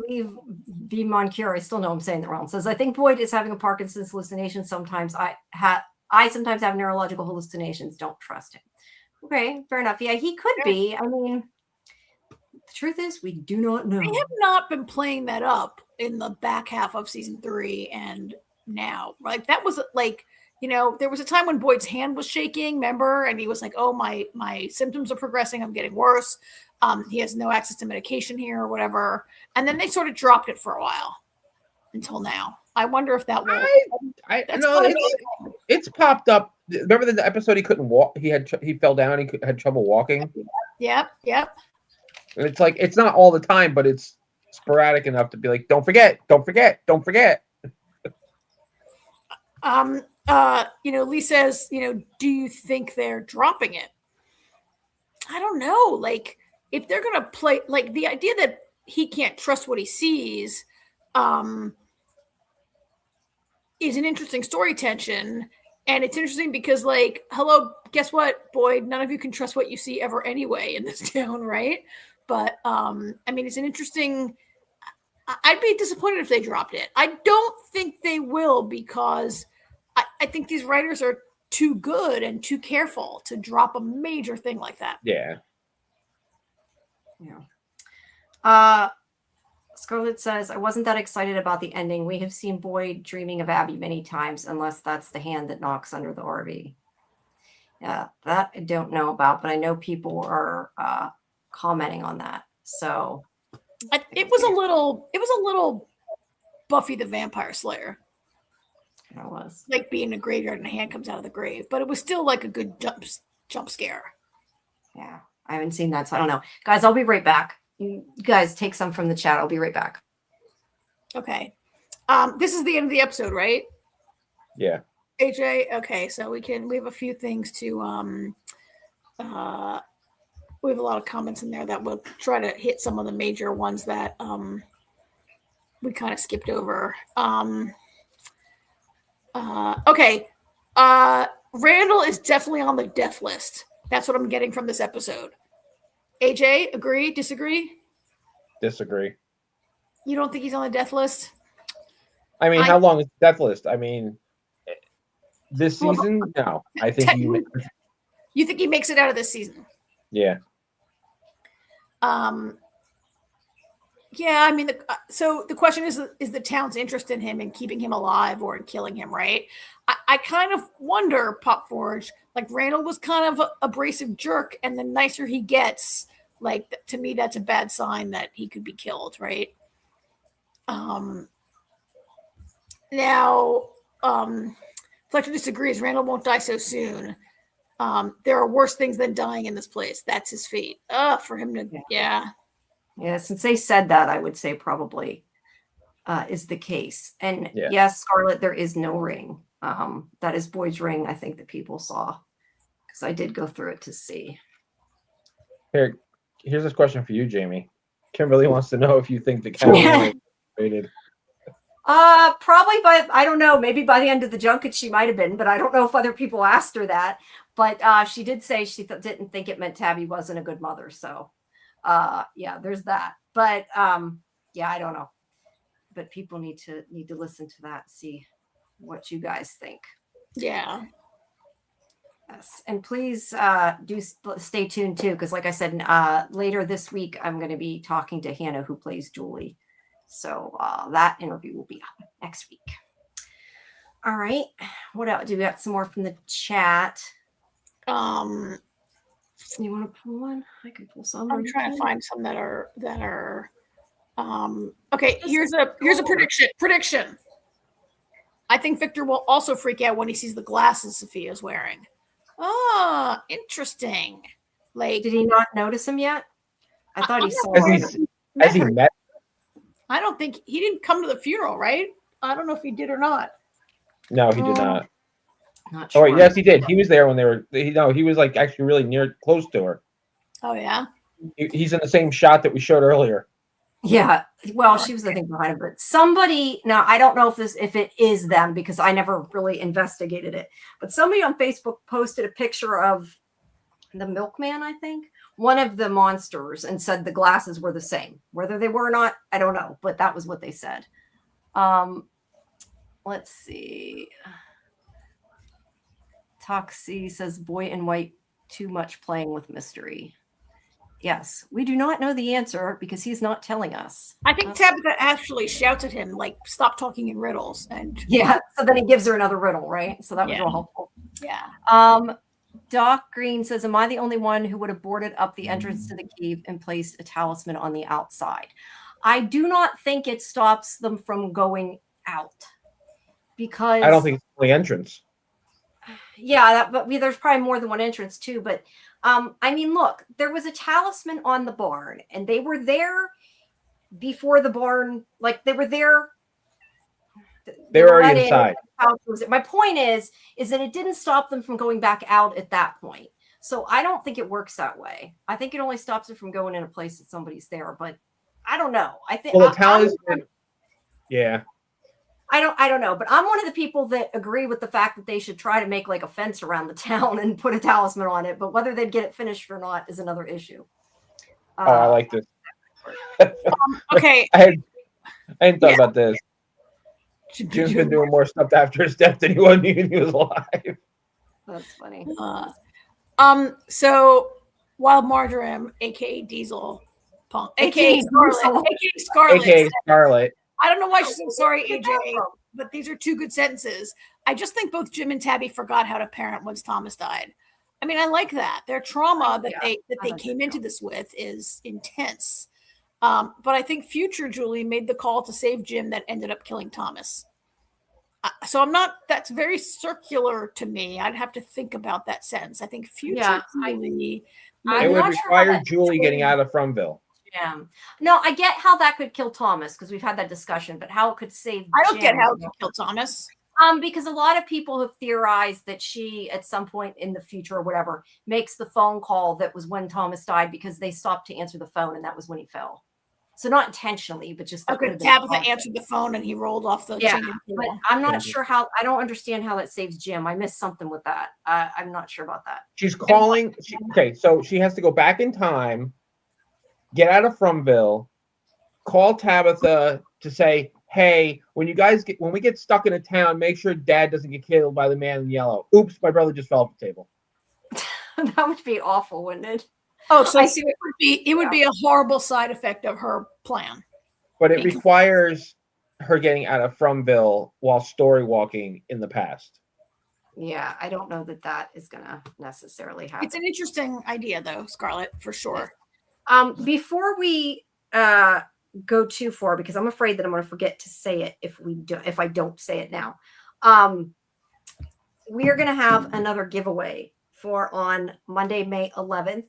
Leave V Moncure. I still know I'm saying that wrong. Says I think Boyd is having a Parkinson's hallucination. Sometimes I sometimes have neurological hallucinations. Don't trust him. Okay, fair enough. Yeah, he could be. I mean, the truth is, we do not know. They have not been playing that up in the back half of season 3 and now. Like that was like, there was a time when Boyd's hand was shaking, remember? And he was like, oh, my symptoms are progressing. I'm getting worse. He has no access to medication here or whatever. And then they sort of dropped it for a while until now. I wonder if that will. I know it's popped up. Remember the episode he couldn't walk? He fell down. He had trouble walking. Yep. It's like it's not all the time, but it's sporadic enough to be like, don't forget. Lee says, do you think they're dropping it? I don't know. Like, if they're gonna play, like the idea that he can't trust what he sees, is an interesting story tension. And it's interesting because, like, hello, guess what, Boyd? None of you can trust what you see ever anyway in this town, right? But, I mean, it's an interesting... I'd be disappointed if they dropped it. I don't think they will because I think these writers are too good and too careful to drop a major thing like that. Yeah. Scarlett says, I wasn't that excited about the ending. We have seen Boyd dreaming of Abby many times, unless that's the hand that knocks under the RV. Yeah, that I don't know about, but I know people are commenting on that. So it was a little Buffy the Vampire Slayer. It was like being in a graveyard and a hand comes out of the grave, but it was still like a good jump scare. Yeah, I haven't seen that, so I don't know. Guys, I'll be right back. You guys take some from the chat. I'll be right back. Okay. This is the end of the episode, right? Yeah. AJ, okay, so we have a few things to we have a lot of comments in there that we'll try to hit some of the major ones that we kind of skipped over. Okay. Randall is definitely on the death list. That's what I'm getting from this episode. AJ, agree? Disagree? Disagree. You don't think he's on the death list? I mean, how long is the death list? I mean, this season? No. I think you think he makes it out of this season? Yeah. Yeah, I mean, so the question is the town's interest in him and keeping him alive or in killing him, right? I kind of wonder, Pop Forge, like Randall was kind of an abrasive jerk, and the nicer he gets, like, to me, that's a bad sign that he could be killed, right? Now, Fletcher disagrees. Randall won't die so soon. There are worse things than dying in this place. That's his fate. For him to, yeah. Yeah, since they said that, I would say probably is the case. And Yeah. yes, Scarlett, there is no ring. That is Boyd's ring, I think, that people saw, because I did go through it to see. Here's this question for you, Jamie. Kimberly wants to know if you think the camera was rated. Probably I don't know, maybe by the end of the junket she might have been, but I don't know if other people asked her that. But she did say she didn't think it meant Tabby wasn't a good mother. So yeah, there's that. But yeah, I don't know. But people need to listen to that, see what you guys think. Yeah. Yes, and please do stay tuned too, because like I said, later this week I'm going to be talking to Hannah, who plays Julie. So that interview will be up next week. All right, what else? Do we got some more from the chat? You want to pull one? I can pull some. I'm trying to find some that are. Okay, here's a prediction. I think Victor will also freak out when he sees the glasses Sophia's wearing. Oh, interesting. Like, did he not notice him yet? I thought he saw him. Has he met? I don't think he didn't come to the funeral, right? I don't know if he did or not. No, he did not. Not sure. Oh wait, yes, he did. He was there when they were. He was like actually really close to her. Oh yeah. He's in the same shot that we showed earlier. Yeah, well, she was, I think, behind him, but somebody, now I don't know if it is them, because I never really investigated it, but somebody on Facebook posted a picture of the milkman, I think, one of the monsters, and said the glasses were the same. Whether they were or not, I don't know, but that was what they said. Let's see. Toxie says, boy in white, too much playing with mystery. Yes, we do not know the answer because he's not telling us. I think Tabitha actually shouts at him, like, stop talking in riddles. And yeah, so then he gives her another riddle, right? So that was real helpful. Yeah. Doc Green says, am I the only one who would have boarded up the entrance to the cave and placed a talisman on the outside? I do not think it stops them from going out, because I don't think it's the only entrance. Yeah, but there's probably more than one entrance too. But I mean, look, there was a talisman on the barn, and they were there before the barn. Like, they were there. They were already inside. My point is that it didn't stop them from going back out at that point. So I don't think it works that way. I think it only stops it from going in a place that somebody's there. But I don't know. I think the talisman. Yeah. I don't know, but I'm one of the people that agree with the fact that they should try to make like a fence around the town and put a talisman on it. But whether they'd get it finished or not is another issue. I like this. Okay. I hadn't thought about this. Jim's been doing more stuff after his death than he was even he was alive. That's funny. So Wild Marjoram, aka Diesel Punk, aka Scarlet. I don't know why she said sorry, AJ, but these are two good sentences. I just think both Jim and Tabby forgot how to parent once Thomas died. I mean, I like that. Their trauma that they came into this with is intense. But I think future Julie made the call to save Jim that ended up killing Thomas. So that's very circular to me. I'd have to think about that sentence. I think future Julie. It would require Julie getting out of Fromville. Yeah. No, I get how that could kill Thomas, because we've had that discussion, but how it could save I don't Jim, get how it could kill Thomas. Because a lot of people have theorized that she, at some point in the future or whatever, makes the phone call that was when Thomas died, because they stopped to answer the phone, and that was when he fell. So not intentionally, but just Tabitha answered the phone and he rolled off the but I'm not sure how. I don't understand how that saves Jim. I missed something with that. I'm not sure about that. She's calling. So she has to go back in time, get out of Fromville, call Tabitha to say, hey, when we get stuck in a town, make sure Dad doesn't get killed by the man in yellow. Oops, my brother just fell off the table. That would be awful, wouldn't it? Oh, so it would be a horrible side effect of her plan. But it requires her getting out of Fromville while story walking in the past. Yeah, I don't know that is going to necessarily happen. It's an interesting idea, though, Scarlett, for sure. Before we go too far, because I'm afraid that I'm going to forget to say it if I don't say it now. We are going to have another giveaway for on Monday, May 11th.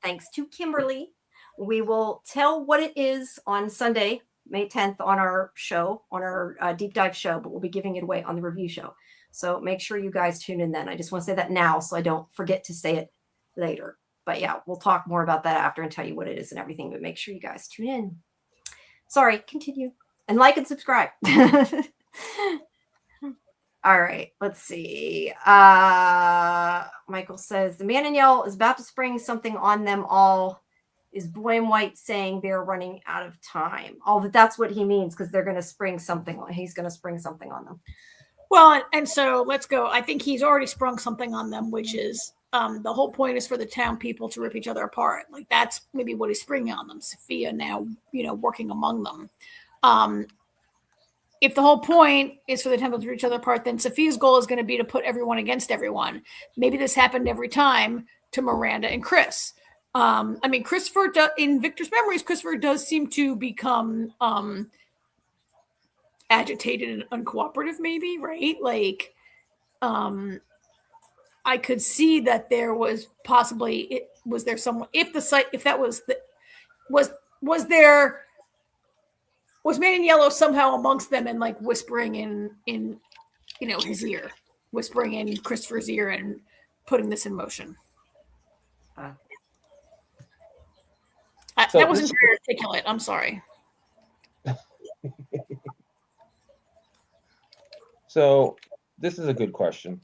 Thanks to Kimberly. We will tell what it is on Sunday May 10th on our show, on our deep dive show, but we'll be giving it away on the review show. So make sure you guys tune in then. I just want to say that now so I don't forget to say it later. But yeah, we'll talk more about that after and tell you what it is and everything, but make sure you guys tune in. Sorry, continue. And like and subscribe. All right, let's see. Michael says, the man in yellow is about to spring something on them all. Is Boy in White saying they're running out of time? Oh, that's what he means, because they're going to spring something. He's going to spring something on them. Well, and so let's go. I think he's already sprung something on them, which is the whole point is for the town people to rip each other apart. Like that's maybe what he's springing on them. Sophia now, working among them. If the whole point is for the temple to rip each other apart, then Sophia's goal is going to be to put everyone against everyone. Maybe this happened every time to Miranda and Chris. I mean, Christopher, in Victor's memories, Christopher does seem to become agitated and uncooperative, maybe, right? Like, I could see that there was possibly, was there someone, was Man in Yellow somehow amongst them and like whispering in his ear, whispering in Christopher's ear and putting this in motion. That wasn't very articulate. I'm sorry. So this is a good question.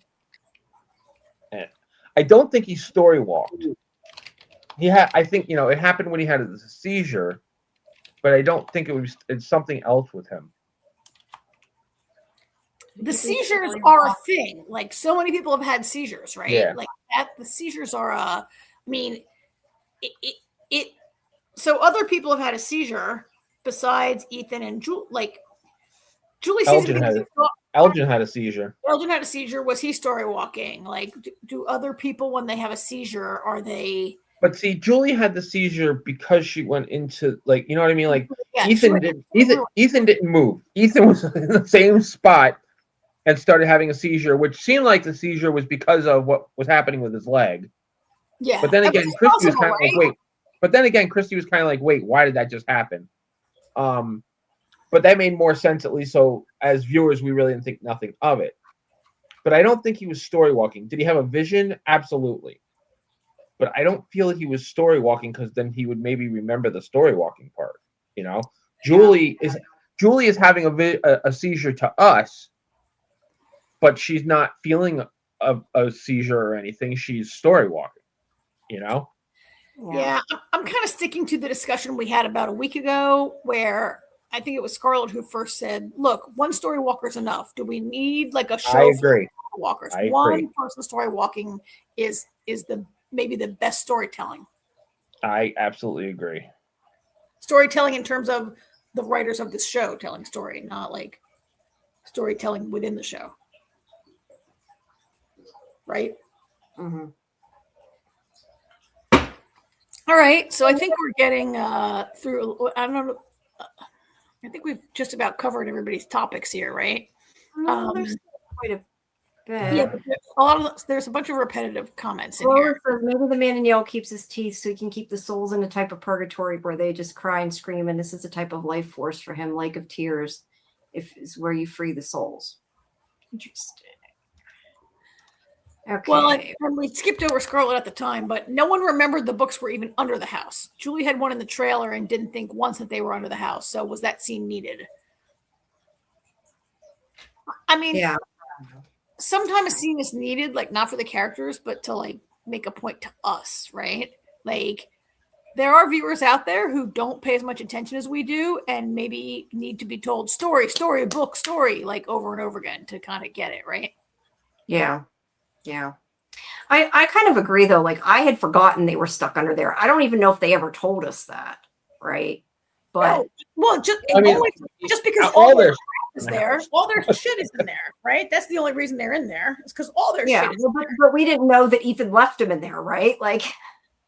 I don't think he story walked. I think it happened when he had a seizure, but I don't think it's something else with him. The seizures are a thing. Like so many people have had seizures, right? Yeah. Like that. The seizures are So other people have had a seizure besides Ethan and Julie. Like Julie Elgin had a seizure. Elgin had a seizure. Was he story walking? Like, do other people when they have a seizure are they? But see, Julie had the seizure because she went into like you know what I mean. Like Yeah, Ethan didn't move. Ethan was in the same spot and started having a seizure, which seemed like the seizure was because of what was happening with his leg. Yeah. But then again, Christy was kind of like, wait. But then again, Christy was kind of like, wait, why did that just happen? But that made more sense, at least so as viewers, we really didn't think nothing of it. But I don't think he was story walking. Did he have a vision? Absolutely. But I don't feel he was story walking because then he would maybe remember the story walking part. Julie is having a seizure to us, but she's not feeling a seizure or anything. She's story walking. Yeah, I'm kind of sticking to the discussion we had about a week ago where I think it was Scarlett who first said, look, one story walker is enough. Do we need like a show I agree. for walkers? I One agree. person story walking is maybe the best storytelling. I absolutely agree. Storytelling in terms of the writers of this show telling story, not like storytelling within the show. Right? Mm-hmm. All right, so I think we're getting through. I don't know. I think we've just about covered everybody's topics here, right? There's quite a bit. Yeah, but there's a bunch of repetitive comments in here. Maybe the man in yellow keeps his teeth so he can keep the souls in a type of purgatory where they just cry and scream, and this is a type of life force for him, Lake of Tears, is where you free the souls. Interesting. Okay. Well, we skipped over Scarlet at the time, but no one remembered the books were even under the house. Julie had one in the trailer and didn't think once that they were under the house. So was that scene needed? I mean, yeah. Sometimes a scene is needed, like not for the characters, but to like make a point to us, right? Like there are viewers out there who don't pay as much attention as we do and maybe need to be told story, book, story, like over and over again to kind of get it, right? Yeah. Yeah. I kind of agree though. Like I had forgotten they were stuck under there. I don't even know if they ever told us that. Right. But just because all their is there, all their shit is in there, right? That's the only reason they're in there. It's because all their shit is in there. But we didn't know that Ethan left him in there, right? Like,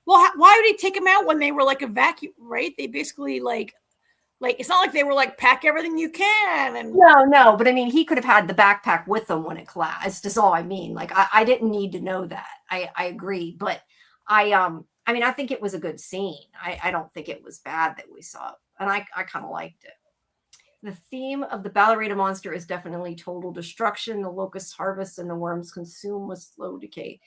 well, why would he take him out when they were like evacuate? Right? They basically like it's not like they were like pack everything you can. And no. But I mean, he could have had the backpack with him when it collapsed. Is all I mean. Like, I didn't need to know that. I agree, but I mean, I think it was a good scene. I don't think it was bad that we saw, and I kind of liked it. The theme of the ballerina monster is definitely total destruction. The locusts harvest and the worms consume with slow decay.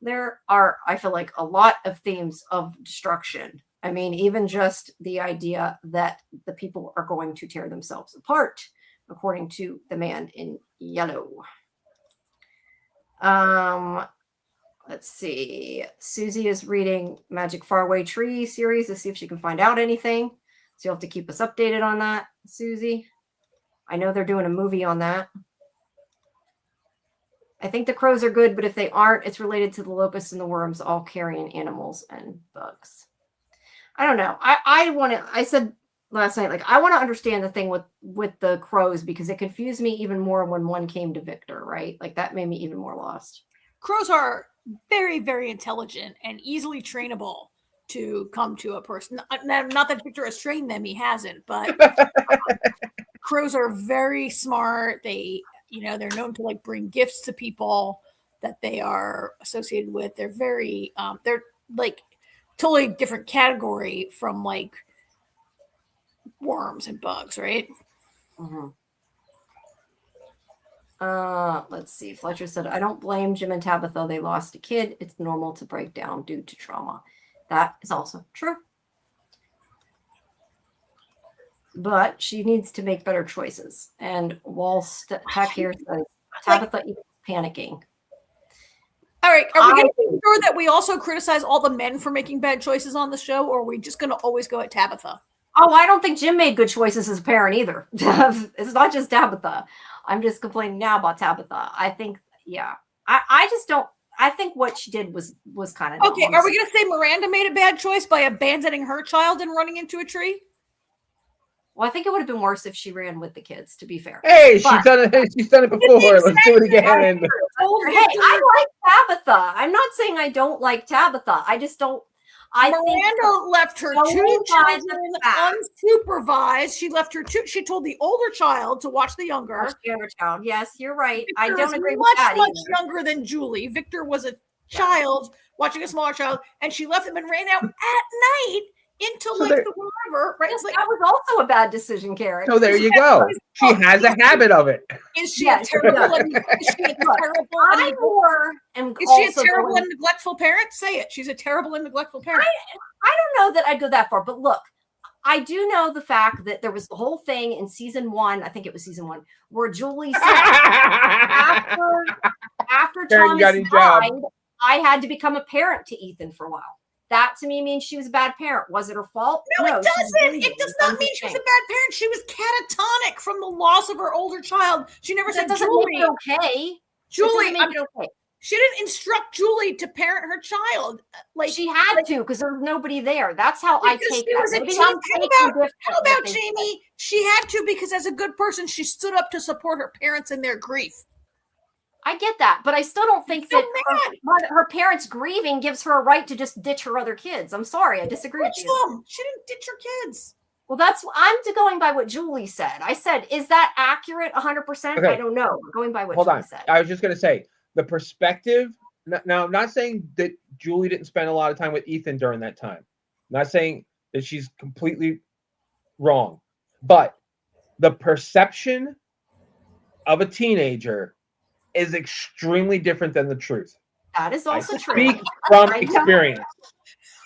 There are, I feel like, a lot of themes of destruction. I mean, even just the idea that the people are going to tear themselves apart, according to the man in yellow. Let's see. Susie is reading Magic Faraway Tree series to see if she can find out anything. So you'll have to keep us updated on that, Susie. I know they're doing a movie on that. I think the crows are good, but if they aren't, it's related to the locusts and the worms, all carrying animals and bugs. I don't know. I said last night, like, I want to understand the thing with the crows, because it confused me even more when one came to Victor, right? Like, that made me even more lost. Crows are very, very intelligent and easily trainable to come to a person. Not that Victor has trained them, he hasn't, but crows are very smart. They're known to like bring gifts to people that they are associated with. They're very, they're like totally different category from like worms and bugs, right? Mm-hmm. Let's see. Fletcher said, I don't blame Jim and Tabitha. They lost a kid. It's normal to break down due to trauma. That is also true. But she needs to make better choices. And Wall Tech here says, Tabitha is panicking. All right. Are we going to make sure that we also criticize all the men for making bad choices on the show, or are we just going to always go at Tabitha? Oh, I don't think Jim made good choices as a parent either. It's not just Tabitha. I'm just complaining now about Tabitha. I think, yeah. I just don't. I think what she did was kind of okay. Are we going to say Miranda made a bad choice by abandoning her child and running into a tree? Well, I think it would have been worse if she ran with the kids, to be fair. Hey, she's done it. She's done it before. Let's do it again. Hey, I like Tabitha. I'm not saying I don't like Tabitha. I just don't. Miranda left her two children unsupervised. She left her two. She told the older child to watch the younger. Child. Yes, you're right. Victor I don't agree with that. Much younger than Julie. Victor was a child watching a smaller child, and she left him and ran out at night into the whatever. Right? Yes, that was also a bad decision, Karen. So there you go. She has a habit of it. Is she a terrible and neglectful parent? Say it. She's a terrible and neglectful parent. I don't know that I'd go that far, but look, I do know the fact that there was the whole thing in season 1, I think it was season 1, where Julie said after Thomas died, I had to become a parent to Ethan for a while. That to me means she was a bad parent. Was it her fault? No, it doesn't. It does not mean she was a bad parent. She was catatonic from the loss of her older child. She never said, Julie, okay. Julie, okay. She didn't instruct Julie to parent her child. Like she had to, because there was nobody there. That's how I take it. How about Jamie? She had to because as a good person, she stood up to support her parents in their grief. I get that, but I still don't think that her parents grieving gives her a right to just ditch her other kids. I'm sorry, I disagree with you. She didn't ditch her kids. Well, I'm going by what Julie said. I said, is that accurate 100%? Okay. I don't know. I'm going by what Julie said. I was just going to say, the perspective, now I'm not saying that Julie didn't spend a lot of time with Ethan during that time. I'm not saying that she's completely wrong, but the perception of a teenager is extremely different than the truth. That is also true. Speak from experience.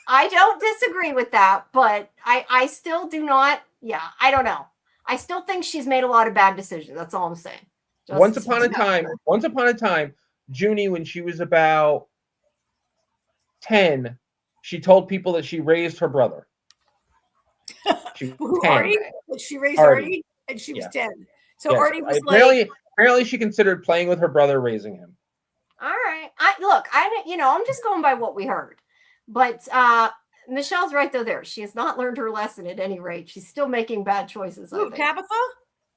I don't disagree with that, but I still do not. Yeah, I don't know. I still think she's made a lot of bad decisions. That's all I'm saying. Once upon a time, Junie, when she was about 10, she told people that she raised her brother. She was 10. Artie? She raised Artie, and she was 10. So yes. Artie was apparently she considered playing with her brother, raising him. All right. I'm just going by what we heard. But Michelle's right though there. She has not learned her lesson at any rate. She's still making bad choices. Ooh, Tabitha?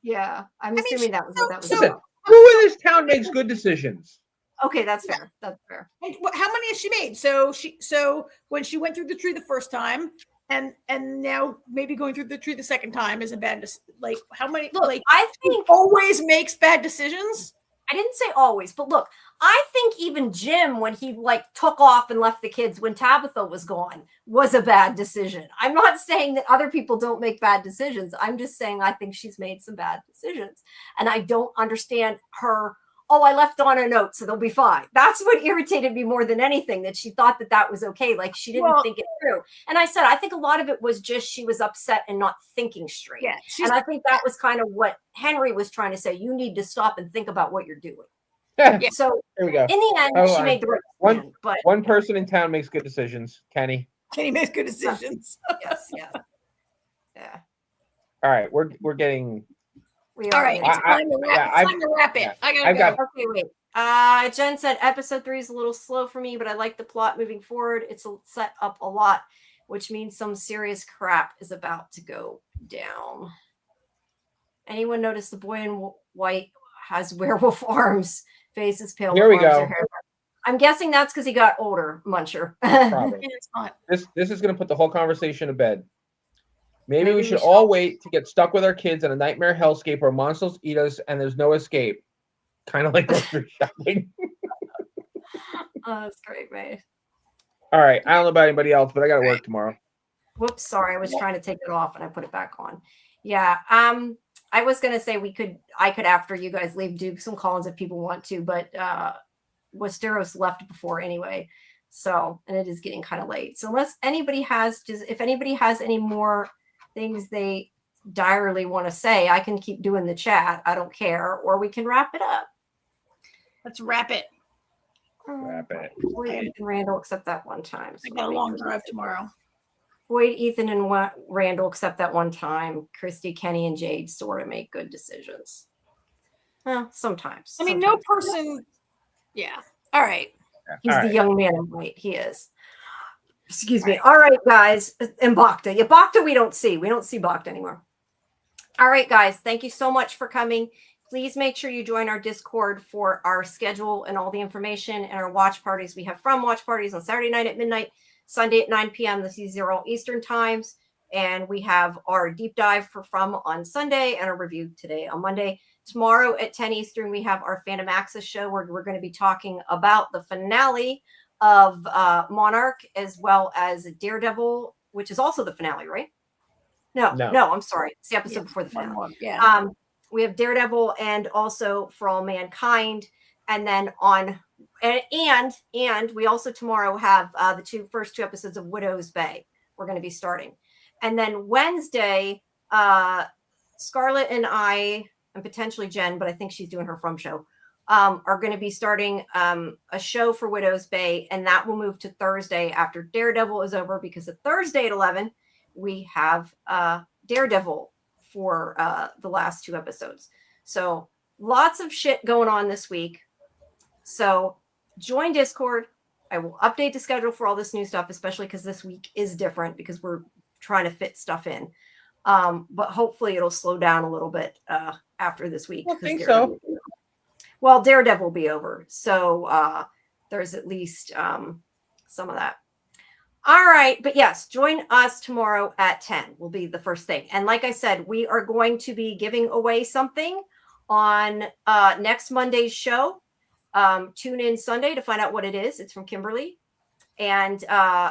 Yeah. I'm assuming that was what that was. Listen, who in this town makes good decisions? Okay, that's fair. That's fair. How many has she made? So when she went through the tree the first time, and now maybe going through the tree the second time is a bad like how many? Look, like I think always makes bad decisions. I didn't say always, but look, I think even Jim, when he like took off and left the kids when Tabitha was gone, was a bad decision. I'm not saying that other people don't make bad decisions. I'm just saying I think she's made some bad decisions. And I don't understand her, oh, I left on a note, so they'll be fine. That's what irritated me more than anything, that she thought that that was okay. Like she didn't think it through. And I said, I think a lot of it was just she was upset and not thinking straight. Yeah, and I think that was kind of what Henry was trying to say. You need to stop and think about what you're doing. Yeah. So There we go. in the end, she made the right decision. But one person in town makes good decisions. Kenny. Kenny makes good decisions. yes, yeah. All right, we're getting. All right, it's time to wrap it. Yeah, I gotta go. Okay, wait. Jen said episode 3 is a little slow for me, but I like the plot moving forward. It's set up a lot, which means some serious crap is about to go down. Anyone notice the boy in white has werewolf arms? Face is pale. Here we go. I'm guessing that's because he got older, Muncher. Probably. It's not. This is going to put the whole conversation to bed. Maybe we should all wait to get stuck with our kids in a nightmare hellscape where monsters eat us and there's no escape. Kind of like grocery shopping. Oh, that's great, mate. All right. I don't know about anybody else, but I got to work tomorrow. Whoops, sorry. I was trying to take it off and I put it back on. Yeah. I was gonna say I could after you guys leave do some call-ins if people want to, but Westeros left before anyway. So, and it is getting kind of late. So unless anybody has if anybody has any more things they direly want to say, I can keep doing the chat. I don't care, or we can wrap it up. Let's wrap it. Wrap it. Boyd and Randall, except that one time. I got a long drive tomorrow. Boyd, Ethan, and Randall, except that one time. Christy, Kenny, and Jade sort of make good decisions. Sometimes. I mean, no person. Yeah. All right. He's the young man in white. He is. Excuse me. All right, guys. And Bhakta. Yeah, Bhakta we don't see. We don't see Bhakta anymore. All right, guys. Thank you so much for coming. Please make sure you join our Discord for our schedule and all the information and our watch parties. We have watch parties on Saturday night at midnight, Sunday at 9 p.m. These are all Eastern times. And we have our deep dive for From on Sunday and a review today on Monday. Tomorrow at 10 Eastern, we have our Fandom Access show where we're going to be talking about the finale of Monarch as well as Daredevil, which is also the finale, right? No, I'm sorry. It's the episode before the finale. Yeah. We have Daredevil and also For All Mankind. And then and we also tomorrow have the first two episodes of Widow's Bay. We're going to be starting. And then Wednesday, Scarlett and I, and potentially Jen, but I think she's doing her From show, are going to be starting a show for Widow's Bay, and that will move to Thursday after Daredevil is over, because at Thursday at 11, we have Daredevil for the last two episodes. So lots of shit going on this week. So join Discord. I will update the schedule for all this new stuff, especially because this week is different because we're trying to fit stuff in. But hopefully it'll slow down a little bit after this week. I think so. Well, Daredevil will be over. So there's at least some of that. All right. But yes, join us tomorrow at 10 will be the first thing. And like I said, we are going to be giving away something on next Monday's show. Tune in Sunday to find out what it is. It's from Kimberly. And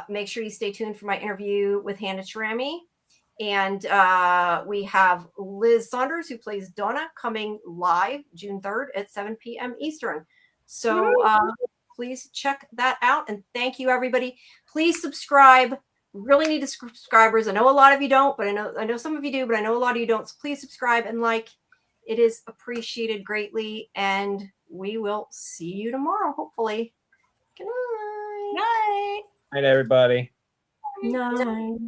make sure you stay tuned for my interview with Hannah Cherami. And we have Liz Saunders, who plays Donna, coming live June 3rd at 7 p.m. Eastern. So please check that out. And thank you, everybody. Please subscribe. Really need subscribers. I know a lot of you don't, but I know some of you do, but I know a lot of you don't. So please subscribe and like. It is appreciated greatly. And we will see you tomorrow, hopefully. Good night. Night. Night, everybody. Night.